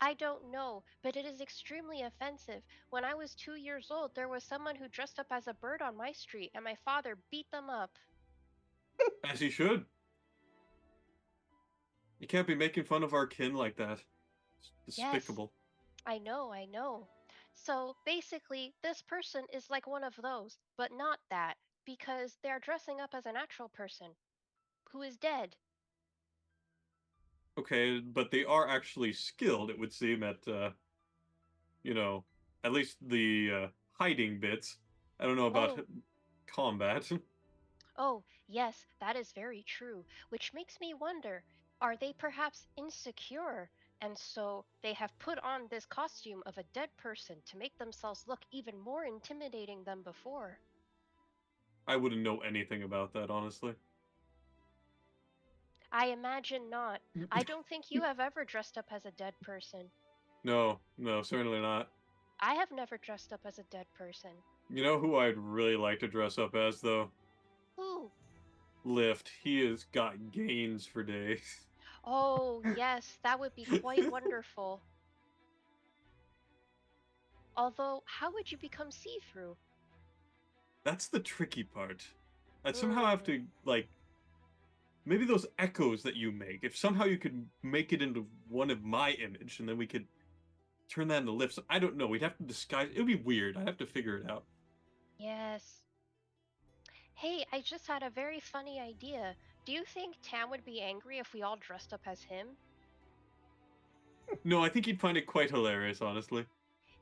I don't know, but it is extremely offensive. When I was 2 years old, there was someone who dressed up as a bird on my street, and my father beat them up. As he should. You can't be making fun of our kin like that. It's despicable. I know. So basically, this person is like one of those, but not that, because they're dressing up as an actual person who is dead. Okay, but they are actually skilled, it would seem, at, you know, at least the hiding bits. I don't know about Oh. combat. Oh, yes, that is very true, which makes me wonder, are they perhaps insecure? And so they have put on this costume of a dead person to make themselves look even more intimidating than before. I wouldn't know anything about that, honestly. I imagine not. I don't think you have ever dressed up as a dead person. No, certainly not. I have never dressed up as a dead person. You know who I'd really like to dress up as, though? Who? Lift. He has got gains for days. Oh, yes, that would be quite wonderful. Although, how would you become see-through? That's the tricky part. I'd somehow have to, like, maybe those echoes that you make, if somehow you could make it into one of my image, and then we could turn that into lifts. I don't know. We'd have to disguise. It would be weird. I'd have to figure it out. Yes. Hey, I just had a very funny idea. Do you think Tam would be angry if we all dressed up as him? No, I think he'd find it quite hilarious, honestly.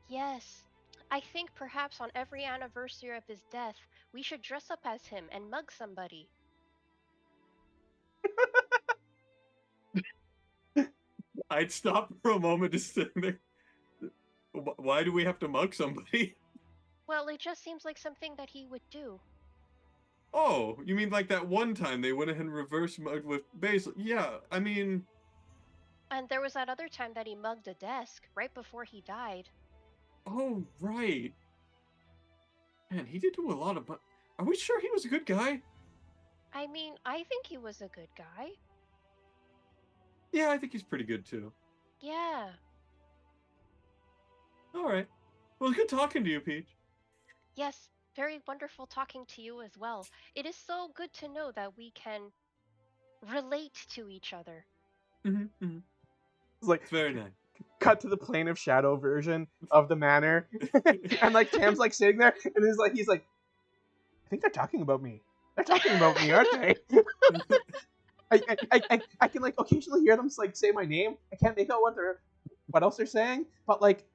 Yes. I think perhaps on every anniversary of his death, we should dress up as him and mug somebody. I'd stop for a moment to sit there. Why do we have to mug somebody? Well, it just seems like something that he would do. Oh, you mean like that one time they went ahead and reverse mugged with Basil? Yeah, I mean... And there was that other time that he mugged a desk right before he died. Oh, right. Man, he did do a lot of... Are we sure he was a good guy? I mean, I think he was a good guy. Yeah, I think he's pretty good, too. Yeah. All right. Well, good talking to you, Peach. Yes, very wonderful talking to you as well. It is so good to know that we can relate to each other. Mm-hmm. It's like, It's very nice. cut to the plane of shadow version of the manor, and like Tam's like sitting there, and he's like, I think they're talking about me. They're talking about me, aren't they? I can like occasionally hear them like say my name. I can't make out what else they're saying, but like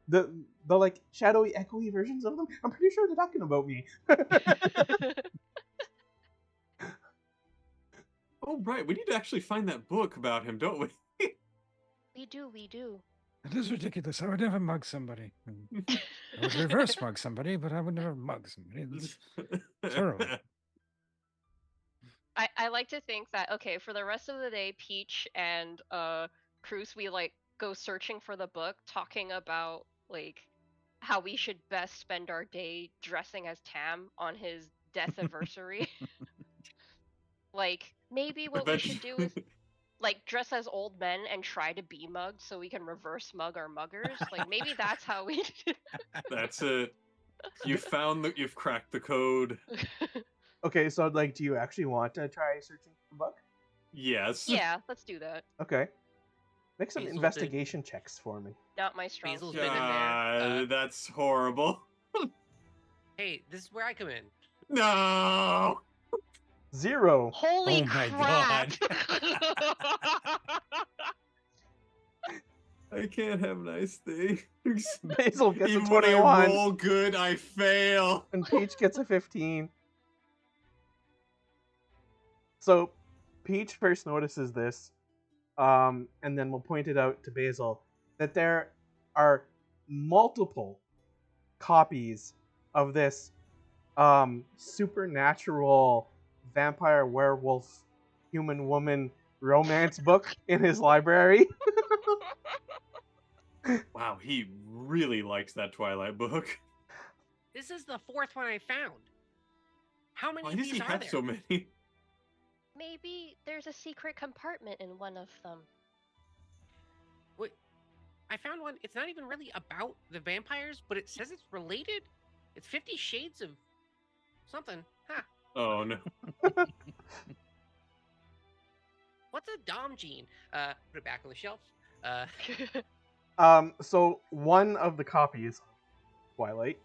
the like shadowy, echoey versions of them, I'm pretty sure they're talking about me. Oh, right. We need to actually find that book about him, don't we? We do. It is ridiculous. I would never mug somebody. I would reverse mug somebody, but I would never mug somebody. That's terrible. I like to think that, okay, for the rest of the day, Peach and Cruz, we like go searching for the book, talking about like how we should best spend our day dressing as Tam on his death anniversary. Like, maybe what we should do is like dress as old men and try to be mugged so we can reverse mug our muggers. Like, maybe that's how we That's it. You've cracked the code. Okay, so like, do you actually want to try searching for the book? Yes. Yeah, let's do that. Okay. Make some Basil's investigation checks for me. Not my strong Basil's suit. been in there. God, that's horrible. Hey, this is where I come in. No. 0. Holy Oh my crap! I can't have nice things. Basil gets Even a when I 21, roll good, I fail. and Peach gets a 15. So, Peach first notices this, and then we'll point it out to Basil, that there are multiple copies of this supernatural vampire werewolf human woman romance book in his library. Wow, he really likes that Twilight book. This is the 4th one I found. How many Why of does these he are have there? so many? Maybe there's a secret compartment in one of them. Wait, I found one. It's not even really about the vampires, but it says it's related. It's 50 Shades of something. Huh. Oh no. What's a Dom gene? Put it back on the shelf. So one of the copies of Twilight,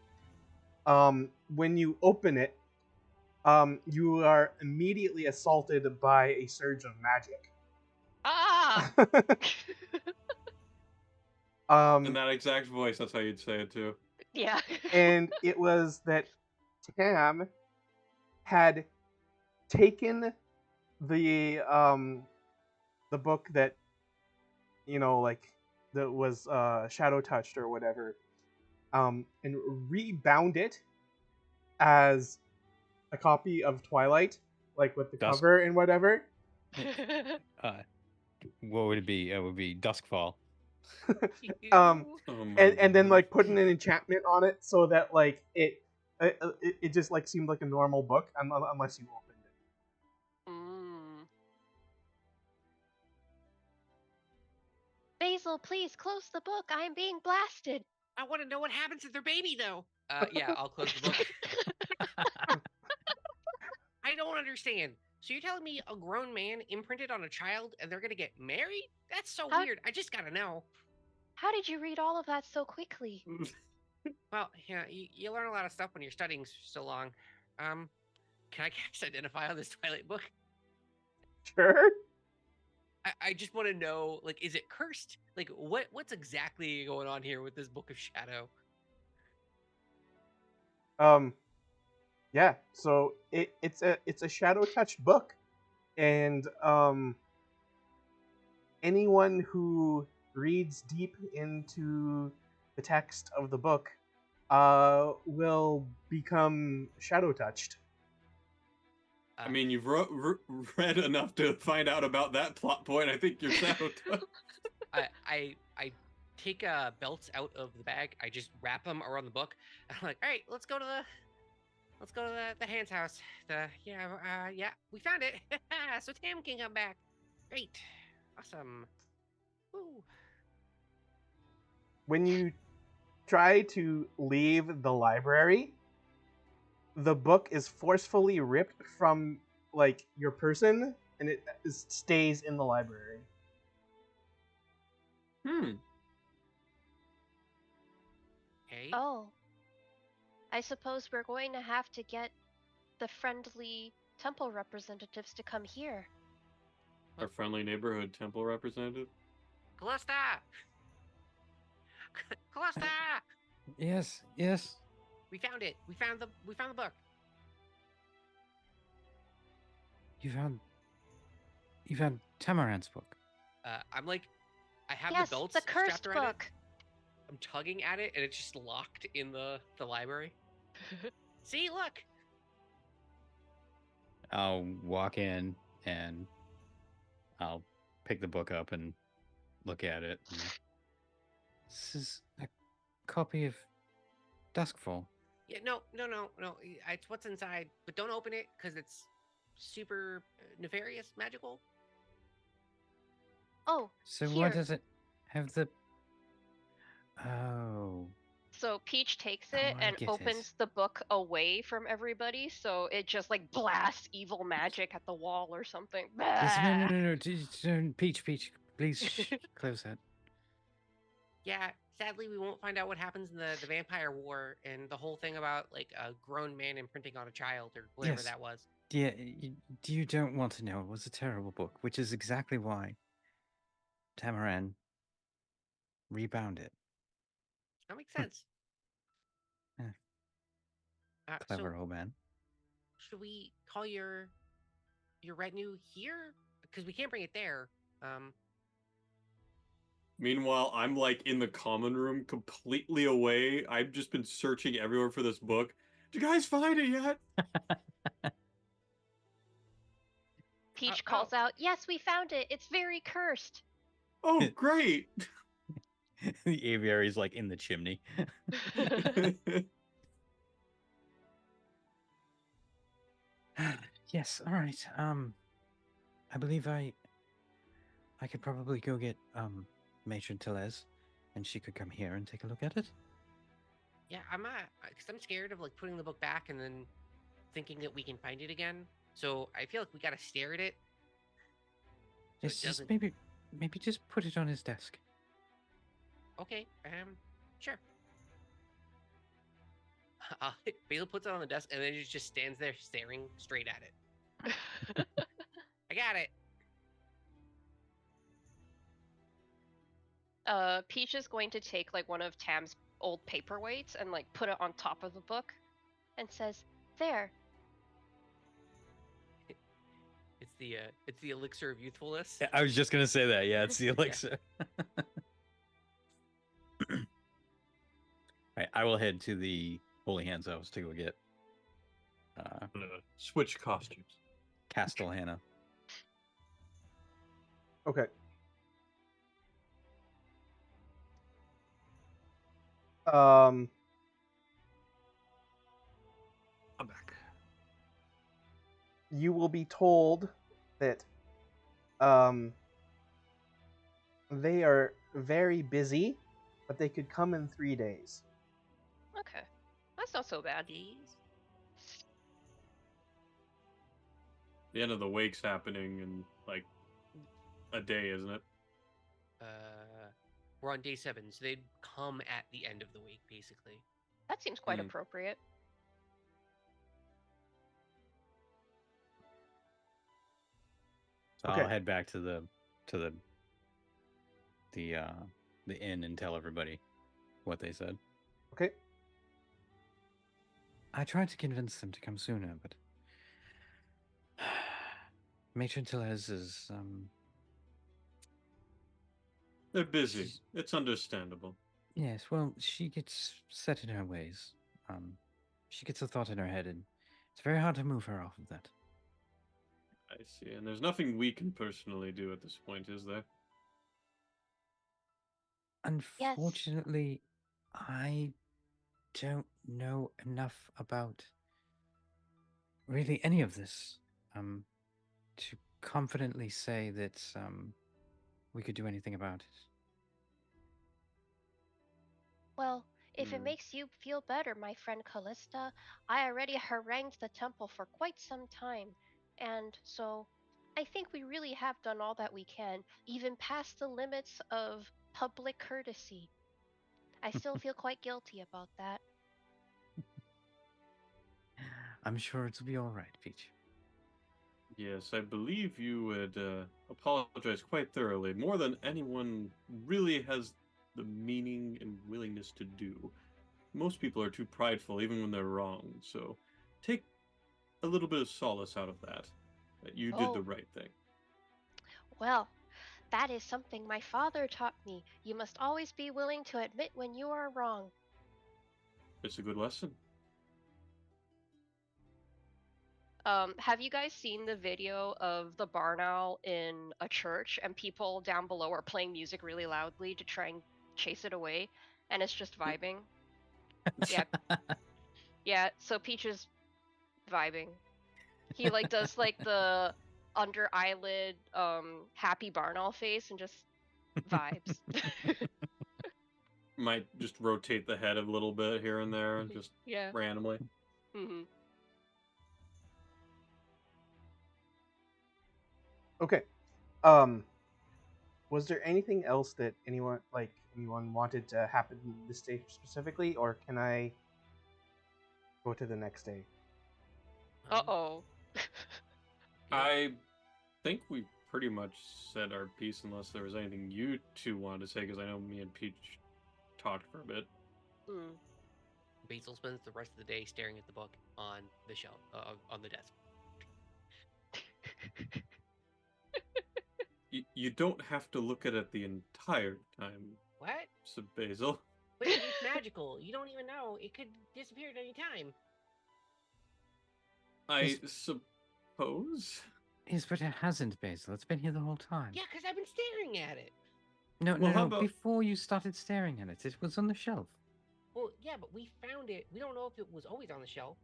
when you open it, you are immediately assaulted by a surge of magic. Ah! In that exact voice, that's how you'd say it too. Yeah. And it was that Tam had taken the book that, you know, like, that was shadow touched or whatever, and rebound it as a copy of Twilight, like with the Dusk. cover and whatever. What would it be? It would be Duskfall. Um, Oh my and then God. like putting an enchantment on it so that like it just like seemed like a normal book unless you opened it. Mm. Basil, please close the book. I am being blasted. I want to know what happens to their baby, though. Yeah, I'll close the book. I don't understand. So you're telling me a grown man imprinted on a child and they're gonna get married? That's so How- weird. I just gotta know. How did you read all of that so quickly? Well, yeah, you learn a lot of stuff when you're studying so long. Can I cast Identify on this Twilight book? Sure. I just want to know, like, is it cursed? Like, what's exactly going on here with this Book of Shadow? Yeah, so it's a shadow touched book, and anyone who reads deep into the text of the book will become shadow touched. I mean, you've read enough to find out about that plot point. I think you're shadow touched. I take belts out of the bag. I just wrap them around the book. I'm like, all right, let's go to the Hand's house. Yeah, we found it. So Tam can come back. Great, awesome. Woo. When you try to leave the library, the book is forcefully ripped from like your person, and it stays in the library. Hey. Oh. I suppose we're going to have to get the friendly temple representatives to come here. Our friendly neighborhood temple representative. Callista! Callista! Yes. We found it. We found the book. You found Tamarant's book. I'm like, I have Yes, the belts the cursed strapped around book. it. I'm tugging at it, and it's just locked in the library. See, look. I'll walk in and I'll pick the book up and look at it. And this is a copy of desk full. Yeah, no. It's what's inside, but don't open it because it's super nefarious, magical. Oh, So here. why does it have the? Oh, So Peach takes Oh, it I and get it. opens the book away from everybody, so it just like blasts evil magic at the wall or something. yes, no. Bah! Peach, please close that. Yeah, sadly, we won't find out what happens in the Vampire War and the whole thing about like a grown man imprinting on a child or whatever Yes. that was. Yeah, you don't want to know. It was a terrible book, which is exactly why Tamaran rebound it. That makes sense. Yeah. Clever So old man. should we call your retinue here? Because we can't bring it there. Meanwhile, I'm like in the common room, completely away. I've just been searching everywhere for this book. Did you guys find it yet? Peach oh. calls out, "Yes, we found it. It's very cursed." Oh, great! The aviary's like in the chimney. Yes, all right. I believe I could probably go get Matron Telez, and she could come here and take a look at it. Yeah, I'm not, because I'm scared of like putting the book back and then thinking that we can find it again. So I feel like we gotta stare at it. So Yes, it just doesn't. maybe just put it on his desk. Okay, sure. Basil puts it on the desk and then he just stands there staring straight at it. I got it. Peach is going to take like one of Tam's old paperweights and like put it on top of the book and says, "There." It's the elixir of youthfulness. I was just gonna say that. Yeah, it's the elixir. Right, I will head to the Holy Hands House to go get Switch costumes. Castle Hannah. Okay. I'm back. You will be told that they are very busy, but they could come in 3 days. Okay, that's not so bad. The end of the wake's happening in like a day, isn't it? We're on day 7, so they'd come at the end of the week, basically. That seems quite appropriate. So Okay. I'll head back to the inn and tell everybody what they said. Okay. I tried to convince them to come sooner, but Matron Telez is They're busy. It's understandable. yes, well, she gets set in her ways. She gets a thought in her head, and it's very hard to move her off of that. I see. And there's nothing we can personally do at this point, is there? Unfortunately, I don't know enough about really any of this to confidently say that we could do anything about it. Well, if it makes you feel better, my friend Callista, I already harangued the temple for quite some time, and so I think we really have done all that we can, even past the limits of public courtesy. I still feel quite guilty about that. I'm sure it'll be all right, Peach. Yes, I believe you would apologize quite thoroughly, more than anyone really has the meaning and willingness to do. Most people are too prideful, even when they're wrong, so take a little bit of solace out of that. That you did the Oh. right thing. Well, that is something my father taught me. You must always be willing to admit when you are wrong. It's a good lesson. Have you guys seen the video of the barn owl in a church and people down below are playing music really loudly to try and chase it away? And it's just vibing. Yeah. Yeah, so Peach is vibing. He like does like the under eyelid happy barn owl face and just vibes. Might just rotate the head a little bit here and there, just Yeah. randomly. Mm-hmm. Okay. Was there anything else that anyone wanted to happen this day specifically, or can I go to the next day? Uh-oh. I think we pretty much said our piece, unless there was anything you two wanted to say, because I know me and Peach talked for a bit. Mm. Basil spends the rest of the day staring at the book on the shelf, on the desk. You don't have to look at it the entire time, What? said Basil. But it's magical. You don't even know. It could disappear at any time. I suppose? Yes, but it hasn't, Basil. It's been here the whole time. Yeah, because I've been staring at it. No, Well, how no. about- Before you started staring at it, it was on the shelf. Well, yeah, but we found it. We don't know if it was always on the shelf.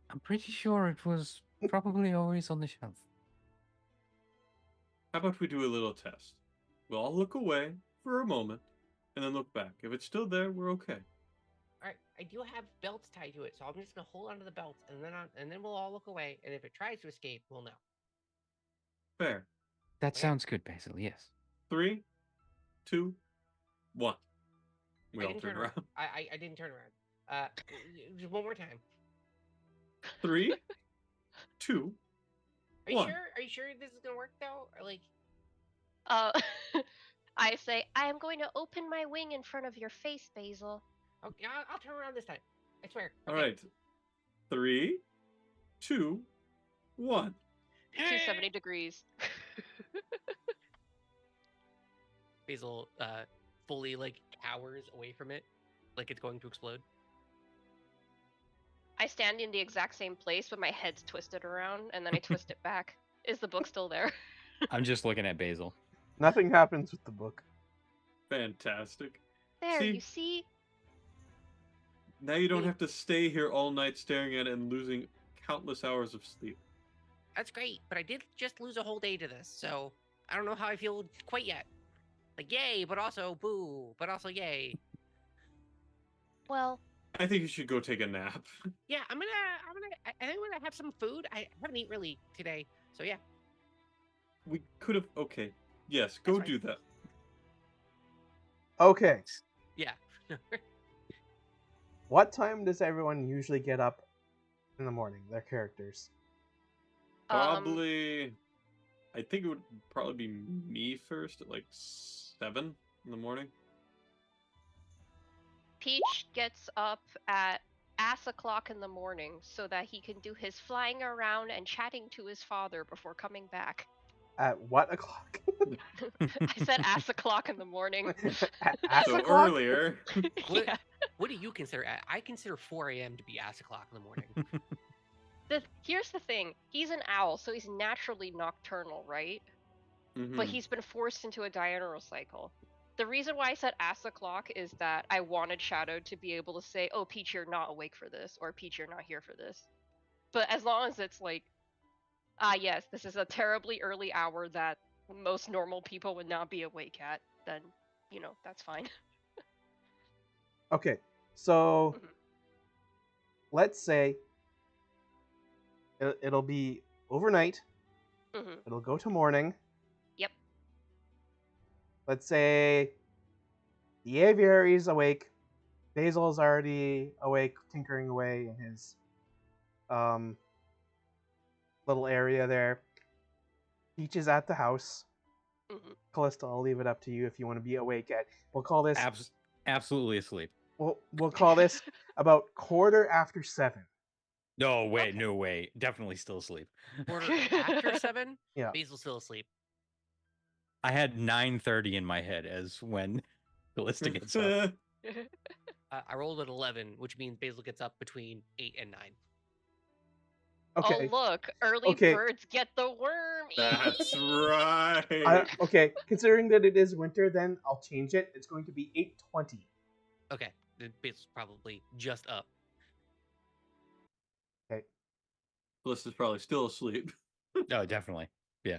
I'm pretty sure it was probably always on the shelf. How about we do a little test? We'll all look away for a moment, and then look back. If it's still there, we're okay. All right, I do have belts tied to it, so I'm just gonna hold onto the belts, and then we'll all look away. And if it tries to escape, we'll know. Fair. That Okay. sounds good, Basil. Yes. 3, 2, 1. We I all didn't turn around. I didn't turn around. Just one more time. 3, 2, Are you 1. sure? Are you sure this is gonna work though? Or like, I say, I am going to open my wing in front of your face, Basil. okay, I'll turn around this time. I swear. All Okay. right. 3, 2, 1. 270 degrees. Basil fully like cowers away from it, like it's going to explode. I stand in the exact same place, but my head's twisted around, and then I twist it back. Is the book still there? I'm just looking at Basil. Nothing happens with the book. Fantastic. There, See? you see? Now you don't Wait. have to stay here all night staring at it and losing countless hours of sleep. That's great, but I did just lose a whole day to this, so I don't know how I feel quite yet. Like yay, but also boo, but also yay. Well, I think you should go take a nap. Yeah, I think I'm gonna have some food. I haven't eaten really today, so yeah. We could have. Okay. Yes, go That's do that. Okay. Yeah. What time does everyone usually get up in the morning? Their characters. Probably. I think it would probably be me first at like 7 in the morning. Peach gets up at ass o'clock in the morning so that he can do his flying around and chatting to his father before coming back. At what o'clock? I said ass o'clock in the morning. At ass So o'clock? earlier. What, Yeah. what do you consider? I consider 4 a.m. to be ass o'clock in the morning. Here's the thing. He's an owl, so he's naturally nocturnal, right? But Mhm. he's been forced into a diurnal cycle. The reason why I said ass o'clock is that I wanted Shadow to be able to say, oh, Peach, you're not awake for this, or Peach, you're not here for this. But as long as it's like, yes, this is a terribly early hour that most normal people would not be awake at, then, that's fine. Okay, so Mhm. let's say it'll be overnight. Mhm. It'll go to morning. Yep. Let's say the aviary's awake. Basil's already awake, tinkering away in his little area there. Peach is at the house. Mhm. Callista, I'll leave it up to you if you want to be awake at. We'll call this. Absolutely asleep. We'll call this about 7:15. No way, Okay. no way. Definitely still asleep. Quarter after 7, Yeah. Basil's still asleep. I had 9:30 in my head as when Callista gets up. I rolled at 11, which means Basil gets up between 8 and 9. Okay. Oh, look, early Okay. birds get the worm. That's right. Okay. Considering that it is winter, then I'll change it. It's going to be 8:20. Okay, it's probably just up. Callista's probably still asleep. No, definitely. Yeah.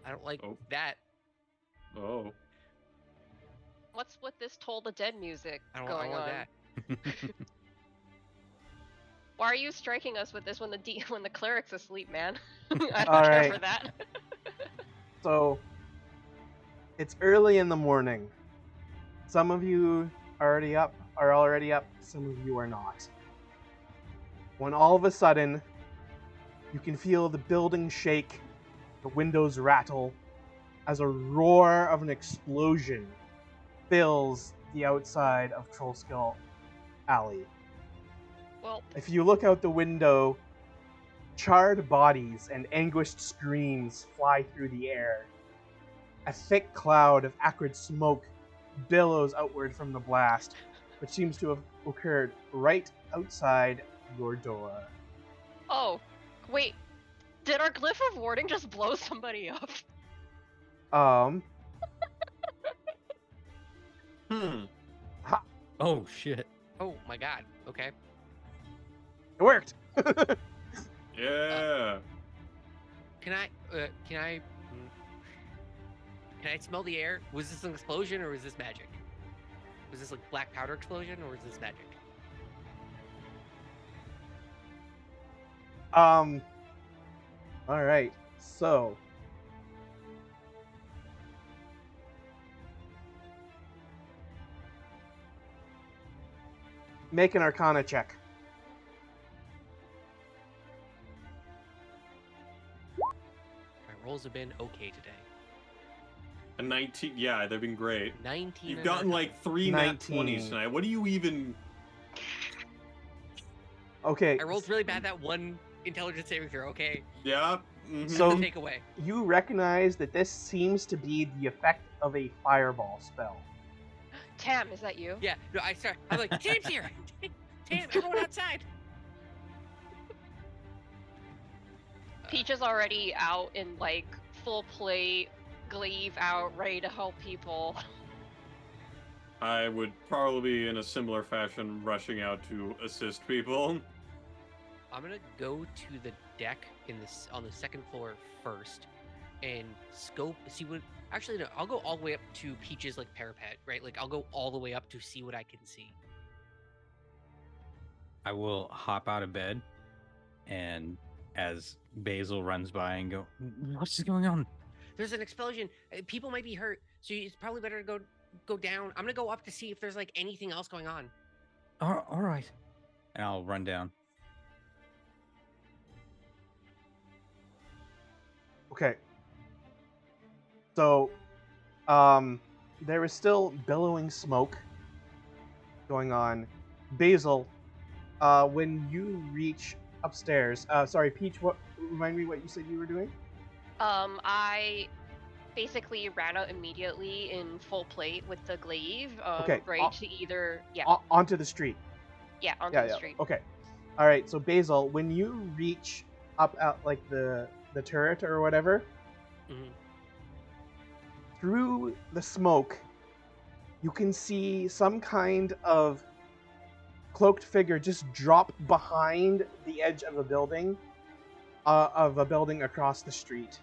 I don't like Oh. that. Oh. What's with this Toll the Dead music I don't going like on? that. Why are you striking us with this when when the cleric's asleep, man? I don't All care right. for that. So it's early in the morning. Some of you are already up. Some of you are not. When all of a sudden, you can feel the building shake, the windows rattle, as a roar of an explosion fills the outside of Trollskill Alley. Well, If you look out the window, charred bodies and anguished screams fly through the air. A thick cloud of acrid smoke billows outward from the blast, which seems to have occurred right outside your door. oh, wait. Did our glyph of warding just blow somebody up? Oh shit. Oh my god. Okay. It worked. Yeah. Can I smell the air? Was this an explosion or was this magic? Was this like black powder explosion or was this magic? All right. So, make an Arcana check. My rolls have been okay today. A 19. Yeah, they've been great. 19. You've and gotten a- like 3 nat 20s 19. tonight. What do you even? Okay. I rolled really bad that one intelligence saving throw. Okay. Yeah. Mhm. So- Take away. You recognize that this seems to be the effect of a fireball spell. Tam, is that you? Yeah. No, I'm like, Tam's here. Tam, everyone outside. Peach is already out in like full plate, glaive out, ready to help people. I would probably be in a similar fashion, rushing out to assist people. I'm gonna go to the deck on the second floor first, and scope see what. Actually, no. I'll go all the way up to Peach's like parapet, right? Like I'll go all the way up to see what I can see. I will hop out of bed, and as Basil runs by and go, "What's going on?" There's an explosion. People might be hurt, so it's probably better to go down. I'm gonna go up to see if there's like anything else going on. All right. And I'll run down. Okay. So, there is still billowing smoke going on. Basil, when you reach upstairs, sorry, Peach, remind me what you said you were doing? I basically ran out immediately in full plate with the glaive, Okay, ready to either Onto the street. onto the street. Okay. All right. So Basil, when you reach up at like the turret or whatever, Mhm. through the smoke, you can see some kind of cloaked figure just drop behind the edge of a building across the street.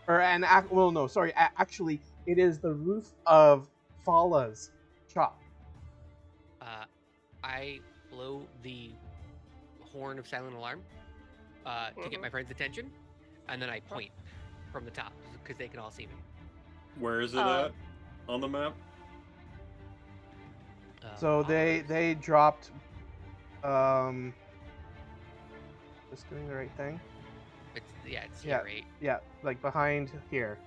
Actually, it is the roof of Fala's shop. I blow the horn of silent alarm to get my friend's attention, and then I point from the top because they can all see me. Where is it at on the map? So they dropped. Just doing the right thing. It's Yeah. here, right? Yeah, like behind here.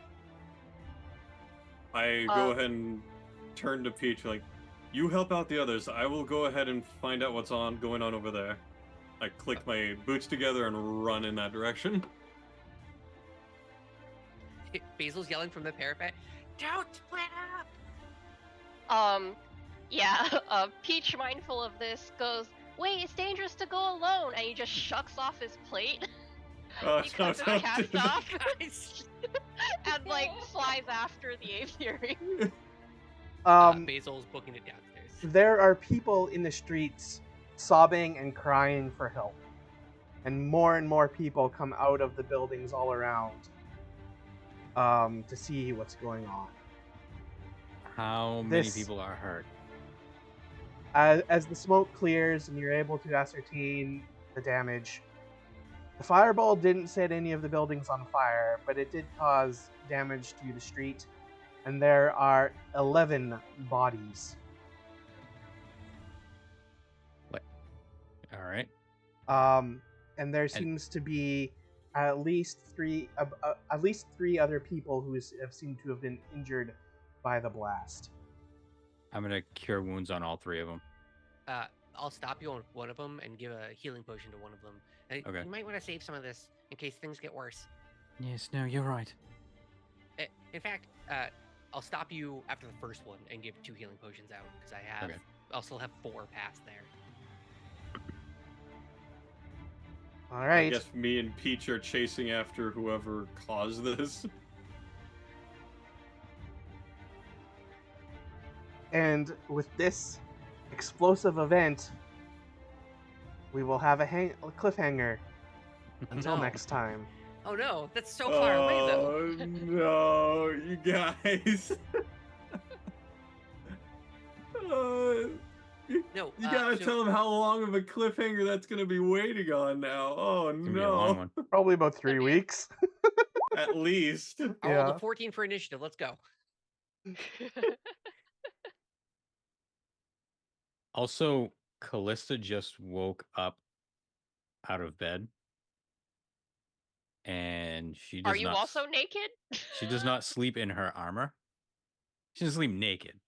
I go ahead and turn to Peach like, you help out the others. I will go ahead and find out what's going on over there. I click my boots together and run in that direction. Basil's yelling from the parapet, "Don't split up!" Peach, mindful of this, goes, "Wait, it's dangerous to go alone," and he just shucks off his plate. He cuts his cast off, and like flies after the aviary. Basil's booking it downstairs. There are people in the streets sobbing and crying for help. And more people come out of the buildings all around to see what's going on. How many This- people are hurt? As the smoke clears and you're able to ascertain the damage, the fireball didn't set any of the buildings on fire, but it did cause damage to the street, and there are 11 bodies. All right. And there seems to be at least three other people who have seemed to have been injured by the blast. I'm gonna cure wounds on all 3 of them. I'll stop you on one of them and give a healing potion to one of them. And Okay. You might want to save some of this in case things get worse. Yes. No, you're right. In fact, I'll stop you after the first one and give 2 healing potions out because Okay. I'll still have 4 past there. All I right. guess me and Peach are chasing after whoever caused this. And with this explosive event, we will have a cliffhanger until No. next time. Oh no, that's so far away though. Oh no, you guys. No, You gotta so- tell them how long of a cliffhanger that's gonna be waiting on now. Oh It's gonna be a long no. one. Probably about 3 weeks. At least. I'll roll Yeah. a 14 for initiative. Let's go. Also, Callista just woke up out of bed, and she does Are you not. also naked? She does not sleep in her armor. She doesn't sleep naked,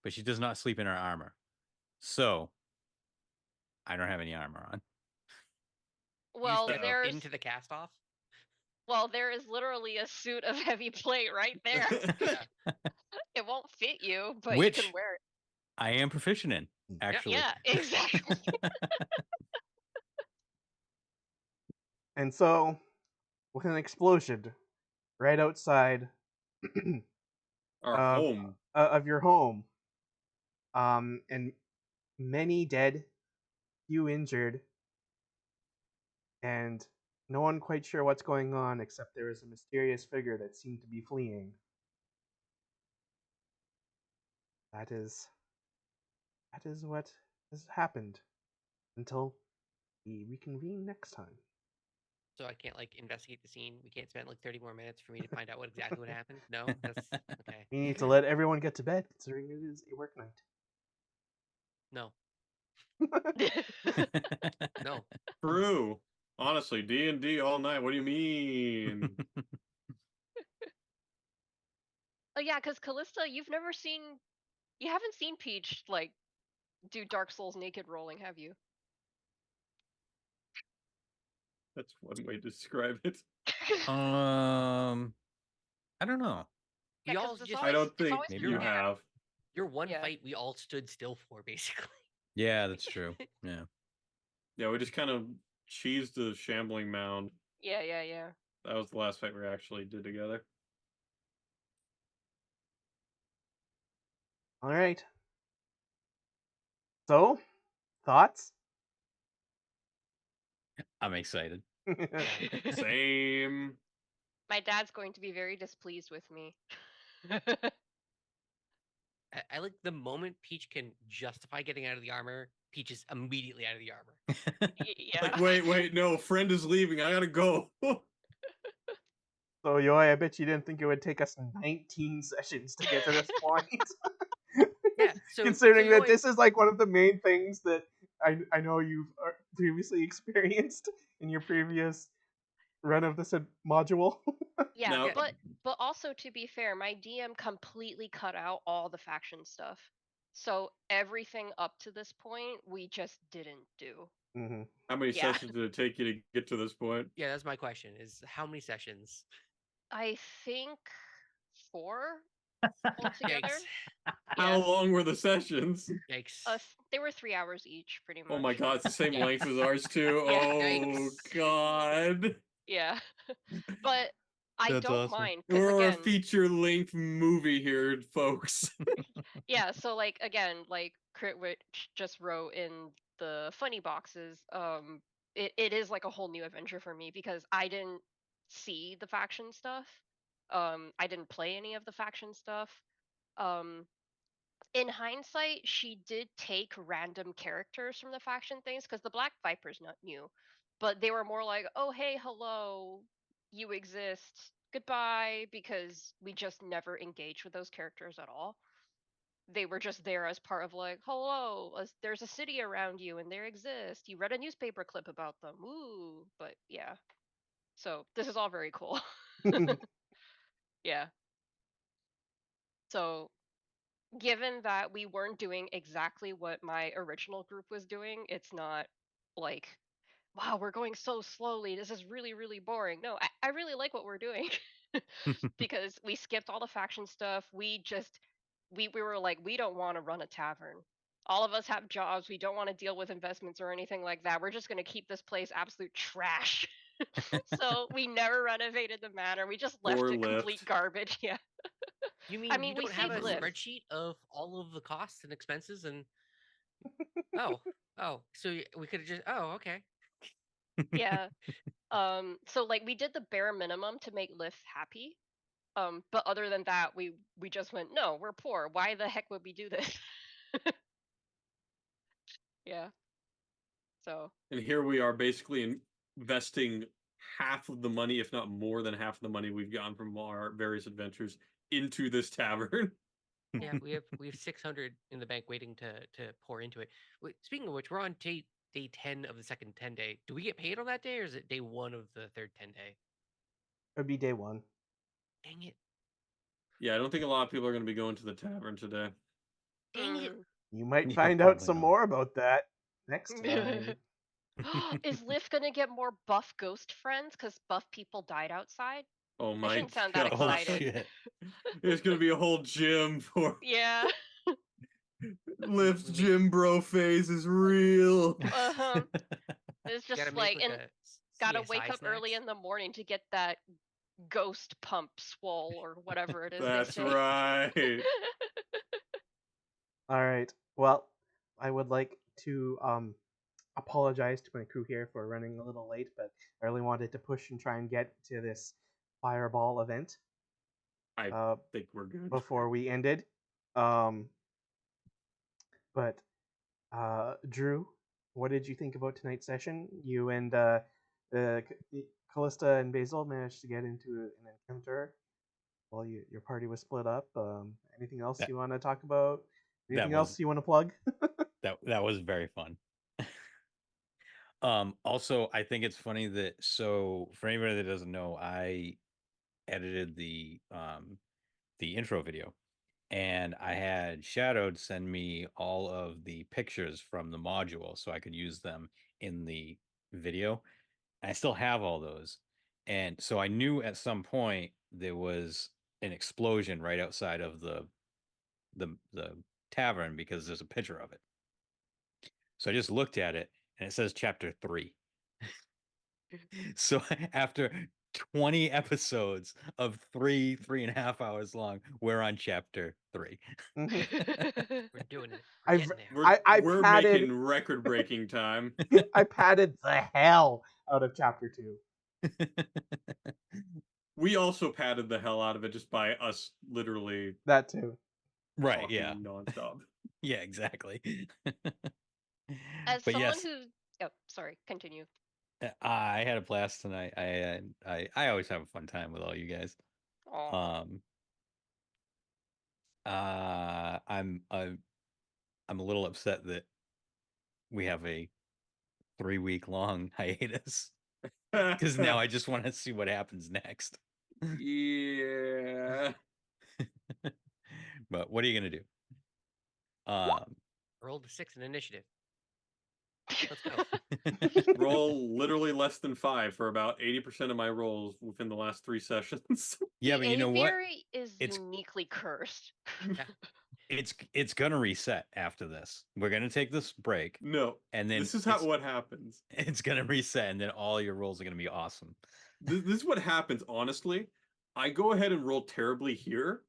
but she does not sleep in her armor. So, I don't have any armor on. Well, You step there's into the cast off. well, there is literally a suit of heavy plate right there. It won't fit you, but Which- you can wear it. I am proficient in, actually. Yeah, exactly. And so, with an explosion right outside Our Um, home. of your home, and many dead, few injured, and no one quite sure what's going on except there is a mysterious figure that seemed to be fleeing. That is what has happened until we reconvene next time. So I can't like investigate the scene. We can't spend like 30 more minutes for me to find out what exactly what happened. No, that's okay. We need to let everyone get to bed, considering it is a work night. No, no. True. Honestly, D&D all night. What do you mean? Oh yeah, because Callista, you haven't seen Peach like do Dark Souls naked rolling, have you? That's one way to describe it. I don't know. Yeah, We 'cause all it's just I don't it's think always Maybe been you not. there. have. your one Yeah. fight we all stood still for basically. Yeah, that's true. Yeah. Yeah, we just kind of cheesed the shambling mound. Yeah. That was the last fight we actually did together. All right. So, thoughts? I'm excited. Same. My dad's going to be very displeased with me. I like the moment Peach can justify getting out of the armor. Peach is immediately out of the armor. Yeah. Like, wait, no, friend is leaving. I gotta go. So, Yoi, I bet you didn't think it would take us 19 sessions to get to this point. Yeah, so Considering that Yoi- this is like one of the main things that I know you've previously experienced in your previous run of this module. Yeah, Now- but also to be fair, my DM completely cut out all the faction stuff. So everything up to this point we just didn't do. Mm-hmm. How many Yeah. sessions did it take you to get to this point? Yeah, that's my question. Is how many sessions? I think 4 altogether. Yikes! How Yeah. long were the sessions? Yikes! They were 3 hours each, pretty much. Oh my god, it's the same Yeah. length as ours too. Yeah. Oh Yikes. god. Yeah. But I That's don't awesome. mind because We're a again, feature-length movie here, folks. yeah. So like again, like Crit Witch just wrote in the funny boxes. It is like a whole new adventure for me because I didn't see the faction stuff. I didn't play any of the faction stuff. Um, in hindsight, she did take random characters from the faction things because the Black Viper's not new, but they were more like, "Oh, hey, hello, you exist, goodbye," because we just never engaged with those characters at all. They were just there as part of like, "Hello, there's a city around you, and they exist. You read a newspaper clip about them, ooh." But yeah, so this is all very cool. Yeah. So given that we weren't doing exactly what my original group was doing, it's not like, wow, we're going so slowly. This is really, really boring. No, I really like what we're doing because we skipped all the faction stuff. We were like, we don't want to run a tavern. All of us have jobs. We don't want to deal with investments or anything like that. We're just going to keep this place absolute trash. So we never renovated the manor. We just left Poor it complete Lift. garbage. Yeah. You I mean mean, you we don't have saved a Lift. spreadsheet of all of the costs and expenses and so we could have just okay. Yeah. So like we did the bare minimum to make Lift happy. But other than that, we just went, no, we're poor. Why the heck would we do this? Yeah. So And here we are basically investing half of the money, if not more than half of the money we've gotten from our various adventures into this tavern. Yeah, we have 600 in the bank waiting to pour into it. Speaking of which, we're on day 10 of the second 10 day. Do we get paid on that day, or is it day 1 of the third 10 day? It'd be day one. Dang it! Yeah, I don't think a lot of people are going to be going to the tavern today. Dang it! You might Yeah, find out probably some not. more about that next time. is Lift gonna get more buff ghost friends because buff people died outside? Oh I my shouldn't sound that god. Oh excited. shit! There's going to be a whole gym for Yeah. Lift's We make gym bro phase is real. Uh-huh. It's gotta just make like, like and a gotta CSI wake up early snacks. in the morning to get that ghost pump swole or whatever it is they That's say. right. All right. Well, I would like to apologize to my crew here for running a little late, but I really wanted to push and try and get to this fireball event I uh, think we're good. before we ended. Um, but Drew, what did you think about tonight's session? You and Callista and Basil managed to get into an encounter while your party was split up. Anything else That- you want to talk about? that Anything was- else you want to plug? That was very fun. Also, I think it's funny that for anybody that doesn't know, I edited the intro video, and I had Shadowed send me all of the pictures from the module so I could use them in the video. And I still have all those. And so I knew at some point there was an explosion right outside of the tavern because there's a picture of it. So I just looked at it and it says chapter 3. So after 20 episodes of 3.5 hours long, we're on chapter 3. We're doing it. We're I've getting there. We're padded making record-breaking time. I padded the hell out of chapter 2. We also padded the hell out of it just by us literally That too. Right, talking yeah. nonstop. Yeah, exactly. As But someone yes, who, oh, sorry, continue. I had a blast tonight. I always have a fun time with all you guys. Aw. I'm a little upset that we have a 3-week long hiatus because now I just want to see what happens next. Yeah. But what are you gonna do? Rolled a 6 in initiative. Let's go. Roll literally less than 5 for about 80% of my rolls within the last 3 sessions. Yeah, The but you know what? aviary is It's- uniquely cursed. It's gonna reset after this. We're gonna take this break, No. and then This is what happens. it's gonna reset, and then all your rolls are gonna be awesome. This is what happens, honestly. I go ahead and roll terribly here,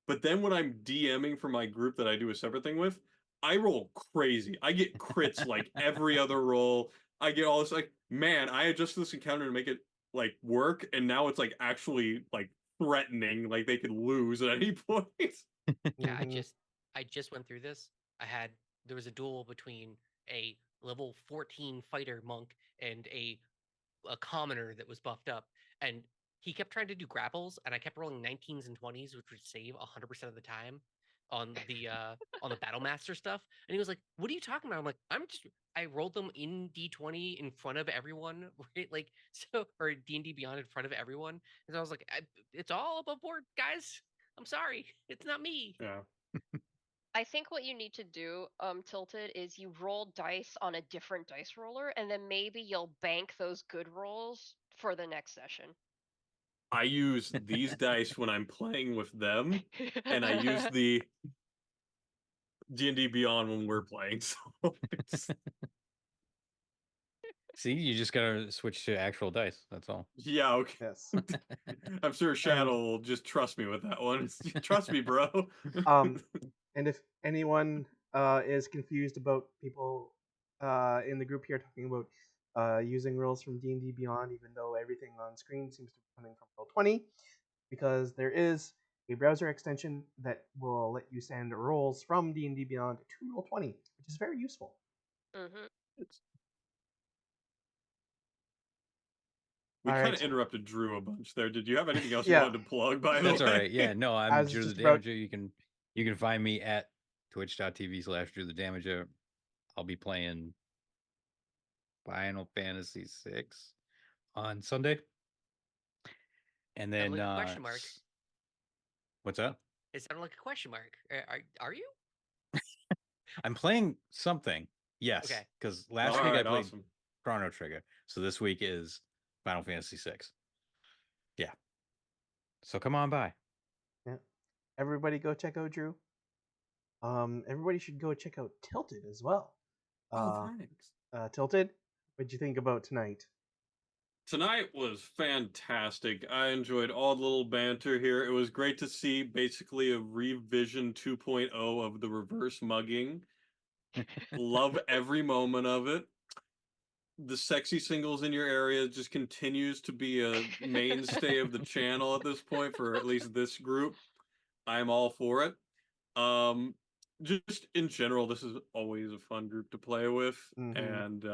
but then when I'm DMing for my group that I do a separate thing with, I roll crazy. I get crits like every other roll. I get all this like, man, I adjusted this encounter to make it like work, and now it's like actually like threatening, like they could lose at any point. Yeah, Mhm. I just went through this. There was a duel between a level 14 fighter monk and a commoner that was buffed up, and he kept trying to do grapples, and I kept rolling 19s and 20s, which would save 100% of the time on the battle master stuff. And he was like, "What are you talking about?" I'm like, I rolled them in D20 in front of everyone, right? Like, so, or D&D Beyond in front of everyone. And so I was like, it's all above board, guys. I'm sorry, it's not me. Yeah. I think what you need to do, Tilted, is you roll dice on a different dice roller, and then maybe you'll bank those good rolls for the next session. I use these dice when I'm playing with them, and I use the D&D Beyond when we're playing. So it's, See, you just gotta switch to actual dice. That's all. yeah, okay. Yes. I'm sure Shadow will just trust me with that one. Trust me, bro. Um, and if anyone is confused about people in the group here talking about using rules from D&D Beyond, even though everything on screen seems to be coming from Roll20, because there is a browser extension that will let you send rolls from D&D Beyond to Roll20, which is very useful. Mm-hmm. We All kind right. of interrupted Drew a bunch there. Did you have anything else you Yeah. wanted to plug, by the That's way? all right. Yeah, no, I'm As Drew the just about- Damager. You can find me at twitch.tv/Drew the Damager. I'll be playing Final Fantasy VI on Sunday. And then Like a question mark. What's that? It sounded like a question mark. Are you? I'm playing something. Yes. Okay. Because last All week I right, played awesome. Chrono Trigger. So this week is Final Fantasy VI. Yeah. So come on by. Yeah. Everybody go check out Drew. Everybody should go check out Tilted as well. Thanks. Tilted, what'd you think about tonight? Tonight was fantastic. I enjoyed all the little banter here. It was great to see basically a revision 2.0 of the reverse mugging. Love every moment of it. The sexy singles in your area just continues to be a mainstay of the channel at this point for at least this group. I'm all for it. Um, just in general, this is always a fun group to play with, and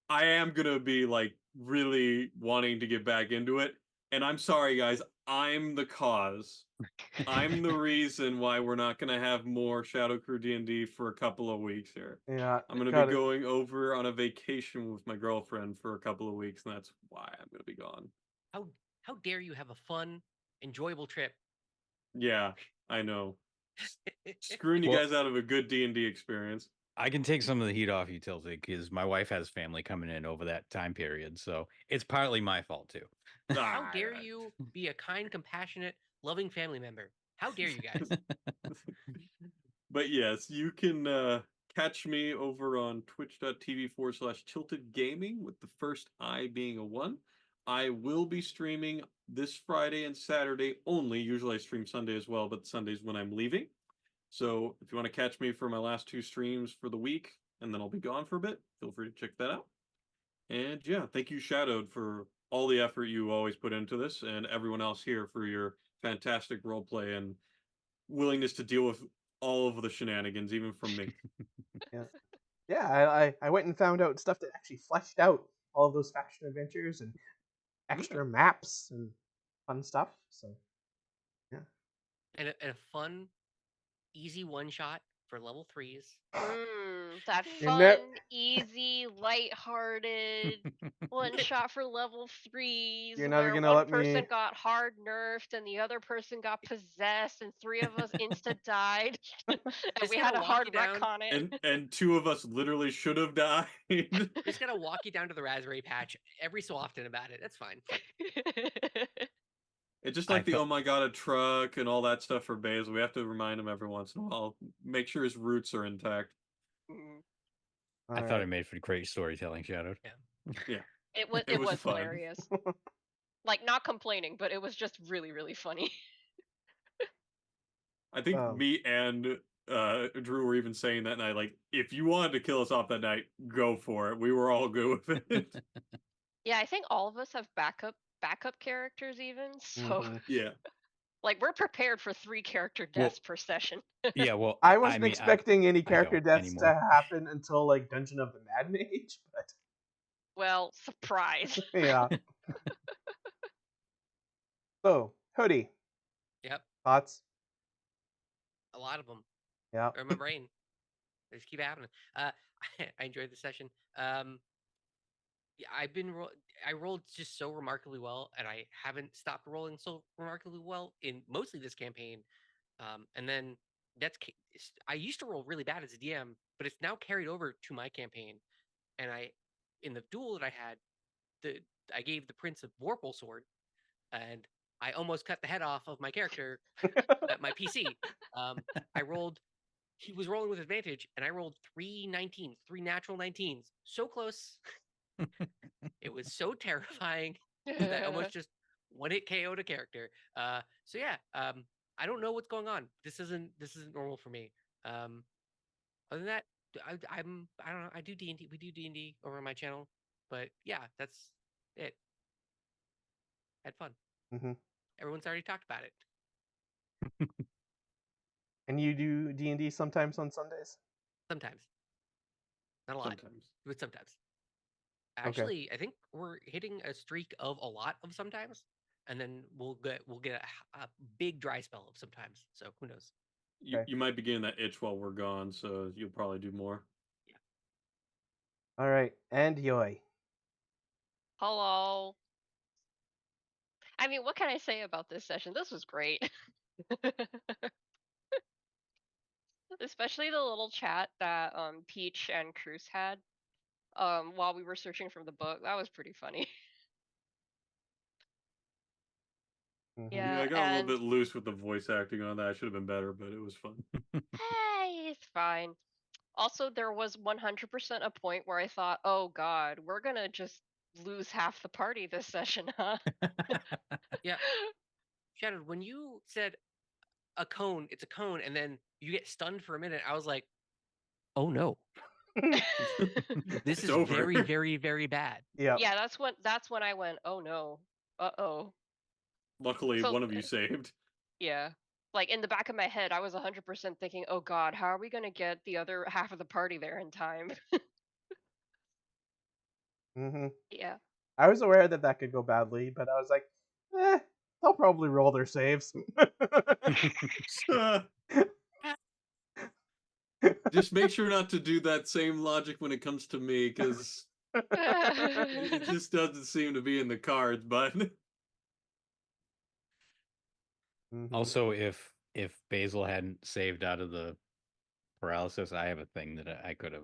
I am gonna be like really wanting to get back into it. And I'm sorry, guys, I'm the cause. I'm the reason why we're not gonna have more ShadowCrew D&D for a couple of weeks here. Yeah, I'm gonna be going over on a vacation with my girlfriend for a couple of weeks, and that's why I'm gonna be gone. How dare you have a fun, enjoyable trip? Yeah, I know. Screwing you Well- guys out of a good D&D experience. I can take some of the heat off you, Tilted, because my wife has family coming in over that time period. So it's partly my fault too. How Ah, dare you be a kind, compassionate, loving family member? How dare you guys? But yes, you can catch me over on twitch.tv/tilted gaming with the first I being a 1. I will be streaming this Friday and Saturday only. Usually I stream Sunday as well, but Sunday's when I'm leaving. So if you want to catch me for my last 2 streams for the week, and then I'll be gone for a bit, feel free to check that out. And yeah, thank you, Shadowed, for all the effort you always put into this, and everyone else here for your fantastic roleplay and willingness to deal with all of the shenanigans, even from me. Yeah, I went and found out stuff that actually fleshed out all of those faction adventures and extra maps and fun stuff. So, yeah. And a fun, easy one shot for level 3s. That You're fun, easy, lighthearted one shot for level 3s You're never where gonna one let person me- got hard nerfed and the other person got possessed and 3 of us insta died and Just we gotta had a walk hard you down. wreck on it. And 2 of us literally should have died. Just gotta walk you down to the raspberry patch every so often about it. That's fine. It's just I like the thought- oh my god, a truck and all that stuff for Basil. We have to remind him every once in a while. Make sure his roots are intact. I thought it made for great storytelling, Shadowed. Yeah. It was It was fun. hilarious. Like, not complaining, but it was just really, really funny. I think me and Drew were even saying that night, like, if you wanted to kill us off that night, go for it. We were all good with it. Yeah, I think all of us have backup characters even, so Yeah. like we're prepared for 3 character deaths per session. Yeah, well, I wasn't mean, expecting any character don't deaths anymore. to happen until like Dungeon of the Mad Mage, but Well, surprise. yeah. So, Hoodie, Yep, thoughts? a lot of them. Yeah. Or in my brain. They just keep happening. I enjoyed the session. Yeah, I rolled just so remarkably well, and I haven't stopped rolling so remarkably well in mostly this campaign. And then I used to roll really bad as a DM, but it's now carried over to my campaign. And in the duel that I had, I gave the Prince a Vorpal sword, and I almost cut the head off of my character at my PC. I rolled. He was rolling with advantage, and I rolled 3 natural 19s. So close. It was so terrifying that I almost just one hit KO'd a character. So yeah, I don't know what's going on. This isn't normal for me. Other than that, I don't know. I do D&D. We do D&D over on my channel, but yeah, that's it. Had fun. Mm-hmm. Everyone's already talked about it. And you do D&D sometimes on Sundays? Sometimes, not a lot, Sometimes. but sometimes. Okay. Actually, I think we're hitting a streak of a lot of sometimes, and then we'll get a big dry spell of sometimes. So who knows? Okay. You might be getting that itch while we're gone, so you'll probably do more. All right. And Yoi. Hello. I mean, what can I say about this session? This was great. Especially the little chat that Peach and Cruz had while we were searching from the book. That was pretty funny. Mm-hmm. Yeah, I got a and little bit loose with the voice acting on that. I should have been better, but it was fun. hey, it's fine. Also, there was 100% a point where I thought, oh god, we're gonna just lose half the party this session, huh? Yeah, Shadow, when you said a cone, it's a cone, and then you get stunned for a minute, I was like, oh no, this It's is over. very, very, very bad. Yeah. Yeah, that's when I went, oh no, uh-oh. Luckily, So- one of you saved. Yeah. Like in the back of my head, I was 100% thinking, oh god, how are we gonna get the other half of the party there in time? Mm-hmm. Yeah. I was aware that that could go badly, but I was like, they'll probably roll their saves. Just make sure not to do that same logic when it comes to me, because it just doesn't seem to be in the cards, but Mm-hmm. Also, if Basil hadn't saved out of the paralysis, I have a thing that I could have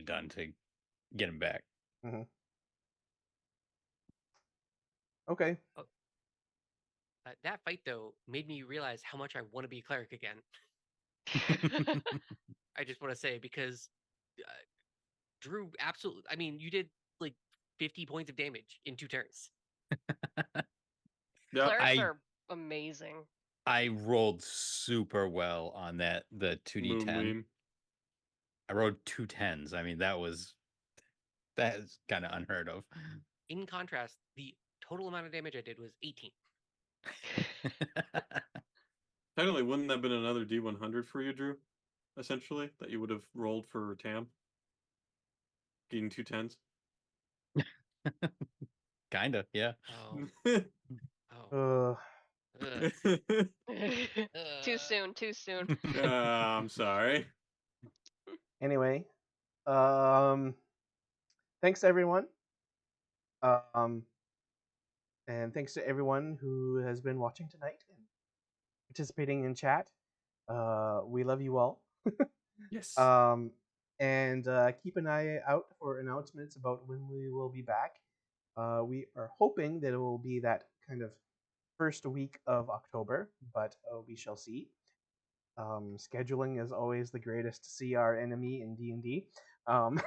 done to get him back. Mm-hmm. Okay. That fight though made me realize how much I want to be a cleric again. I just want to say because Drew absolutely. I mean, you did like 50 points of damage in 2 turns. yeah. Clerics are amazing. I rolled super well on the 2d10. Moonbeam. I rolled 2 10s. I mean, that is kind of unheard of. In contrast, the total amount of damage I did was 18. Technically, wouldn't that have been another D100 for you, Drew? Essentially, that you would have rolled for Tam? Getting 2 10s? Kinda, yeah. Oh. Oh. Ugh. Too soon. I'm sorry. Anyway, thanks everyone. And thanks to everyone who has been watching tonight and participating in chat. We love you all. Yes. And keep an eye out for announcements about when we will be back. We are hoping that it will be that kind of first week of October, but we shall see. Scheduling is always the greatest CR enemy in D&D. Um,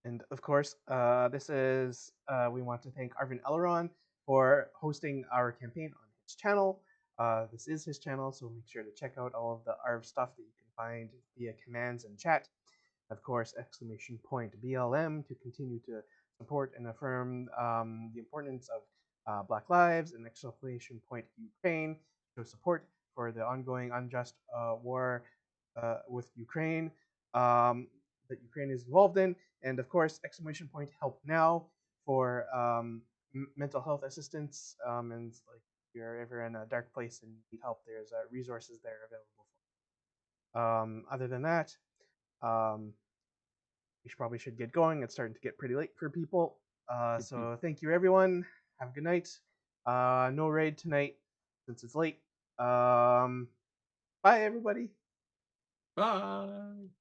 And of course, this is we want to thank Arvin Elleron for hosting our campaign on his channel. This is his channel, so make sure to check out all of the Arv stuff that you can find via commands and chat. Of course, exclamation point BLM to continue to support and affirm the importance of Black lives, and exclamation point Ukraine to show support for the ongoing unjust war with Ukraine that Ukraine is involved in, and of course, exclamation point help now for mental health assistance, and like if you're ever in a dark place and need help, there's resources there available for. Other than that, we probably should get going. It's starting to get pretty late for people. So thank you, everyone. Have a good night. No raid tonight since it's late. Bye, everybody. Bye.